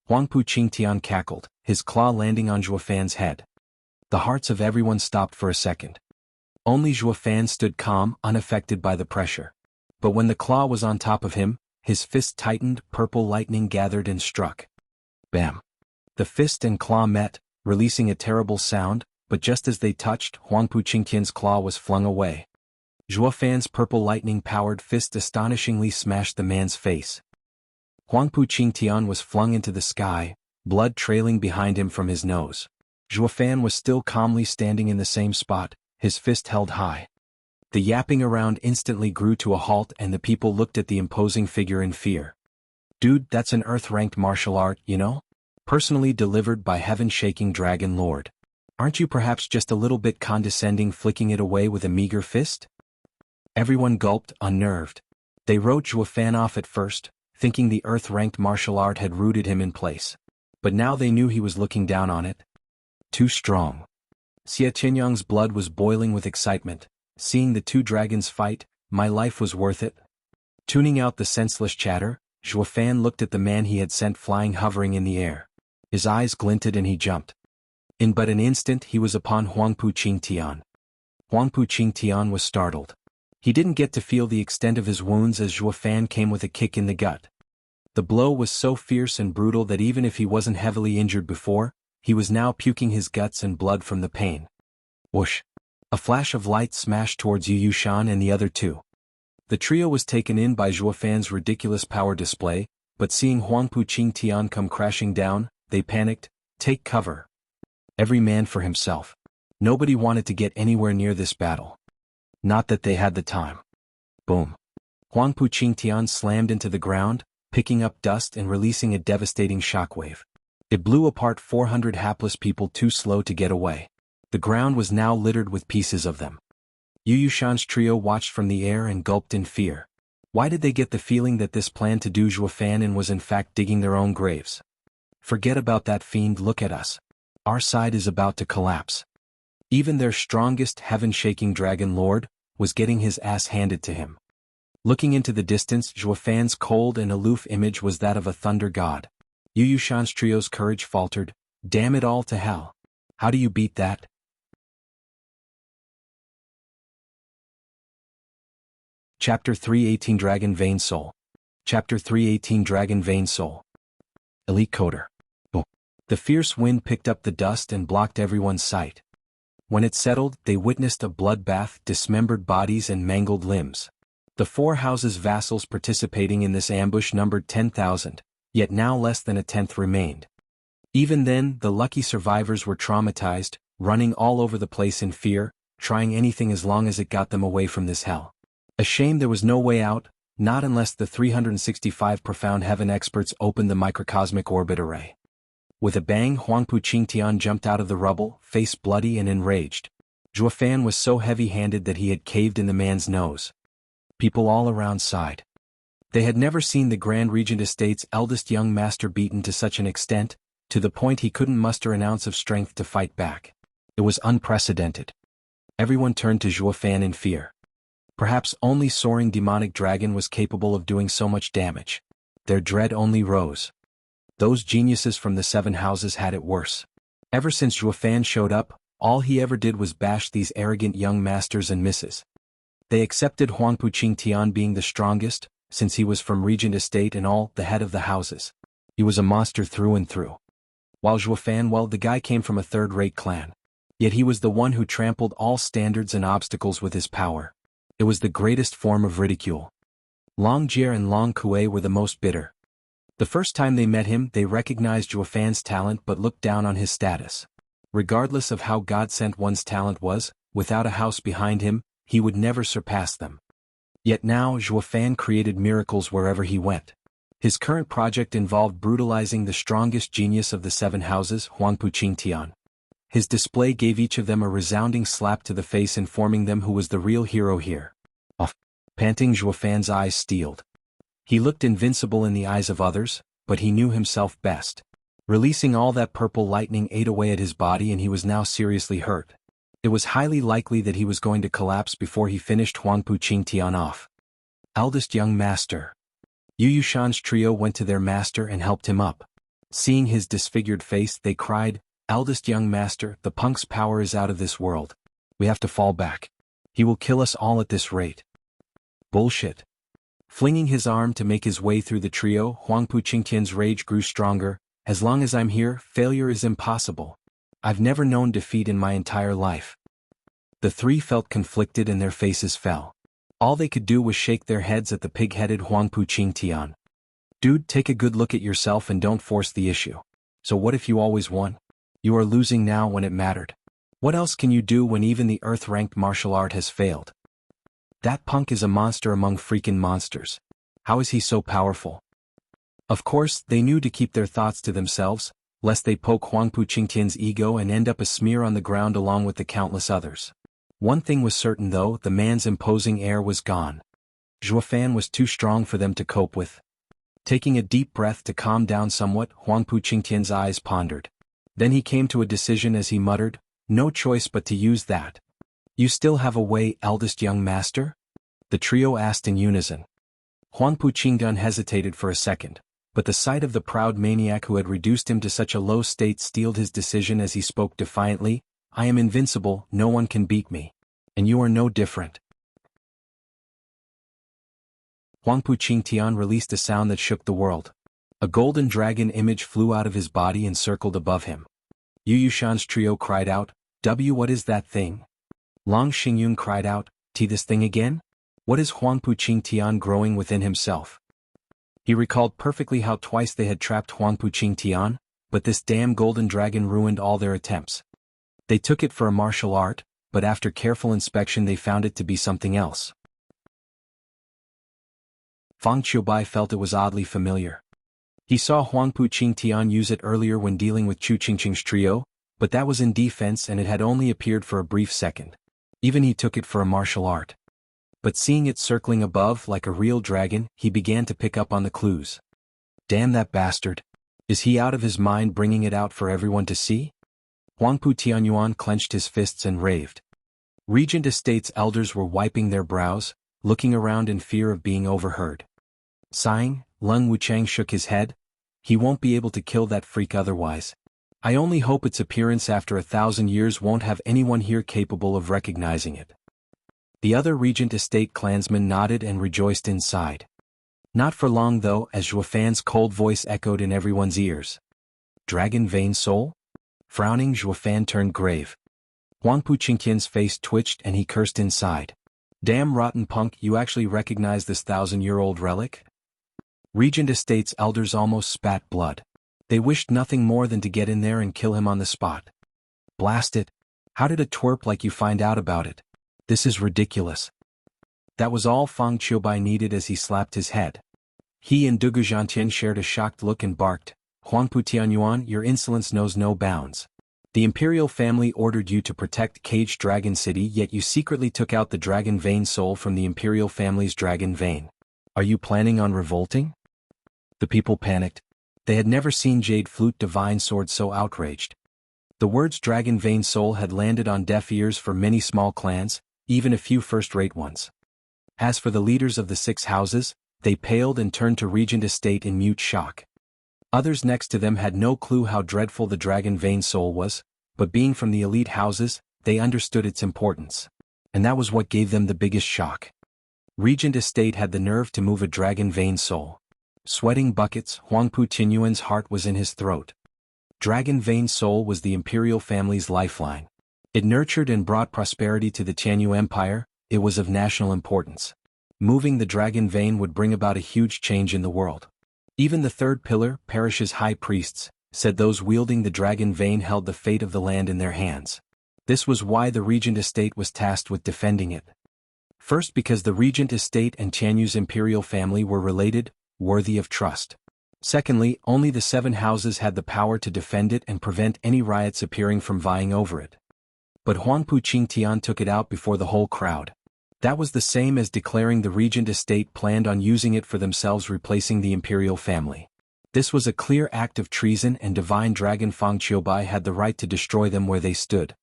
A: Huangpu Qingtian cackled, his claw landing on Zhuo Fan's head. The hearts of everyone stopped for a second. Only Zhuo Fan stood calm, unaffected by the pressure. But when the claw was on top of him, his fist tightened, purple lightning gathered and struck. Bam! The fist and claw met, releasing a terrible sound, but just as they touched, Huangpu Qingtian's claw was flung away. Zhuo Fan's purple lightning-powered fist astonishingly smashed the man's face. Huangpu Qingtian was flung into the sky, blood trailing behind him from his nose. Zhuo Fan was still calmly standing in the same spot, his fist held high. The yapping around instantly grew to a halt and the people looked at the imposing figure in fear. Dude, that's an earth-ranked martial art, you know? Personally delivered by heaven-shaking Dragon Lord. Aren't you perhaps just a little bit condescending, flicking it away with a meager fist? Everyone gulped, unnerved. They wrote Zhuo Fan off at first, thinking the earth-ranked martial art had rooted him in place. But now they knew he was looking down on it. Too strong. Xie Qianyang's blood was boiling with excitement. Seeing the 2 dragons fight, my life was worth it. Tuning out the senseless chatter, Zhuo Fan looked at the man he had sent flying, hovering in the air. His eyes glinted and he jumped. In but an instant he was upon Huangpu Qingtian. Huangpu Qingtian was startled. He didn't get to feel the extent of his wounds as Zhuo Fan came with a kick in the gut. The blow was so fierce and brutal that even if he wasn't heavily injured before, he was now puking his guts and blood from the pain. Whoosh! A flash of light smashed towards Yu Yushan and the other 2. The trio was taken in by Zhuo Fan's ridiculous power display, but seeing Huangpu Qingtian come crashing down, they panicked. Take cover. Every man for himself. Nobody wanted to get anywhere near this battle. Not that they had the time. Boom. Huangpu Qingtian slammed into the ground, picking up dust and releasing a devastating shockwave. It blew apart 400 hapless people too slow to get away. The ground was now littered with pieces of them. Yu Yushan's trio watched from the air and gulped in fear. Why did they get the feeling that this plan to do Zhuo Fan in was in fact digging their own graves? Forget about that fiend, look at us. Our side is about to collapse. Even their strongest heaven-shaking dragon lord was getting his ass handed to him. Looking into the distance, Zhuo Fan's cold and aloof image was that of a thunder god. Yu Yushan's trio's courage faltered. Damn it all to hell. How do you beat that? Chapter 318 Dragon Vein Soul. Chapter 318 Dragon Vein Soul. Elite Coder. Oh. The fierce wind picked up the dust and blocked everyone's sight. When it settled, they witnessed a bloodbath, dismembered bodies and mangled limbs. The four houses' vassals participating in this ambush numbered 10,000, yet now less than a tenth remained. Even then, the lucky survivors were traumatized, running all over the place in fear, trying anything as long as it got them away from this hell. A shame there was no way out, not unless the 365 Profound Heaven experts opened the microcosmic orbit array. With a bang, Huangpu Qingtian jumped out of the rubble, face bloody and enraged. Zhuo Fan was so heavy-handed that he had caved in the man's nose. People all around sighed. They had never seen the Grand Regent Estate's eldest young master beaten to such an extent, to the point he couldn't muster an ounce of strength to fight back. It was unprecedented. Everyone turned to Zhuo Fan in fear. Perhaps only soaring demonic dragon was capable of doing so much damage. Their dread only rose. Those geniuses from the seven houses had it worse. Ever since Zhuo Fan showed up, all he ever did was bash these arrogant young masters and misses. They accepted Huangpu Qingtian being the strongest, since he was from Regent Estate and all, the head of the houses. He was a monster through and through. While Zhuo Fan, well, the guy came from a third-rate clan. Yet he was the one who trampled all standards and obstacles with his power. It was the greatest form of ridicule. Long Jie and Long Kuei were the most bitter. The first time they met him, they recognized Zhuo Fan's talent but looked down on his status. Regardless of how God-sent one's talent was, without a house behind him, he would never surpass them. Yet now Zhuo Fan created miracles wherever he went. His current project involved brutalizing the strongest genius of the seven houses, Huangpu Qingtian. His display gave each of them a resounding slap to the face, informing them who was the real hero here. Off. Panting, Zhuo Fan's eyes steeled. He looked invincible in the eyes of others, but he knew himself best. Releasing all that purple lightning ate away at his body and he was now seriously hurt. It was highly likely that he was going to collapse before he finished Huangpu Qingtian off. Eldest young master. Yu Yushan's trio went to their master and helped him up. Seeing his disfigured face, they cried, "Eldest young master, the punk's power is out of this world. We have to fall back. He will kill us all at this rate." Bullshit. Flinging his arm to make his way through the trio, Huangpu Qingtian's rage grew stronger. "As long as I'm here, failure is impossible. I've never known defeat in my entire life." The three felt conflicted and their faces fell. All they could do was shake their heads at the pig-headed Huangpu Qingtian. "Dude, take a good look at yourself and don't force the issue. So what if you always won? You are losing now when it mattered. What else can you do when even the Earth-ranked martial art has failed? That punk is a monster among freaking monsters. How is he so powerful?" Of course, they knew to keep their thoughts to themselves, lest they poke Huangpu Qingtian's ego and end up a smear on the ground along with the countless others. One thing was certain though, the man's imposing air was gone. Zhuo Fan was too strong for them to cope with. Taking a deep breath to calm down somewhat, Huangpu Qingtian's eyes pondered. Then he came to a decision as he muttered, "No choice but to use that." "You still have a way, eldest young master?" the trio asked in unison. Huangpu Qingtian hesitated for a second, but the sight of the proud maniac who had reduced him to such a low state steeled his decision as he spoke defiantly, "I am invincible, no one can beat me. And you are no different." Huangpu Qingtian released a sound that shook the world. A golden dragon image flew out of his body and circled above him. Yu Yushan's trio cried out, What is that thing?" Long Xingyun cried out, This thing again? What is Huangpu Qingtian growing within himself?" He recalled perfectly how twice they had trapped Huangpu Qingtian, but this damn golden dragon ruined all their attempts. They took it for a martial art, but after careful inspection they found it to be something else. Fang Qiubai felt it was oddly familiar. He saw Huangpu Qingtian use it earlier when dealing with Chu Qingqing's trio, but that was in defense and it had only appeared for a brief second. Even he took it for a martial art. But seeing it circling above like a real dragon, he began to pick up on the clues. Damn that bastard. Is he out of his mind bringing it out for everyone to see? Huangpu Tianyuan clenched his fists and raved. Regent Estate's elders were wiping their brows, looking around in fear of being overheard. Sighing, Leng Wuchang shook his head. He won't be able to kill that freak otherwise. I only hope its appearance after 1,000 years won't have anyone here capable of recognizing it. The other Regent Estate clansmen nodded and rejoiced inside. Not for long though, as Zhuofan's cold voice echoed in everyone's ears. Dragon vein soul? Frowning, Zhuofan turned grave. Huangpu Qingqian's face twitched and he cursed inside. Damn rotten punk, you actually recognize this 1,000-year-old relic? Regent Estate's elders almost spat blood. They wished nothing more than to get in there and kill him on the spot. Blast it. How did a twerp like you find out about it? This is ridiculous. That was all Fang Qiubai needed as he slapped his head. He and Dugu Zhantian shared a shocked look and barked, Huangpu Tianyuan, your insolence knows no bounds. The imperial family ordered you to protect Caged Dragon City, yet you secretly took out the dragon vein soul from the imperial family's dragon vein. Are you planning on revolting? The people panicked. They had never seen Jade Flute Divine Sword so outraged. The words dragon vein soul had landed on deaf ears for many small clans, even a few first-rate ones. As for the leaders of the 6 houses, they paled and turned to Regent Estate in mute shock. Others next to them had no clue how dreadful the dragon vein soul was, but being from the elite houses, they understood its importance. And that was what gave them the biggest shock. Regent Estate had the nerve to move a dragon vein soul. Sweating buckets, Huangpu Tianyuan's heart was in his throat. Dragon vein soul was the imperial family's lifeline. It nurtured and brought prosperity to the Tianyu Empire. It was of national importance. Moving the dragon vein would bring about a huge change in the world. Even the third pillar, Parish's high priests, said those wielding the dragon vein held the fate of the land in their hands. This was why the Regent Estate was tasked with defending it. First, because the Regent Estate and Tianyu's imperial family were related, worthy of trust. Secondly, only the 7 houses had the power to defend it and prevent any riots appearing from vying over it. But Huangpu Qingtian took it out before the whole crowd. That was the same as declaring the Regent Estate planned on using it for themselves, replacing the imperial family. This was a clear act of treason, and Divine Dragon Fang Qiubai had the right to destroy them where they stood.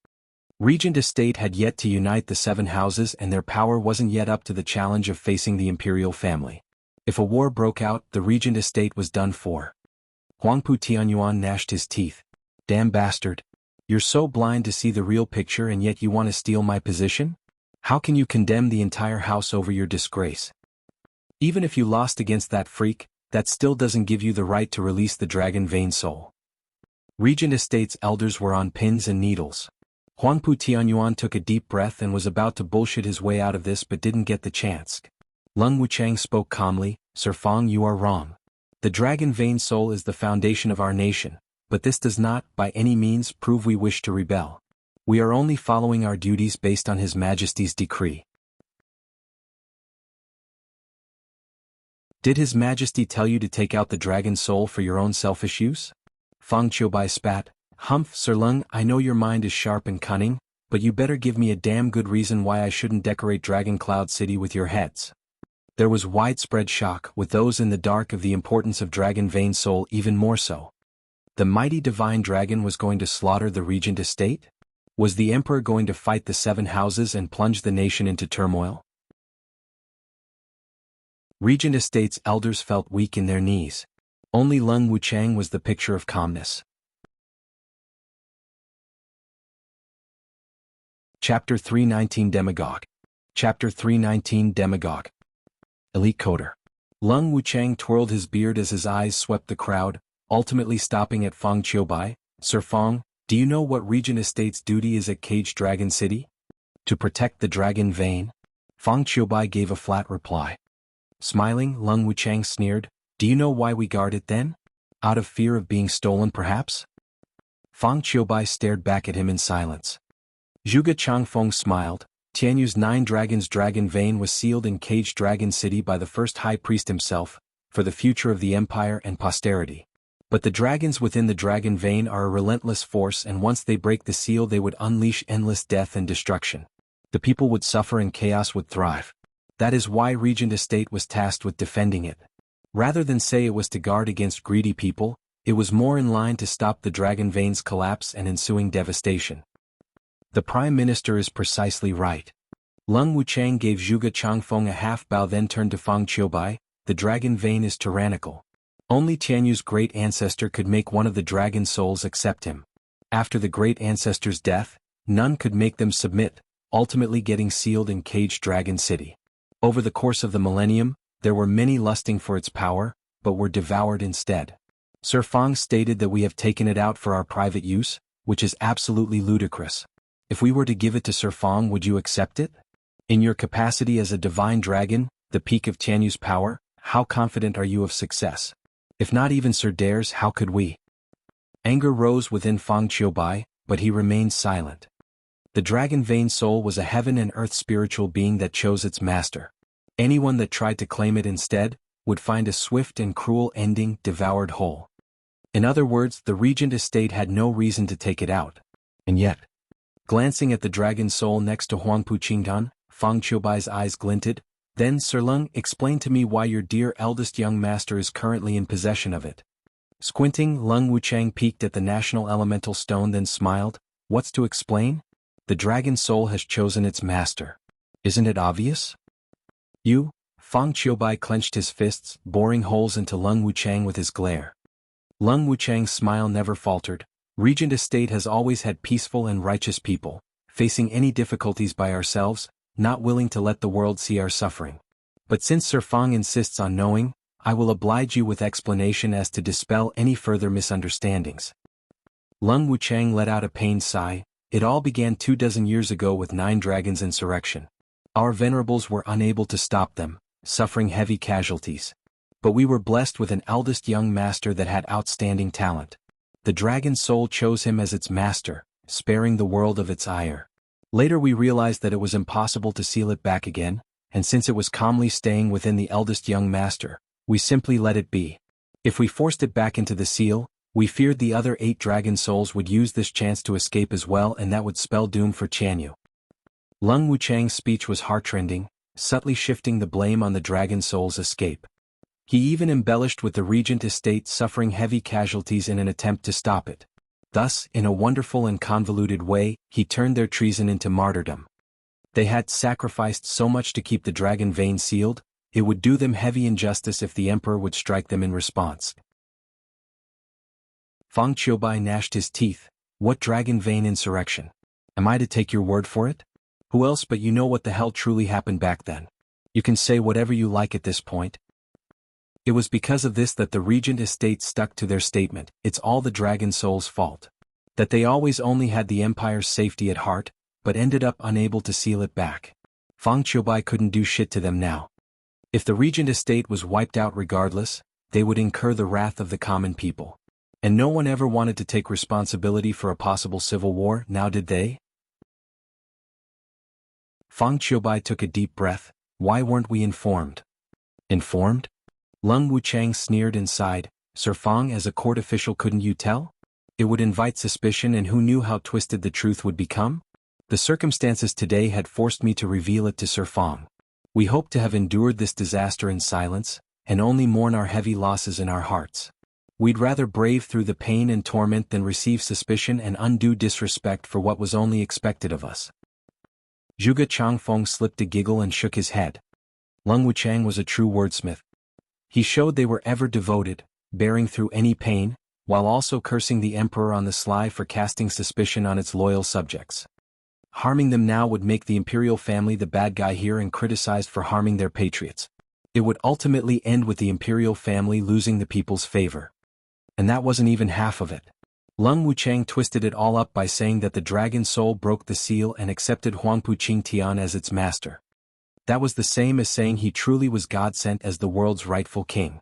A: Regent Estate had yet to unite the 7 houses, and their power wasn't yet up to the challenge of facing the imperial family. If a war broke out, the Regent Estate was done for. Huangpu Tianyuan gnashed his teeth. Damn bastard. You're so blind to see the real picture and yet you want to steal my position? How can you condemn the entire house over your disgrace? Even if you lost against that freak, that still doesn't give you the right to release the dragon vein soul. Regent Estate's elders were on pins and needles. Huangpu Tianyuan took a deep breath and was about to bullshit his way out of this but didn't get the chance. Leng Wuchang spoke calmly, Sir Fang, you are wrong. The dragon vein soul is the foundation of our nation, but this does not, by any means, prove we wish to rebel. We are only following our duties based on His Majesty's decree. Did His Majesty tell you to take out the dragon soul for your own selfish use? Fang Qiubai spat. Humph, Sir Leng, I know your mind is sharp and cunning, but you better give me a damn good reason why I shouldn't decorate Dragon Cloud City with your heads. There was widespread shock, with those in the dark, of the importance of Dragon Vein Soul even more so. The mighty divine dragon was going to slaughter the Regent Estate? Was the Emperor going to fight the 7 houses and plunge the nation into turmoil? Regent Estate's elders felt weak in their knees. Only Leng Wuchang was the picture of calmness. Chapter 319 Demagogue. Chapter 319 Demagogue. Elite Coder. Leng Wuchang twirled his beard as his eyes swept the crowd, ultimately stopping at Fang Qiubai. Sir Fang, do you know what Regent Estate's duty is at Caged Dragon City? To protect the dragon vein? Fang Qiubai gave a flat reply. Smiling, Leng Wuchang sneered, do you know why we guard it then? Out of fear of being stolen perhaps? Fang Qiubai stared back at him in silence. Zhuge Changfeng smiled. Tianyu's 9 dragons dragon vein was sealed in Caged Dragon City by the first high priest himself, for the future of the empire and posterity. But the dragons within the dragon vein are a relentless force, and once they break the seal they would unleash endless death and destruction. The people would suffer and chaos would thrive. That is why Regent Estate was tasked with defending it. Rather than say it was to guard against greedy people, it was more in line to stop the Dragon Vein's collapse and ensuing devastation. The Prime Minister is precisely right. Lung Wuchang gave Zhuge Changfeng a half-bow, then turned to Fang Qiubai. The Dragon Vein is tyrannical. Only Tianyu's great ancestor could make one of the dragon souls accept him. After the great ancestor's death, none could make them submit, ultimately getting sealed in Caged Dragon City. Over the course of the millennium, there were many lusting for its power, but were devoured instead. Sir Fang stated that we have taken it out for our private use, which is absolutely ludicrous. If we were to give it to Sir Fang, would you accept it? In your capacity as a divine dragon, the peak of Tianyu's power, how confident are you of success? If not even Sir dares, how could we? Anger rose within Fang Qiubai, but he remained silent. The Dragon Vein soul was a heaven and earth spiritual being that chose its master. Anyone that tried to claim it instead, would find a swift and cruel ending, devoured whole. In other words, the Regent Estate had no reason to take it out. And yet, glancing at the dragon soul next to Huangpu Qingdan, Fang Qiubai's eyes glinted. Then, Sir Lung, explain to me why your dear eldest young master is currently in possession of it. Squinting, Lung Wuchang peeked at the national elemental stone, then smiled. What's to explain? The dragon soul has chosen its master. Isn't it obvious? You? Fang Qiubai clenched his fists, boring holes into Lung Wuchang with his glare. Lung Wuchang's smile never faltered. Regent Estate has always had peaceful and righteous people, facing any difficulties by ourselves, not willing to let the world see our suffering. But since Sir Fang insists on knowing, I will oblige you with explanation as to dispel any further misunderstandings. Lung Wuchang let out a pained sigh. It all began 24 years ago with 9 dragons' insurrection. Our venerables were unable to stop them, suffering heavy casualties. But we were blessed with an eldest young master that had outstanding talent. The dragon soul chose him as its master, sparing the world of its ire. Later we realized that it was impossible to seal it back again, and since it was calmly staying within the eldest young master, we simply let it be. If we forced it back into the seal, we feared the other 8 dragon souls would use this chance to escape as well, and that would spell doom for Tianyu. Lung Wuchang's speech was heartrending, subtly shifting the blame on the dragon soul's escape. He even embellished with the Regent Estate suffering heavy casualties in an attempt to stop it. Thus, in a wonderful and convoluted way, he turned their treason into martyrdom. They had sacrificed so much to keep the Dragon Vein sealed, it would do them heavy injustice if the Emperor would strike them in response. Fang Qiubai gnashed his teeth. What Dragon Vein insurrection? Am I to take your word for it? Who else but you know what the hell truly happened back then? You can say whatever you like at this point. It was because of this that the Regent Estate stuck to their statement, it's all the Dragon Soul's fault. That they always only had the Empire's safety at heart, but ended up unable to seal it back. Fang Qiubai couldn't do shit to them now. If the Regent Estate was wiped out regardless, they would incur the wrath of the common people. And no one ever wanted to take responsibility for a possible civil war, now did they? Fang Qiubai took a deep breath. Why weren't we informed? Informed? Lung Wuchang sneered and sighed. Sir Fang, as a court official, couldn't you tell? It would invite suspicion, and who knew how twisted the truth would become? The circumstances today had forced me to reveal it to Sir Fang. We hoped to have endured this disaster in silence, and only mourn our heavy losses in our hearts. We'd rather brave through the pain and torment than receive suspicion and undue disrespect for what was only expected of us. Zhuge Changfeng slipped a giggle and shook his head. Lung Wuchang was a true wordsmith. He showed they were ever devoted, bearing through any pain, while also cursing the Emperor on the sly for casting suspicion on its loyal subjects. Harming them now would make the imperial family the bad guy here and criticized for harming their patriots. It would ultimately end with the imperial family losing the people's favor. And that wasn't even half of it. Lung Wuchang twisted it all up by saying that the dragon soul broke the seal and accepted Huangpu Qingtian as its master. That was the same as saying he truly was God-sent as the world's rightful king.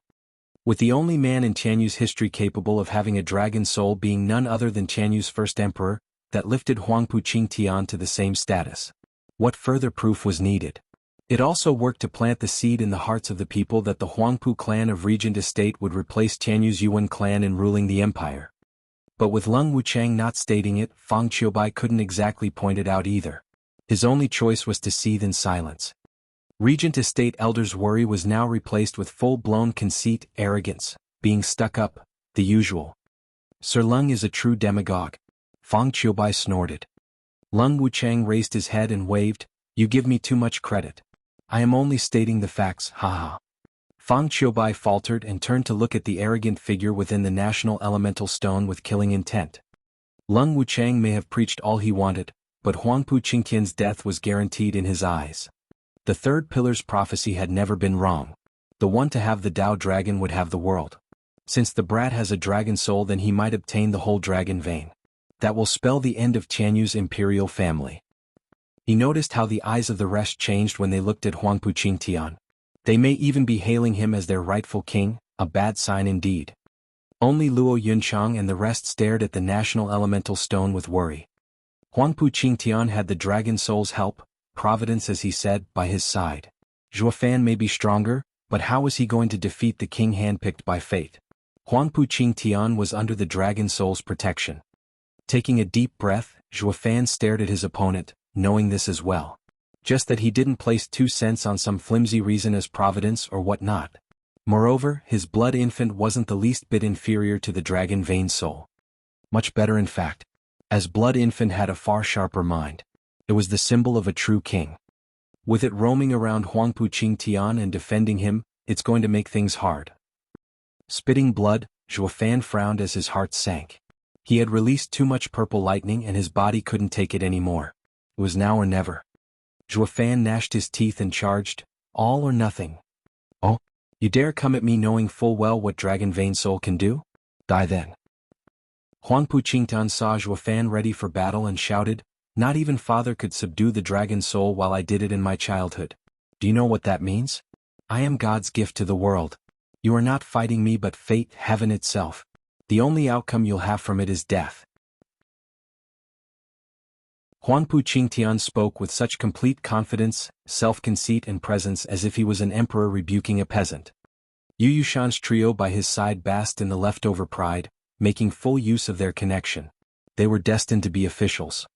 A: With the only man in Tianyu's history capable of having a dragon soul being none other than Tianyu's first emperor, that lifted Huangpu Qingtian to the same status. What further proof was needed? It also worked to plant the seed in the hearts of the people that the Huangpu clan of Regent Estate would replace Tianyu's Yuan clan in ruling the empire. But with Lung Wuchang not stating it, Fang Qiubai couldn't exactly point it out either. His only choice was to seethe in silence. Regent Estate Elder's worry was now replaced with full-blown conceit, arrogance, being stuck up, the usual. Sir Lung is a true demagogue. Fang Qiubai snorted. Lung Wuchang raised his head and waved, "You give me too much credit. I am only stating the facts, haha." Fang Qiubai faltered and turned to look at the arrogant figure within the national elemental stone with killing intent. Lung Wuchang may have preached all he wanted, but Huangpu Qingtian's death was guaranteed in his eyes. The third pillar's prophecy had never been wrong. The one to have the Tao dragon would have the world. Since the brat has a dragon soul, then he might obtain the whole dragon vein. That will spell the end of Tianyu's imperial family. He noticed how the eyes of the rest changed when they looked at Huangpu Qingtian. They may even be hailing him as their rightful king, a bad sign indeed. Only Luo Yunchang and the rest stared at the national elemental stone with worry. Huangpu Qingtian had the dragon soul's help, providence as he said, by his side. Zhuofan may be stronger, but how was he going to defeat the king handpicked by fate? Huangpu Qingtian was under the dragon soul's protection. Taking a deep breath, Zhuofan stared at his opponent, knowing this as well. Just that he didn't place 2 cents on some flimsy reason as providence or whatnot. Moreover, his blood infant wasn't the least bit inferior to the dragon vein soul. Much better in fact. As blood infant had a far sharper mind. It was the symbol of a true king. With it roaming around Huangpu Qingtian and defending him, it's going to make things hard. Spitting blood, Zhuofan frowned as his heart sank. He had released too much purple lightning and his body couldn't take it anymore. It was now or never. Zhuofan gnashed his teeth and charged, "All or nothing." "Oh? You dare come at me knowing full well what dragon vein soul can do? Die then." Huangpu Qingtian saw Zhuofan ready for battle and shouted, "Not even father could subdue the dragon soul while I did it in my childhood. Do you know what that means? I am God's gift to the world. You are not fighting me but fate, heaven itself. The only outcome you'll have from it is death." Huangpu Qingtian spoke with such complete confidence, self-conceit and presence as if he was an emperor rebuking a peasant. Yu Yushan's trio by his side basked in the leftover pride, making full use of their connection. They were destined to be officials.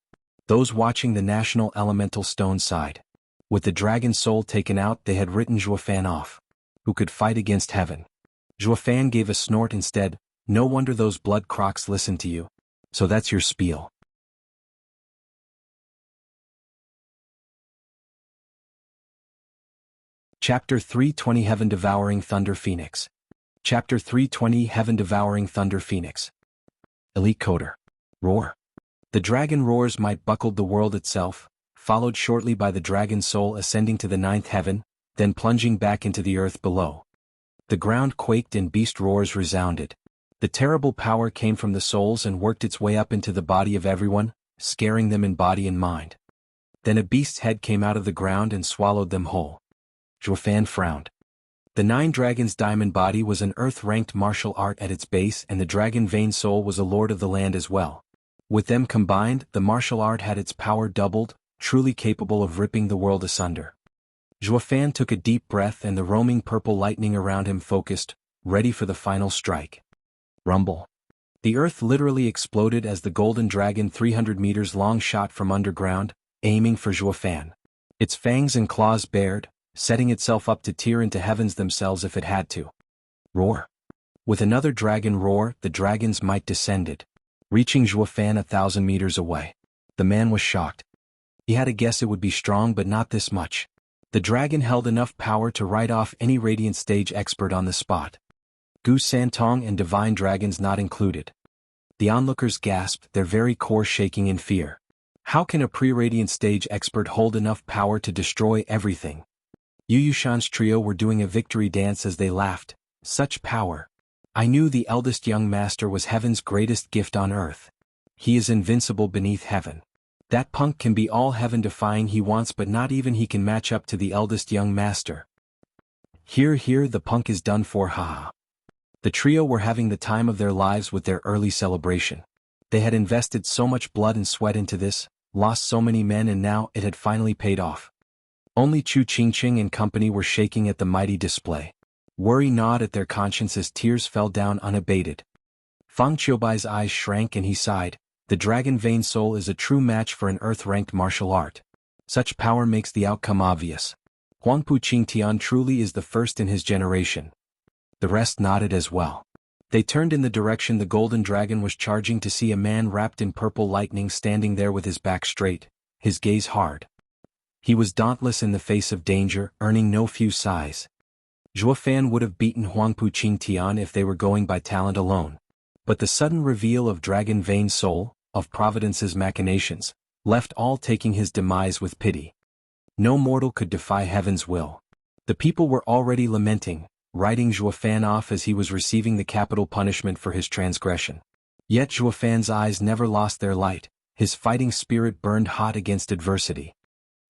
A: Those watching the national elemental stone side. With the dragon soul taken out, they had written Zhuofan off. Who could fight against heaven? Zhuofan gave a snort instead. "No wonder those blood crocs listened to you. So that's your spiel." Chapter 320 Heaven Devouring Thunder Phoenix. Chapter 320 Heaven Devouring Thunder Phoenix. Elite Coder. Roar. The dragon roars might buckled the world itself, followed shortly by the dragon soul ascending to the 9th heaven, then plunging back into the earth below. The ground quaked and beast roars resounded. The terrible power came from the souls and worked its way up into the body of everyone, scaring them in body and mind. Then a beast's head came out of the ground and swallowed them whole. Zhuofan frowned. The 9 Dragons' diamond body was an earth-ranked martial art at its base, and the dragon vein soul was a lord of the land as well. With them combined, the martial art had its power doubled, truly capable of ripping the world asunder. Zhuofan took a deep breath and the roaming purple lightning around him focused, ready for the final strike. Rumble. The earth literally exploded as the golden dragon 300 meters long shot from underground, aiming for Zhuofan. Its fangs and claws bared, setting itself up to tear into heavens themselves if it had to. Roar. With another dragon roar, the dragon's might descended, reaching Zhuofan 1,000 meters away. The man was shocked. He had a guess it would be strong but not this much. The dragon held enough power to write off any radiant stage expert on the spot. Gu Santong and divine dragons not included. The onlookers gasped, their very core shaking in fear. How can a pre-radiant stage expert hold enough power to destroy everything? Yu Yushan's trio were doing a victory dance as they laughed. Such power. I knew the eldest young master was heaven's greatest gift on earth. He is invincible beneath heaven. That punk can be all heaven-defying he wants, but not even he can match up to the eldest young master. Here, the punk is done for, haha. The trio were having the time of their lives with their early celebration. They had invested so much blood and sweat into this, lost so many men, and now it had finally paid off. Only Chu Qingqing and company were shaking at the mighty display. Worry gnawed at their conscience as tears fell down unabated. Fang Qiubai's eyes shrank and he sighed. The dragon vein soul is a true match for an earth-ranked martial art. Such power makes the outcome obvious. Huangpu Qingtian truly is the first in his generation. The rest nodded as well. They turned in the direction the golden dragon was charging to see a man wrapped in purple lightning standing there with his back straight, his gaze hard. He was dauntless in the face of danger, earning no few sighs. Zhuo Fan would have beaten Huangpu Qingtian if they were going by talent alone. But the sudden reveal of Dragon Vein Soul, of Providence's machinations, left all taking his demise with pity. No mortal could defy heaven's will. The people were already lamenting, writing Zhuo Fan off as he was receiving the capital punishment for his transgression. Yet Zhuo Fan's eyes never lost their light, his fighting spirit burned hot against adversity.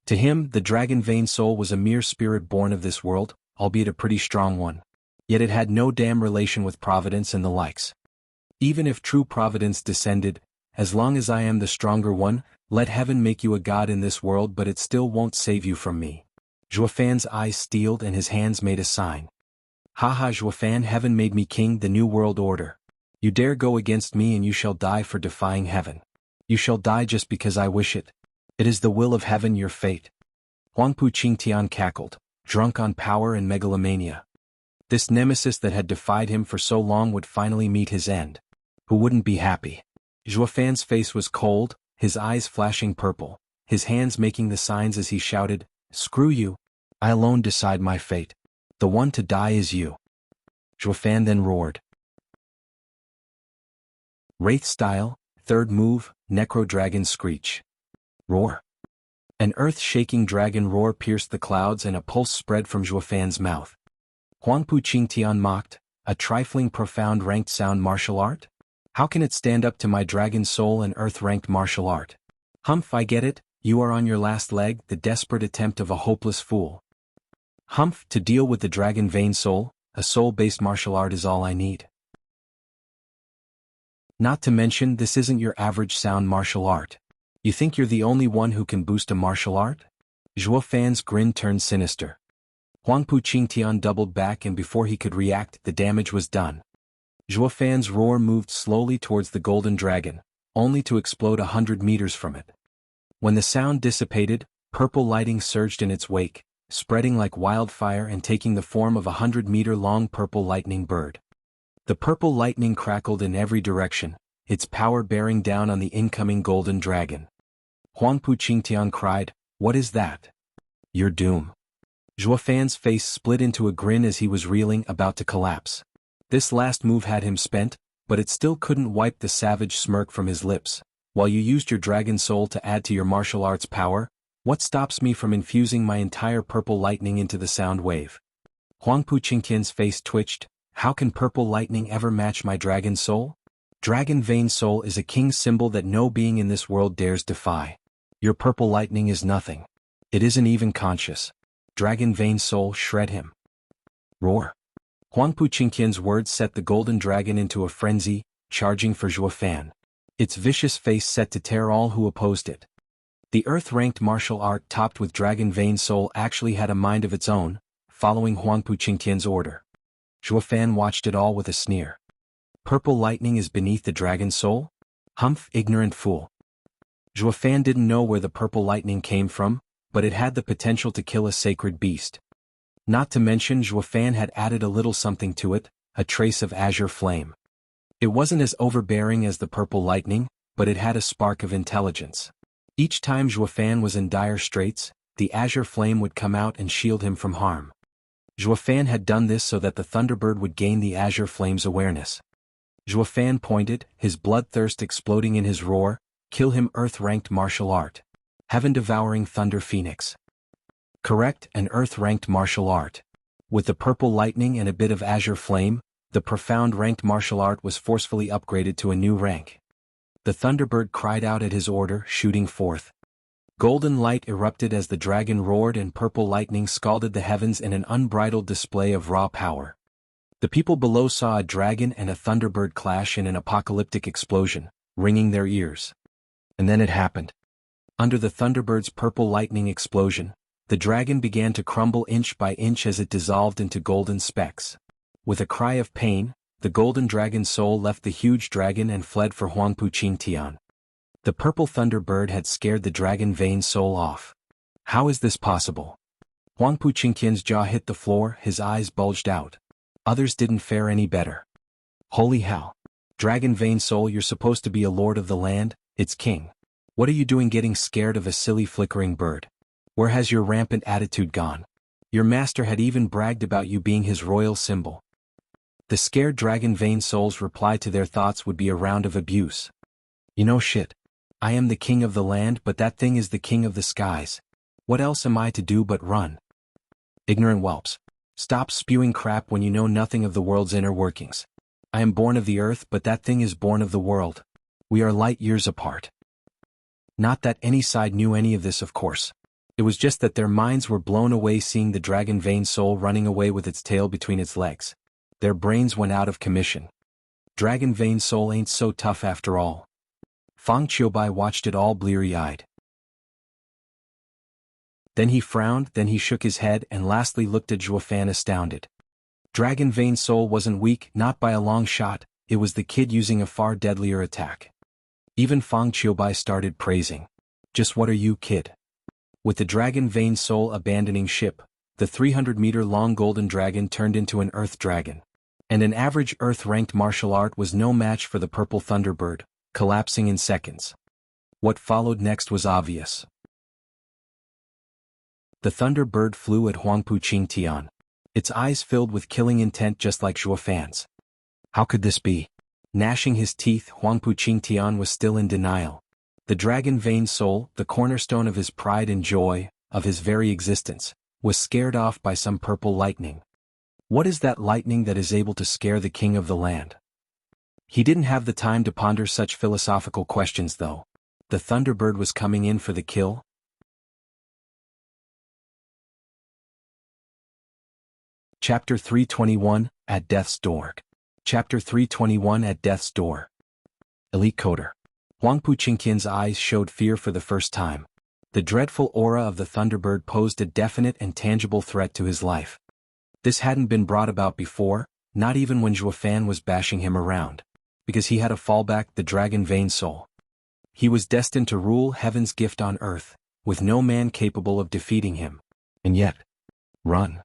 A: To him, the Dragon Vein Soul was a mere spirit born of this world, albeit a pretty strong one. Yet it had no damn relation with Providence and the likes. Even if true Providence descended, as long as I am the stronger one, let heaven make you a god in this world, but it still won't save you from me. Zhuo Fan's eyes steeled and his hands made a sign. Haha, Zhuo Fan, heaven made me king, the new world order. You dare go against me and you shall die for defying heaven. You shall die just because I wish it. It is the will of heaven, your fate. Huangpu Qingtian cackled, drunk on power and megalomania. This nemesis that had defied him for so long would finally meet his end. Who wouldn't be happy? Zhuo Fan's face was cold, his eyes flashing purple, his hands making the signs as he shouted, "Screw you! I alone decide my fate. The one to die is you." Zhuo Fan then roared. Wraith style, third move, Necro Dragon Screech. Roar. An earth-shaking dragon roar pierced the clouds and a pulse spread from Zhuo Fan's mouth. Huangpu Qingtian mocked, a trifling profound ranked sound martial art? How can it stand up to my dragon soul and earth-ranked martial art? Humph, I get it, you are on your last leg, the desperate attempt of a hopeless fool. Humph, to deal with the Dragon Vein Soul, a soul-based martial art is all I need. Not to mention, this isn't your average sound martial art. You think you're the only one who can boost a martial art? Zhuo Fan's grin turned sinister. Huangpu Qingtian doubled back and before he could react, the damage was done. Zhuo Fan's roar moved slowly towards the golden dragon, only to explode 100 meters from it. When the sound dissipated, purple lighting surged in its wake, spreading like wildfire and taking the form of a 100-meter-long purple lightning bird. The purple lightning crackled in every direction, its power bearing down on the incoming golden dragon. Huangpu Qingtian cried, "What is that?" "Your doom." Zhuo Fan's face split into a grin as he was reeling, about to collapse. This last move had him spent, but it still couldn't wipe the savage smirk from his lips. While you used your dragon soul to add to your martial arts power, what stops me from infusing my entire purple lightning into the sound wave? Huangpu Qingtian's face twitched. How can purple lightning ever match my dragon soul? Dragon Vein Soul is a king's symbol that no being in this world dares defy. Your purple lightning is nothing. It isn't even conscious. Dragon Vein Soul, shred him. Roar. Huangpu Qingtian's words set the golden dragon into a frenzy, charging for Zhuo Fan. Its vicious face set to tear all who opposed it. The earth-ranked martial art topped with Dragon Vein Soul actually had a mind of its own, following Huangpu Qingtian's order. Zhuo Fan watched it all with a sneer. Purple lightning is beneath the dragon soul? Humph, ignorant fool. Zhuo Fan didn't know where the purple lightning came from, but it had the potential to kill a sacred beast. Not to mention Zhuo Fan had added a little something to it, a trace of azure flame. It wasn't as overbearing as the purple lightning, but it had a spark of intelligence. Each time Zhuo Fan was in dire straits, the azure flame would come out and shield him from harm. Zhuo Fan had done this so that the Thunderbird would gain the azure flame's awareness. Zhuo Fan pointed, his bloodthirst exploding in his roar, "Kill him, earth-ranked martial art. Heaven-devouring Thunder Phoenix." Correct, an earth-ranked martial art. With the purple lightning and a bit of azure flame, the profound ranked martial art was forcefully upgraded to a new rank. The Thunderbird cried out at his order, shooting forth. Golden light erupted as the dragon roared and purple lightning scalded the heavens in an unbridled display of raw power. The people below saw a dragon and a Thunderbird clash in an apocalyptic explosion, ringing their ears. And then it happened. Under the Thunderbird's purple lightning explosion, the dragon began to crumble inch by inch as it dissolved into golden specks. With a cry of pain, the golden dragon's soul left the huge dragon and fled for Huangpu Qingtian. The purple Thunderbird had scared the Dragon Vein Soul off. How is this possible? Huangpu Qingqian's jaw hit the floor, his eyes bulged out. Others didn't fare any better. Holy hell. Dragon Vein Soul, you're supposed to be a lord of the land, its king. What are you doing getting scared of a silly flickering bird? Where has your rampant attitude gone? Your master had even bragged about you being his royal symbol. The scared Dragon Vein Soul's reply to their thoughts would be a round of abuse. You know shit. I am the king of the land, but that thing is the king of the skies. What else am I to do but run? Ignorant whelps. Stop spewing crap when you know nothing of the world's inner workings. I am born of the earth, but that thing is born of the world. We are light years apart. Not that any side knew any of this, of course. It was just that their minds were blown away seeing the Dragon Vein Soul running away with its tail between its legs. Their brains went out of commission. Dragon Vein Soul ain't so tough after all. Fang Qiubai watched it all bleary-eyed. Then he frowned, then he shook his head and lastly looked at Zhuofan astounded. Dragon Vein Soul wasn't weak, not by a long shot, it was the kid using a far deadlier attack. Even Fang Qiubai started praising. Just what are you, kid? With the Dragon Vein Soul abandoning ship, the 300-meter-long golden dragon turned into an earth dragon. And an average earth-ranked martial art was no match for the purple thunderbird, collapsing in seconds. What followed next was obvious. The thunderbird flew at Huangpu Qingtian. Its eyes filled with killing intent just like Zhuofan's. How could this be? Gnashing his teeth, Huangpu Qingtian was still in denial. The Dragon Vein Soul, the cornerstone of his pride and joy, of his very existence, was scared off by some purple lightning. What is that lightning that is able to scare the king of the land? He didn't have the time to ponder such philosophical questions though. The thunderbird was coming in for the kill. Chapter 321, At Death's Door. Chapter 321 At Death's Door. Elite Coder. Huangpu Qingqian's eyes showed fear for the first time. The dreadful aura of the thunderbird posed a definite and tangible threat to his life. This hadn't been brought about before, not even when Zhuofan was bashing him around. Because he had a fallback, the Dragon Vein Soul. He was destined to rule heaven's gift on earth, with no man capable of defeating him. And yet, run.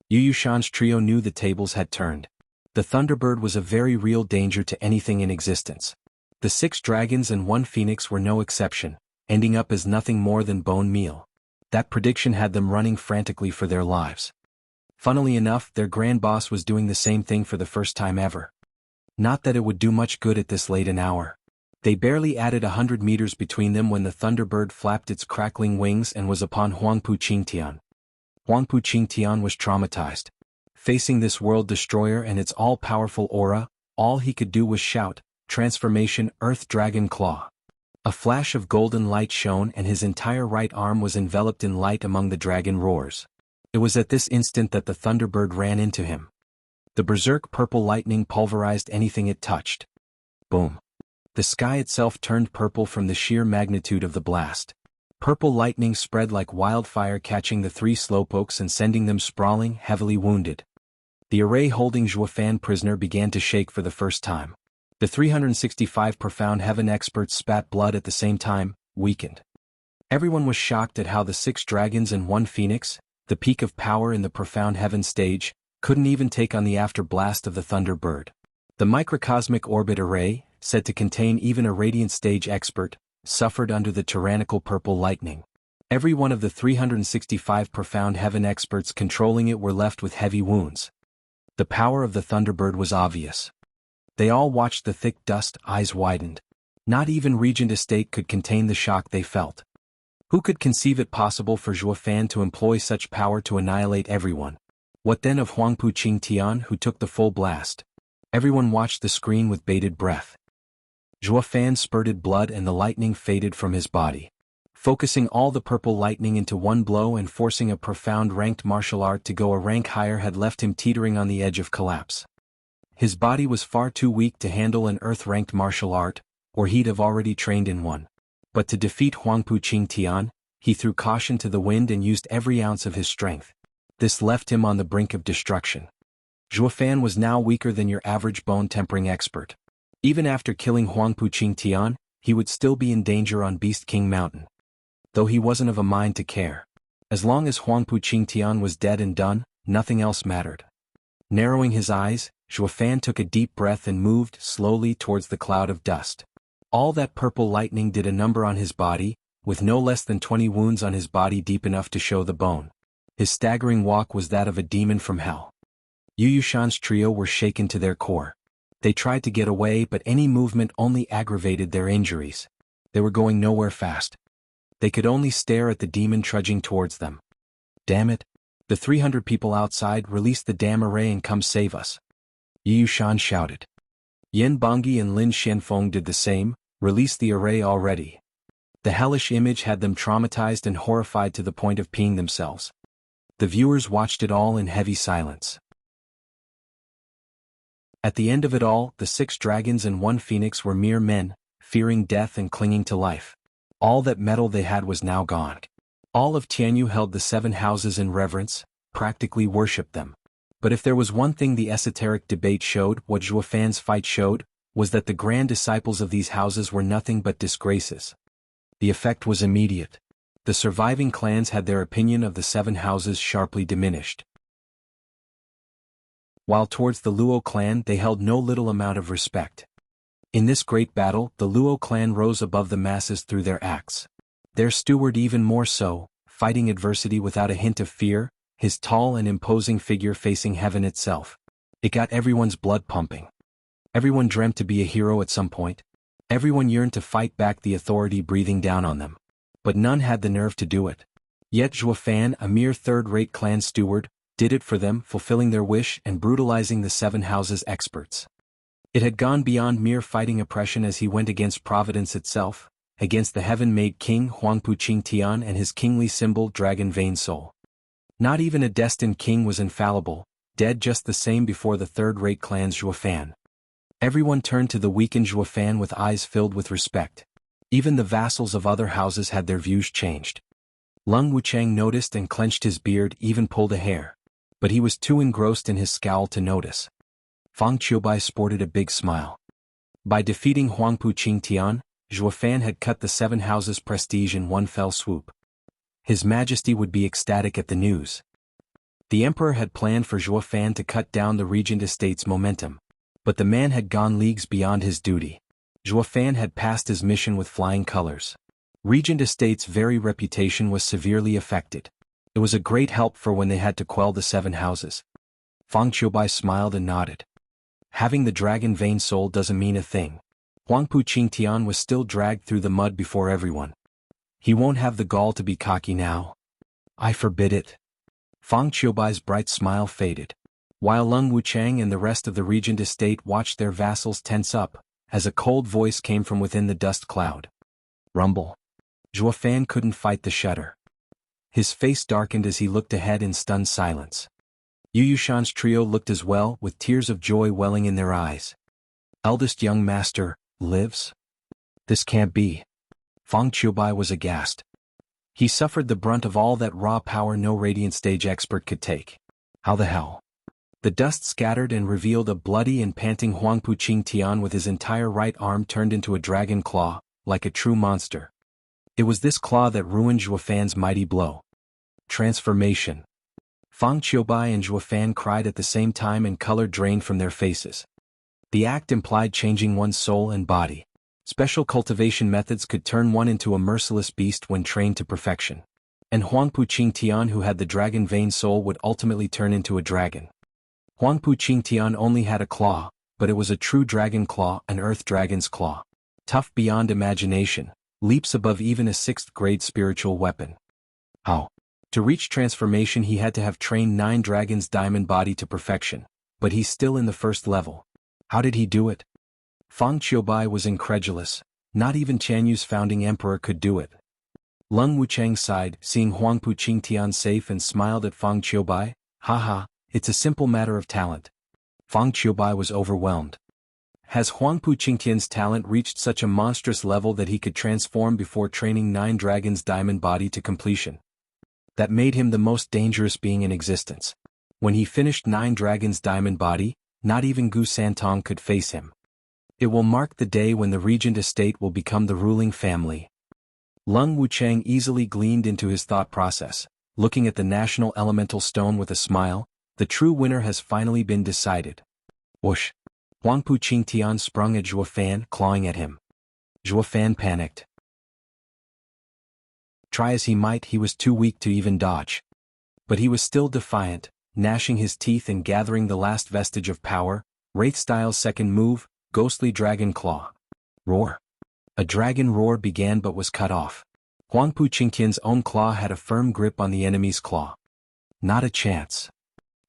A: Yu Yushan's trio knew the tables had turned. The thunderbird was a very real danger to anything in existence. The 6 dragons and 1 phoenix were no exception, ending up as nothing more than bone meal. That prediction had them running frantically for their lives. Funnily enough, their grand boss was doing the same thing for the first time ever. Not that it would do much good at this late an hour. They barely added 100 meters between them when the thunderbird flapped its crackling wings and was upon Huangpu Qingtian. Huangpu Qingtian was traumatized. Facing this world destroyer and its all-powerful aura, all he could do was shout, "Transformation, Earth Dragon Claw." A flash of golden light shone and his entire right arm was enveloped in light among the dragon roars. It was at this instant that the thunderbird ran into him. The berserk purple lightning pulverized anything it touched. Boom. The sky itself turned purple from the sheer magnitude of the blast. Purple lightning spread like wildfire, catching the 3 slowpokes and sending them sprawling, heavily wounded. The array holding Zhuofan prisoner began to shake for the first time. The 365 profound heaven experts spat blood at the same time, weakened. Everyone was shocked at how the 6 dragons and 1 phoenix, the peak of power in the profound heaven stage, couldn't even take on the afterblast of the thunderbird. The microcosmic orbit array, said to contain even a radiant stage expert, suffered under the tyrannical purple lightning. Every one of the 365 profound heaven experts controlling it were left with heavy wounds. The power of the thunderbird was obvious. They all watched the thick dust, eyes widened. Not even Regent Estate could contain the shock they felt. Who could conceive it possible for Zhuofan to employ such power to annihilate everyone? What then of Huangpu Qingtian, who took the full blast? Everyone watched the screen with bated breath. Zhuofan spurted blood and the lightning faded from his body. Focusing all the purple lightning into one blow and forcing a profound ranked martial art to go a rank higher had left him teetering on the edge of collapse. His body was far too weak to handle an earth-ranked martial art, or he'd have already trained in one. But to defeat Huangpu Qingtian, he threw caution to the wind and used every ounce of his strength. This left him on the brink of destruction. Zhuofan was now weaker than your average bone-tempering expert. Even after killing Huangpu Qingtian, he would still be in danger on Beast King Mountain. Though he wasn't of a mind to care. As long as Huangpu Qingtian was dead and done, nothing else mattered. Narrowing his eyes, Zhuofan took a deep breath and moved slowly towards the cloud of dust. All that purple lightning did a number on his body, with no less than 20 wounds on his body deep enough to show the bone. His staggering walk was that of a demon from hell. Yu Yushan's trio were shaken to their core. They tried to get away, but any movement only aggravated their injuries. They were going nowhere fast. They could only stare at the demon trudging towards them. Damn it! The 300 people outside, release the damn array and come save us. Yu Yushan shouted. Yin Bangyi and Lin Xianfeng did the same, release the array already. The hellish image had them traumatized and horrified to the point of peeing themselves. The viewers watched it all in heavy silence. At the end of it all, the 6 dragons and 1 phoenix were mere men, fearing death and clinging to life. All that metal they had was now gone. All of Tianyu held the 7 houses in reverence, practically worshipped them. But if there was one thing the esoteric debate showed, what Zhuofan's fight showed, was that the grand disciples of these houses were nothing but disgraces. The effect was immediate. The surviving clans had their opinion of the 7 houses sharply diminished. While towards the Luo clan they held no little amount of respect. In this great battle, the Luo clan rose above the masses through their acts. Their steward even more so, fighting adversity without a hint of fear, his tall and imposing figure facing heaven itself. It got everyone's blood pumping. Everyone dreamt to be a hero at some point. Everyone yearned to fight back the authority breathing down on them. But none had the nerve to do it. Yet Zhuofan, a mere third-rate clan steward, did it for them, fulfilling their wish and brutalizing the 7 houses' experts. It had gone beyond mere fighting oppression as he went against Providence itself, against the heaven-made king Huangpu Qingtian and his kingly symbol Dragon Vein Soul. Not even a destined king was infallible, dead just the same before the third-rate clan's Zhuofan. Everyone turned to the weakened Zhuofan with eyes filled with respect. Even the vassals of other houses had their views changed. Lung Wuchang noticed and clenched his beard, even pulled a hair. But he was too engrossed in his scowl to notice. Fang Qiubai sported a big smile. By defeating Huangpu Qingtian, Zhuofan had cut the 7 houses' prestige in one fell swoop. His Majesty would be ecstatic at the news. The Emperor had planned for Zhuofan to cut down the Regent Estate's momentum. But the man had gone leagues beyond his duty. Zhuofan had passed his mission with flying colors. Regent Estate's very reputation was severely affected. It was a great help for when they had to quell the 7 houses. Fang Qiubai smiled and nodded. Having the Dragon Vein Soul doesn't mean a thing. Huangpu Qingtian was still dragged through the mud before everyone. He won't have the gall to be cocky now. I forbid it. Fang Qiubai's bright smile faded. While Lung Wuchang and the rest of the Regent Estate watched their vassals tense up, as a cold voice came from within the dust cloud. Rumble. Zhuofan couldn't fight the shudder. His face darkened as he looked ahead in stunned silence. Yu Yushan's trio looked as well, with tears of joy welling in their eyes. Eldest young master, lives? This can't be. Fang Qiubai was aghast. He suffered the brunt of all that raw power no radiant stage expert could take. How the hell? The dust scattered and revealed a bloody and panting Huangpu Qingtian with his entire right arm turned into a dragon claw, like a true monster. It was this claw that ruined Zhuofan's mighty blow. Transformation. Fang Qiubai and Zhuofan cried at the same time and color drained from their faces. The act implied changing one's soul and body. Special cultivation methods could turn one into a merciless beast when trained to perfection. And Huangpu Qingtian, who had the Dragon Vein Soul, would ultimately turn into a dragon. Huangpu Qingtian only had a claw, but it was a true dragon claw, an earth dragon's claw. Tough beyond imagination, leaps above even a 6th-grade spiritual weapon. How? To reach transformation he had to have trained 9 dragons' diamond body to perfection, but he's still in the 1st level. How did he do it? Fang Qiubai was incredulous. Not even Tianyu's founding emperor could do it. Lung Wuchang sighed, seeing Huangpu Qingtian safe, and smiled at Fang Qiubai. Haha. It's a simple matter of talent. Fang Qiubai was overwhelmed. Has Huangpu Qingtian's talent reached such a monstrous level that he could transform before training 9 dragons' diamond body to completion? That made him the most dangerous being in existence. When he finished 9 dragons' diamond body, not even Gu Santong could face him. It will mark the day when the Regent Estate will become the ruling family. Lung Wuchang easily gleaned into his thought process. looking at the national elemental stone with a smile. The true winner has finally been decided. Whoosh! Huangpu Qingtian sprung at Zhuo Fan, clawing at him. Zhuo Fan panicked. Try as he might, he was too weak to even dodge. But he was still defiant, gnashing his teeth and gathering the last vestige of power. Wraith-style's second move, Ghostly Dragon Claw. Roar! A dragon roar began but was cut off. Huangpu Qingtian's own claw had a firm grip on the enemy's claw. Not a chance.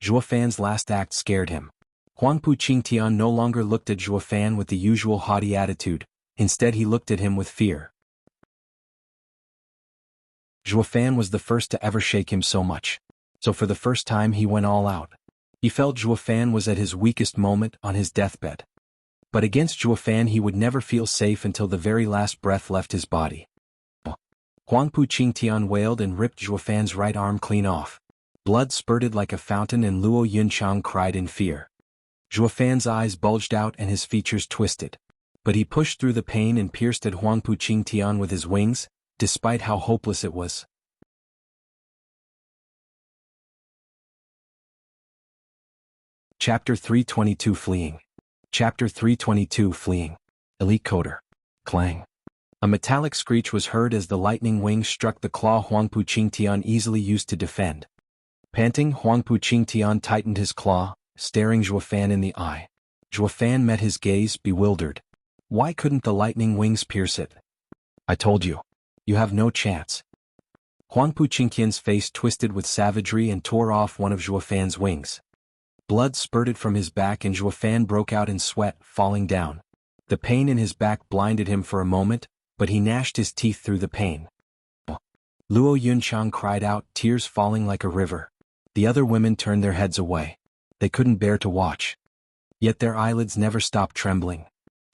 A: Zhuo Fan's last act scared him. Huangpu Qingtian no longer looked at Zhuo Fan with the usual haughty attitude, instead he looked at him with fear. Zhuo Fan was the first to ever shake him so much. So for the first time he went all out. He felt Zhuo Fan was at his weakest moment, on his deathbed. But against Zhuo Fan he would never feel safe until the very last breath left his body. Huangpu Qingtian wailed and ripped Zhuo Fan's right arm clean off. Blood spurted like a fountain and Luo Yunchang cried in fear. Zhuo Fan's eyes bulged out and his features twisted. But he pushed through the pain and pierced at Huangpu Qingtian with his wings, despite how hopeless it was. Chapter 322 Fleeing. Chapter 322 Fleeing. Elite Coder. Clang. A metallic screech was heard as the lightning wings struck the claw Huangpu Qingtian easily used to defend. Panting, Huangpu Qingtian tightened his claw, staring Zhuo Fan in the eye. Zhuo Fan met his gaze, bewildered. Why couldn't the lightning wings pierce it? I told you. You have no chance. Huangpu Qingtian's face twisted with savagery and tore off one of Zhuo Fan's wings. Blood spurted from his back and Zhuo Fan broke out in sweat, falling down. The pain in his back blinded him for a moment, but he gnashed his teeth through the pain. Luo Yunchang cried out, tears falling like a river. The other women turned their heads away. They couldn't bear to watch. Yet their eyelids never stopped trembling.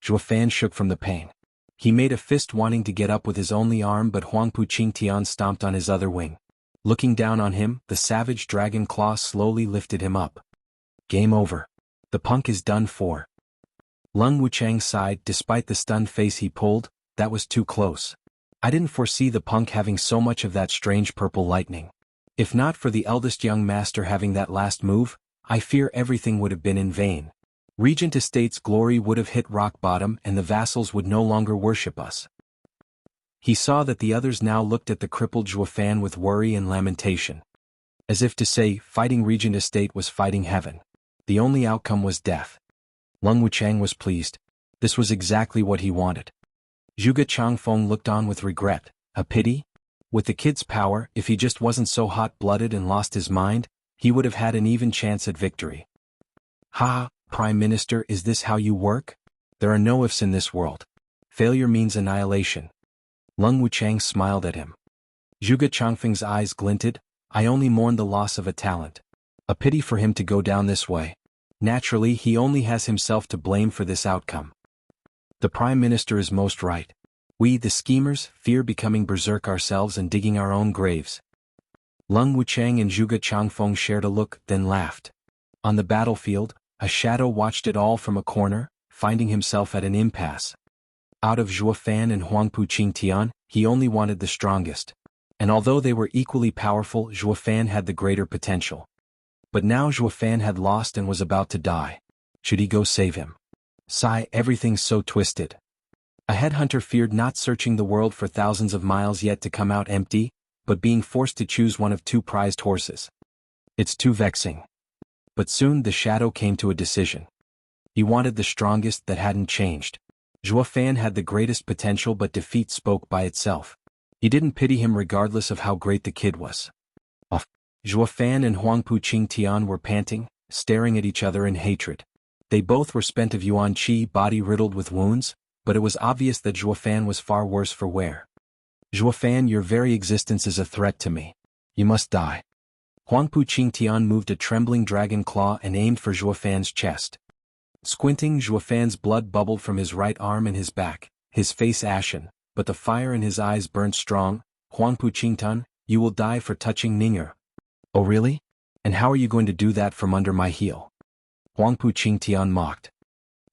A: Zhuo Fan shook from the pain. He made a fist wanting to get up with his only arm, but Huangpu Qingtian stomped on his other wing. Looking down on him, the savage dragon claw slowly lifted him up. Game over. The punk is done for. Lung Wuchang sighed. Despite the stunned face he pulled, that was too close. I didn't foresee the punk having so much of that strange purple lightning. If not for the eldest young master having that last move, I fear everything would have been in vain. Regent Estate's glory would have hit rock bottom and the vassals would no longer worship us. He saw that the others now looked at the crippled Zhuo Fan with worry and lamentation. As if to say, fighting Regent Estate was fighting heaven. The only outcome was death. Lung Wuchang was pleased. This was exactly what he wanted. Zhuge Changfeng looked on with regret. A pity? With the kid's power, if he just wasn't so hot-blooded and lost his mind, he would have had an even chance at victory. Ha, Prime Minister, is this how you work? There are no ifs in this world. Failure means annihilation. Lung Wuchang smiled at him. Zhuge Changfeng's eyes glinted. I only mourn the loss of a talent. A pity for him to go down this way. Naturally, he only has himself to blame for this outcome. The Prime Minister is most right. We, the schemers, fear becoming berserk ourselves and digging our own graves. Lung Wuchang and Zhuge Changfeng shared a look, then laughed. On the battlefield, a shadow watched it all from a corner, finding himself at an impasse. Out of Zhuo Fan and Huangpu Qingtian, he only wanted the strongest. And although they were equally powerful, Zhuo Fan had the greater potential. But now Zhuo Fan had lost and was about to die. Should he go save him? Sigh, everything's so twisted. A headhunter feared not searching the world for thousands of miles yet to come out empty, but being forced to choose one of two prized horses. It's too vexing. But soon the shadow came to a decision. He wanted the strongest that hadn't changed. Zhuo Fan had the greatest potential, but defeat spoke by itself. He didn't pity him regardless of how great the kid was. Zhuo Fan and Huangpu Qingtian were panting, staring at each other in hatred. They both were spent of yuan qi, body riddled with wounds, but it was obvious that Zhuo Fan was far worse for wear. Zhuo Fan, your very existence is a threat to me. You must die. Huangpu Qingtian moved a trembling dragon claw and aimed for Zhuo Fan's chest. Squinting, Zhuo Fan's blood bubbled from his right arm and his back, his face ashen, but the fire in his eyes burned strong. Huangpu Qingtian, you will die for touching Ning'er. Oh really? And how are you going to do that from under my heel? Huangpu Qingtian mocked.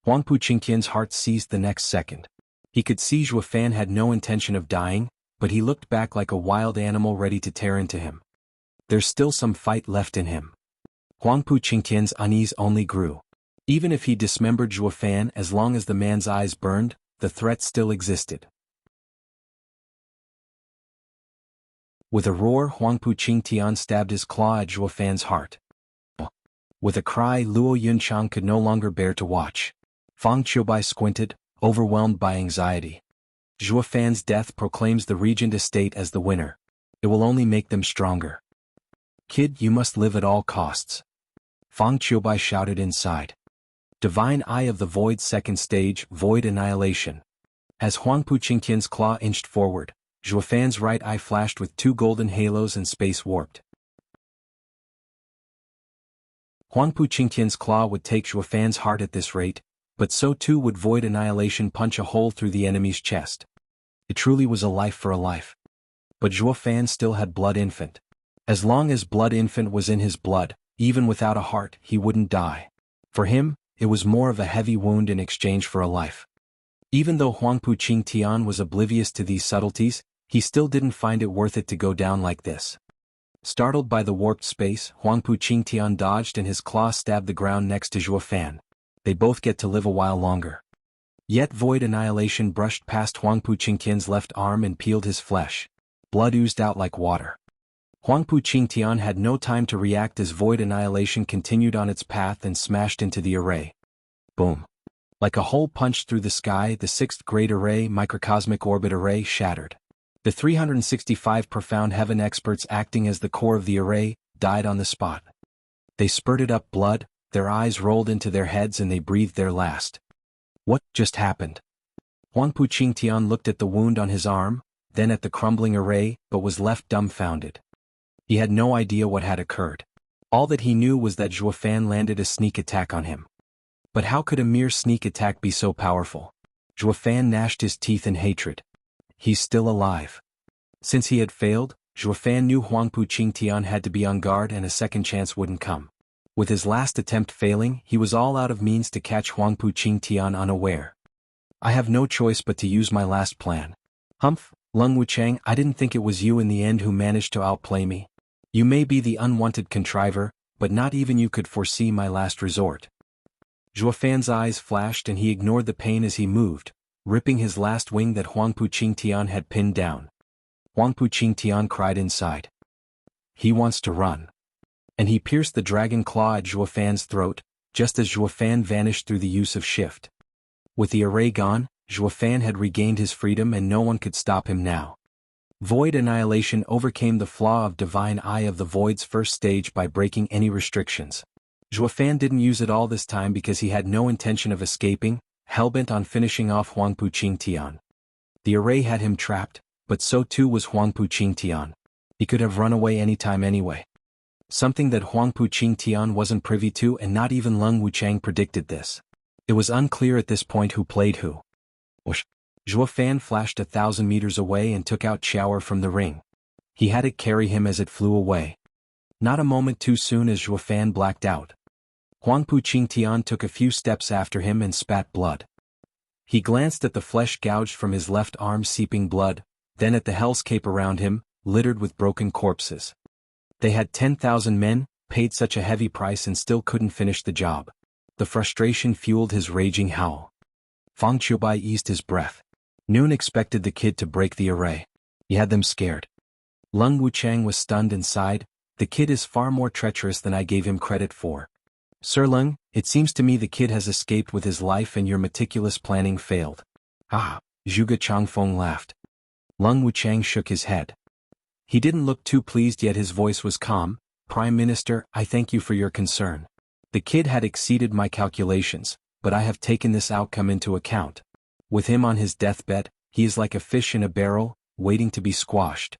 A: Huangpu Qingtian's heart seized the next second. He could see Zhuo Fan had no intention of dying, but he looked back like a wild animal ready to tear into him. There's still some fight left in him. Huangpu Qingtian's unease only grew. Even if he dismembered Zhuo Fan, as long as the man's eyes burned, the threat still existed. With a roar, Huangpu Qingtian stabbed his claw at Zhuo Fan's heart. With a cry, Luo Yunchang could no longer bear to watch. Fang Qiubai squinted, overwhelmed by anxiety. Zhuo Fan's death proclaims the regent estate as the winner. It will only make them stronger. Kid, you must live at all costs. Fang Qiubai shouted inside. Divine Eye of the Void, second stage, Void Annihilation. As Huangpu Qingtian's claw inched forward, Zhuo Fan's right eye flashed with 2 golden halos and space warped. Huangpu Qingtian's claw would take Zhuo Fan's heart at this rate, but so too would Void Annihilation punch a hole through the enemy's chest. It truly was a life for a life. But Zhuo Fan still had Blood Infant. As long as Blood Infant was in his blood, even without a heart, he wouldn't die. For him, it was more of a heavy wound in exchange for a life. Even though Huangpu Qingtian was oblivious to these subtleties, he still didn't find it worth it to go down like this. Startled by the warped space, Huangpu Qingtian dodged and his claw stabbed the ground next to Zhuo Fan. They both get to live a while longer. Yet Void Annihilation brushed past Huangpu Qingtian's left arm and peeled his flesh. Blood oozed out like water. Huangpu Qingtian had no time to react as Void Annihilation continued on its path and smashed into the array. Boom. Like a hole punched through the sky, the 6th grade array, Microcosmic Orbit Array, shattered. The 365 Profound Heaven experts acting as the core of the array died on the spot. They spurted up blood, their eyes rolled into their heads and they breathed their last. What just happened? Huangpu Qingtian looked at the wound on his arm, then at the crumbling array, but was left dumbfounded. He had no idea what had occurred. All that he knew was that Zhuo Fan landed a sneak attack on him. But how could a mere sneak attack be so powerful? Zhuo Fan gnashed his teeth in hatred. He's still alive. Since he had failed, Zhuo Fan knew Huangpu Qingtian had to be on guard and a second chance wouldn't come. With his last attempt failing, he was all out of means to catch Huangpu Qingtian unaware. I have no choice but to use my last plan. Humph, Lung Wuchang, I didn't think it was you in the end who managed to outplay me. You may be the unwanted contriver, but not even you could foresee my last resort. Zhuo Fan's eyes flashed and he ignored the pain as he moved, ripping his last wing that Huangpu Qingtian had pinned down. Huangpu Qingtian cried inside. He wants to run. And he pierced the dragon claw at Zhuo Fan's throat, just as Zhuo Fan vanished through the use of shift. With the array gone, Zhuo Fan had regained his freedom and no one could stop him now. Void Annihilation overcame the flaw of Divine Eye of the Void's first stage by breaking any restrictions. Zhuo Fan didn't use it all this time because he had no intention of escaping, hellbent on finishing off Huangpu Qingtian. The array had him trapped, but so too was Huangpu Qingtian. He could have run away anytime anyway. Something that Huangpu Qingtian wasn't privy to, and not even Lung Wuchang predicted this. It was unclear at this point who played who. Whoosh. Zhuo Fan flashed 1,000 meters away and took out Qiaoer from the ring. He had it carry him as it flew away. Not a moment too soon as Zhuo Fan blacked out. Huangpu Qingtian took a few steps after him and spat blood. He glanced at the flesh gouged from his left arm seeping blood, then at the hellscape around him, littered with broken corpses. They had 10,000 men, paid such a heavy price and still couldn't finish the job. The frustration fueled his raging howl. Fang Qiubai eased his breath. Noon expected the kid to break the array. He had them scared. Lung Wuchang was stunned and sighed. The kid is far more treacherous than I gave him credit for. Sir Lung, it seems to me the kid has escaped with his life and your meticulous planning failed. Ah, Zhuge Changfeng laughed. Lung Wuchang shook his head. He didn't look too pleased yet his voice was calm. Prime Minister, I thank you for your concern. The kid had exceeded my calculations, but I have taken this outcome into account. With him on his deathbed, he is like a fish in a barrel, waiting to be squashed.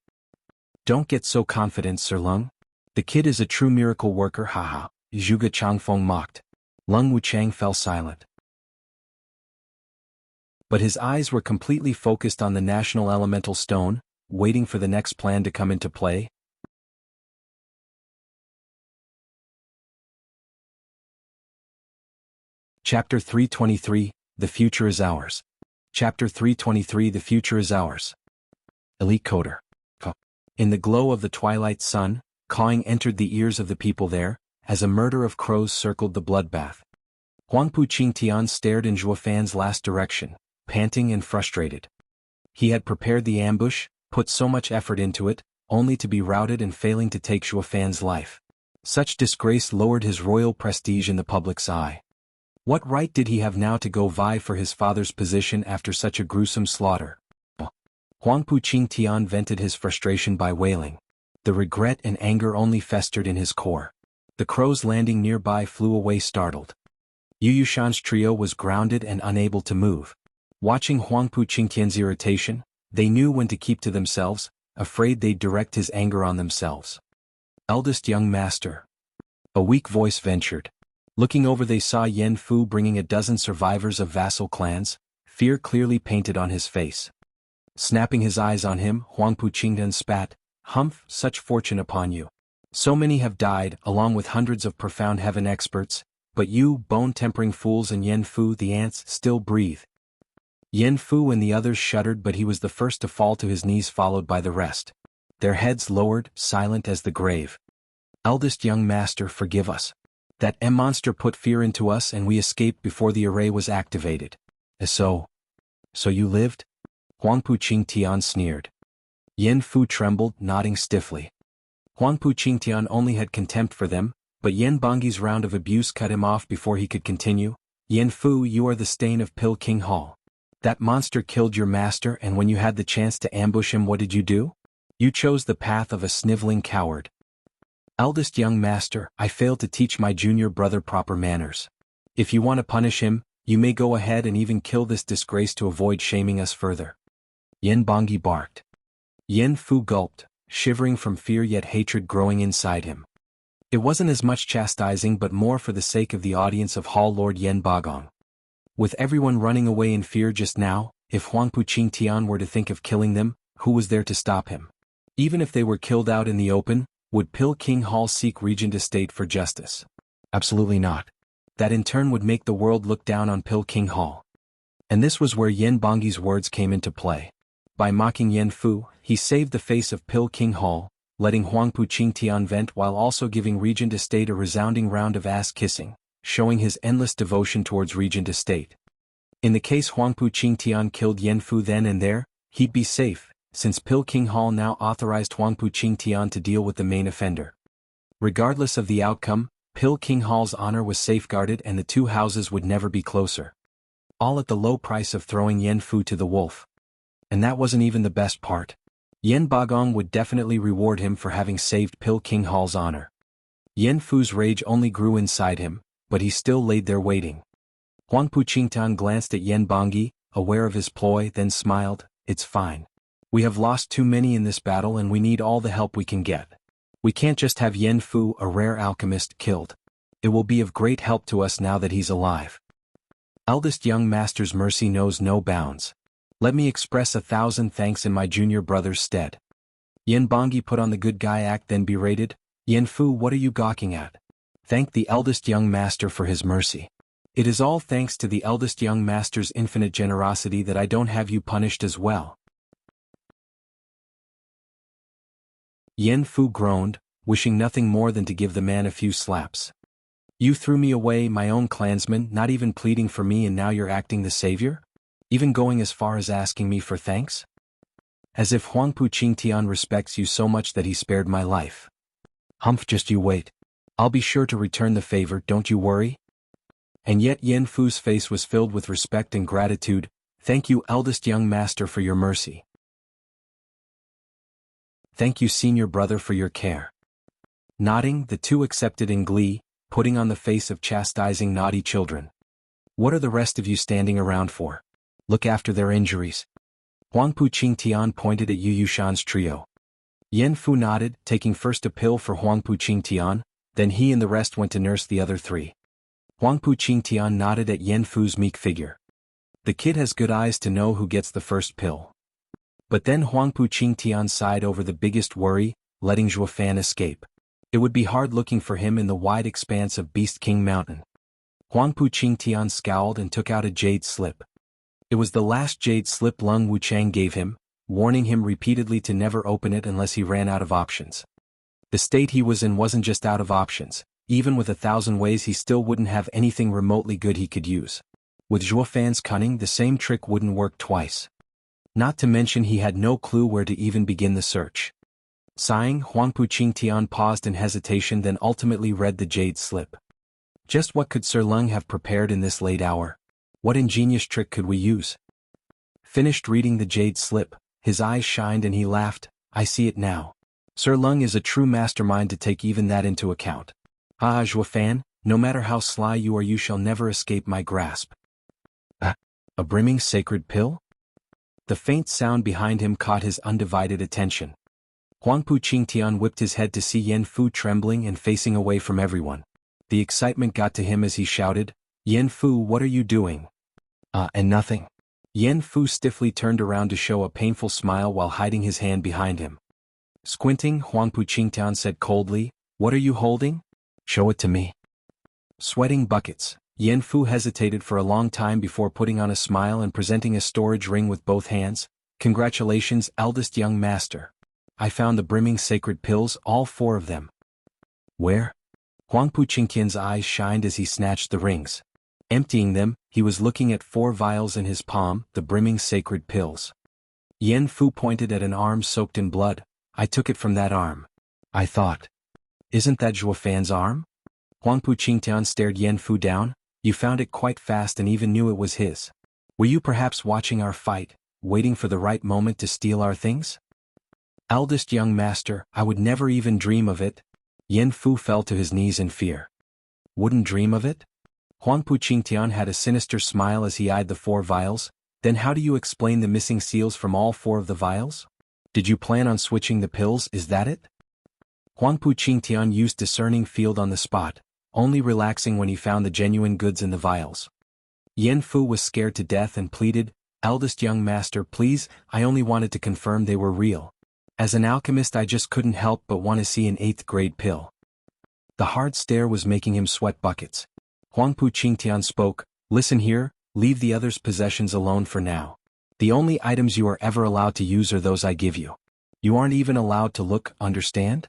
A: Don't get so confident, Sir Lung. The kid is a true miracle worker, haha, Zhuge Changfeng mocked. Lung Wuchang fell silent. But his eyes were completely focused on the national elemental stone, waiting for the next plan to come into play. Chapter 323, The Future is Ours. Chapter 323, The Future is Ours. Elite Coder. In the glow of the twilight sun, cawing entered the ears of the people there, as a murder of crows circled the bloodbath. Huangpu Qingtian stared in Zhuofan's last direction, panting and frustrated. He had prepared the ambush, put so much effort into it, only to be routed and failing to take Zhuofan's life. Such disgrace lowered his royal prestige in the public's eye. What right did he have now to go vie for his father's position after such a gruesome slaughter? Huangpu Qingtian vented his frustration by wailing. The regret and anger only festered in his core. The crows landing nearby flew away startled. Yu Yushan's trio was grounded and unable to move. Watching Huangpu Qingtian's irritation, they knew when to keep to themselves, afraid they'd direct his anger on themselves. Eldest young master. A weak voice ventured. Looking over they saw Yen Fu bringing a dozen survivors of vassal clans, fear clearly painted on his face. Snapping his eyes on him, Huangpu Qingtian spat, "Humph, such fortune upon you. So many have died, along with hundreds of profound heaven experts, but you, bone-tempering fools, and Yen Fu the ants still breathe." Yen Fu and the others shuddered, but he was the first to fall to his knees, followed by the rest. Their heads lowered, silent as the grave. "Eldest young master, forgive us. That monster put fear into us and we escaped before the array was activated." So you lived?" Huangpu Qingtian sneered. Yen Fu trembled, nodding stiffly. Huangpu Qingtian only had contempt for them, but Yen Bangyi's round of abuse cut him off before he could continue. "Yen Fu, you are the stain of Pil King Hall. That monster killed your master, and when you had the chance to ambush him, what did you do? You chose the path of a sniveling coward." "Eldest young master, I failed to teach my junior brother proper manners. If you want to punish him, you may go ahead and even kill this disgrace to avoid shaming us further." Yen Bangyi barked. Yen Fu gulped, shivering from fear yet hatred growing inside him. It wasn't as much chastising but more for the sake of the audience of Hall Lord Yen Bagong. With everyone running away in fear just now, if Huangpu Qingtian were to think of killing them, who was there to stop him? Even if they were killed out in the open, would Pil King Hall seek Regent Estate for justice? Absolutely not. That in turn would make the world look down on Pil King Hall. And this was where Yen Bangyi's words came into play. By mocking Yen Fu, he saved the face of Pil King Hall, letting Huangpu Qingtian vent while also giving Regent Estate a resounding round of ass-kissing, showing his endless devotion towards Regent Estate. In the case Huangpu Qingtian killed Yen Fu then and there, he'd be safe, since Pil King Hall now authorized Huangpu Qingtian to deal with the main offender. Regardless of the outcome, Pil King Hall's honor was safeguarded and the two houses would never be closer. All at the low price of throwing Yen Fu to the wolf. And that wasn't even the best part. Yen Bagong would definitely reward him for having saved Pil King Hall's honor. Yen Fu's rage only grew inside him, but he still laid there waiting. Huangpu Qingtian glanced at Yen Bangyi, aware of his ploy, then smiled, "It's fine. We have lost too many in this battle and we need all the help we can get. We can't just have Yen Fu, a rare alchemist, killed. It will be of great help to us now that he's alive. Eldest young master's mercy knows no bounds. Let me express 1,000 thanks in my junior brother's stead." Yen Bangyi put on the good guy act, then berated, "Yen Fu, what are you gawking at? Thank the eldest young master for his mercy. It is all thanks to the eldest young master's infinite generosity that I don't have you punished as well." Yen Fu groaned, wishing nothing more than to give the man a few slaps. "You threw me away, my own clansman, not even pleading for me, and now you're acting the savior? Even going as far as asking me for thanks? As if Huangpu Qingtian respects you so much that he spared my life. Humph, just you wait. I'll be sure to return the favor, don't you worry." And yet Yen Fu's face was filled with respect and gratitude. "Thank you, eldest young master, for your mercy. Thank you, senior brother, for your care." Nodding, the two accepted in glee, putting on the face of chastising naughty children. "What are the rest of you standing around for? Look after their injuries." Huangpu Qingtian pointed at Yu Yushan's trio. Yen Fu nodded, taking first a pill for Huangpu Qingtian, then he and the rest went to nurse the other three. Huangpu Qingtian nodded at Yen Fu's meek figure. The kid has good eyes to know who gets the first pill. But then Huangpu Qingtian sighed over the biggest worry, letting Zhuofan escape. It would be hard looking for him in the wide expanse of Beast King Mountain. Huangpu Qingtian scowled and took out a jade slip. It was the last jade slip Lung Wuchang gave him, warning him repeatedly to never open it unless he ran out of options. The state he was in wasn't just out of options. Even with 1,000 ways he still wouldn't have anything remotely good he could use. With Zhuofan's cunning, the same trick wouldn't work twice. Not to mention he had no clue where to even begin the search. Sighing, Huangpu Qingtian paused in hesitation, then ultimately read the jade slip. Just what could Sir Lung have prepared in this late hour? What ingenious trick could we use? Finished reading the jade slip, his eyes shined and he laughed. I see it now. Sir Lung is a true mastermind to take even that into account. Ah, Zhuofan, no matter how sly you are, you shall never escape my grasp. A brimming sacred pill? The faint sound behind him caught his undivided attention. Huangpu Qingtian whipped his head to see Yen Fu trembling and facing away from everyone. The excitement got to him as he shouted, Yen Fu, what are you doing? And nothing. Yen Fu stiffly turned around to show a painful smile while hiding his hand behind him. Squinting, Huangpu Qingtian said coldly, what are you holding? Show it to me. Sweating buckets, Yen Fu hesitated for a long time before putting on a smile and presenting a storage ring with both hands. Congratulations, eldest young master. I found the brimming sacred pills, all 4 of them. Where? Huangpu Qingtian's eyes shined as he snatched the rings. Emptying them, he was looking at 4 vials in his palm, the brimming sacred pills. Yen Fu pointed at an arm soaked in blood. I took it from that arm. I thought. Isn't that Zhuofan's arm? Huangpu Qingtian stared Yen Fu down. You found it quite fast and even knew it was his. Were you perhaps watching our fight, waiting for the right moment to steal our things? Eldest young master, I would never even dream of it. Yen Fu fell to his knees in fear. Wouldn't dream of it? Huangpu Qingtian had a sinister smile as he eyed the 4 vials. Then how do you explain the missing seals from all 4 of the vials? Did you plan on switching the pills, is that it? Huangpu Qingtian used discerning field on the spot, only relaxing when he found the genuine goods in the vials. Yen Fu was scared to death and pleaded, eldest young master, please, I only wanted to confirm they were real. As an alchemist I just couldn't help but want to see an 8th grade pill. The hard stare was making him sweat buckets. Huangpu Qingtian spoke, listen here, leave the others' possessions alone for now. The only items you are ever allowed to use are those I give you. You aren't even allowed to look, understand?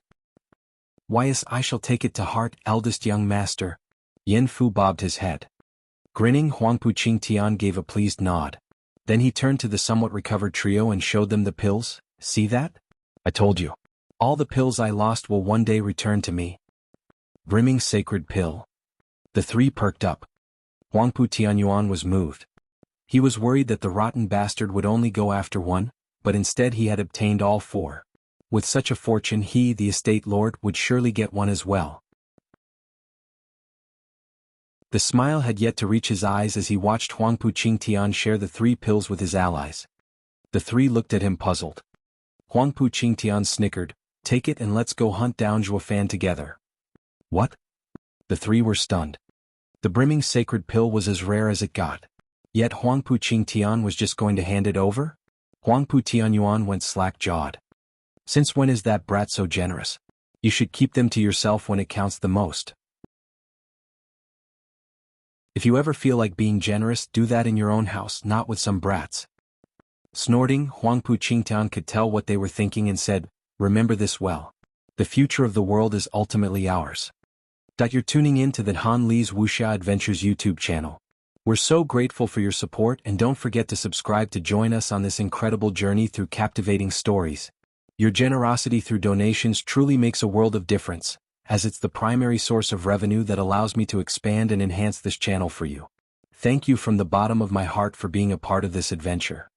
A: Why yes, I shall take it to heart, eldest young master. Yen Fu bobbed his head. Grinning, Huangpu Qingtian gave a pleased nod. Then he turned to the somewhat recovered trio and showed them the pills. See that? I told you. All the pills I lost will one day return to me. Brimming sacred pill. The 3 perked up. Huangpu Tianyuan was moved. He was worried that the rotten bastard would only go after one, but instead he had obtained all 4. With such a fortune he, the estate lord, would surely get one as well. The smile had yet to reach his eyes as he watched Huangpu Qingtian share the 3 pills with his allies. The 3 looked at him puzzled. Huangpu Qingtian snickered, take it and let's go hunt down Zhuofan together. What? The 3 were stunned. The brimming sacred pill was as rare as it got. Yet Huangpu Qingtian was just going to hand it over? Huangpu Tianyuan went slack-jawed. Since when is that brat so generous? You should keep them to yourself when it counts the most. If you ever feel like being generous, do that in your own house, not with some brats. Snorting, Huangpu Qingtian could tell what they were thinking and said, remember this well. The future of the world is ultimately ours. You're tuning in to the Han Li's Wuxia Adventures YouTube channel. We're so grateful for your support, and don't forget to subscribe to join us on this incredible journey through captivating stories. Your generosity through donations truly makes a world of difference, as it's the primary source of revenue that allows me to expand and enhance this channel for you. Thank you from the bottom of my heart for being a part of this adventure.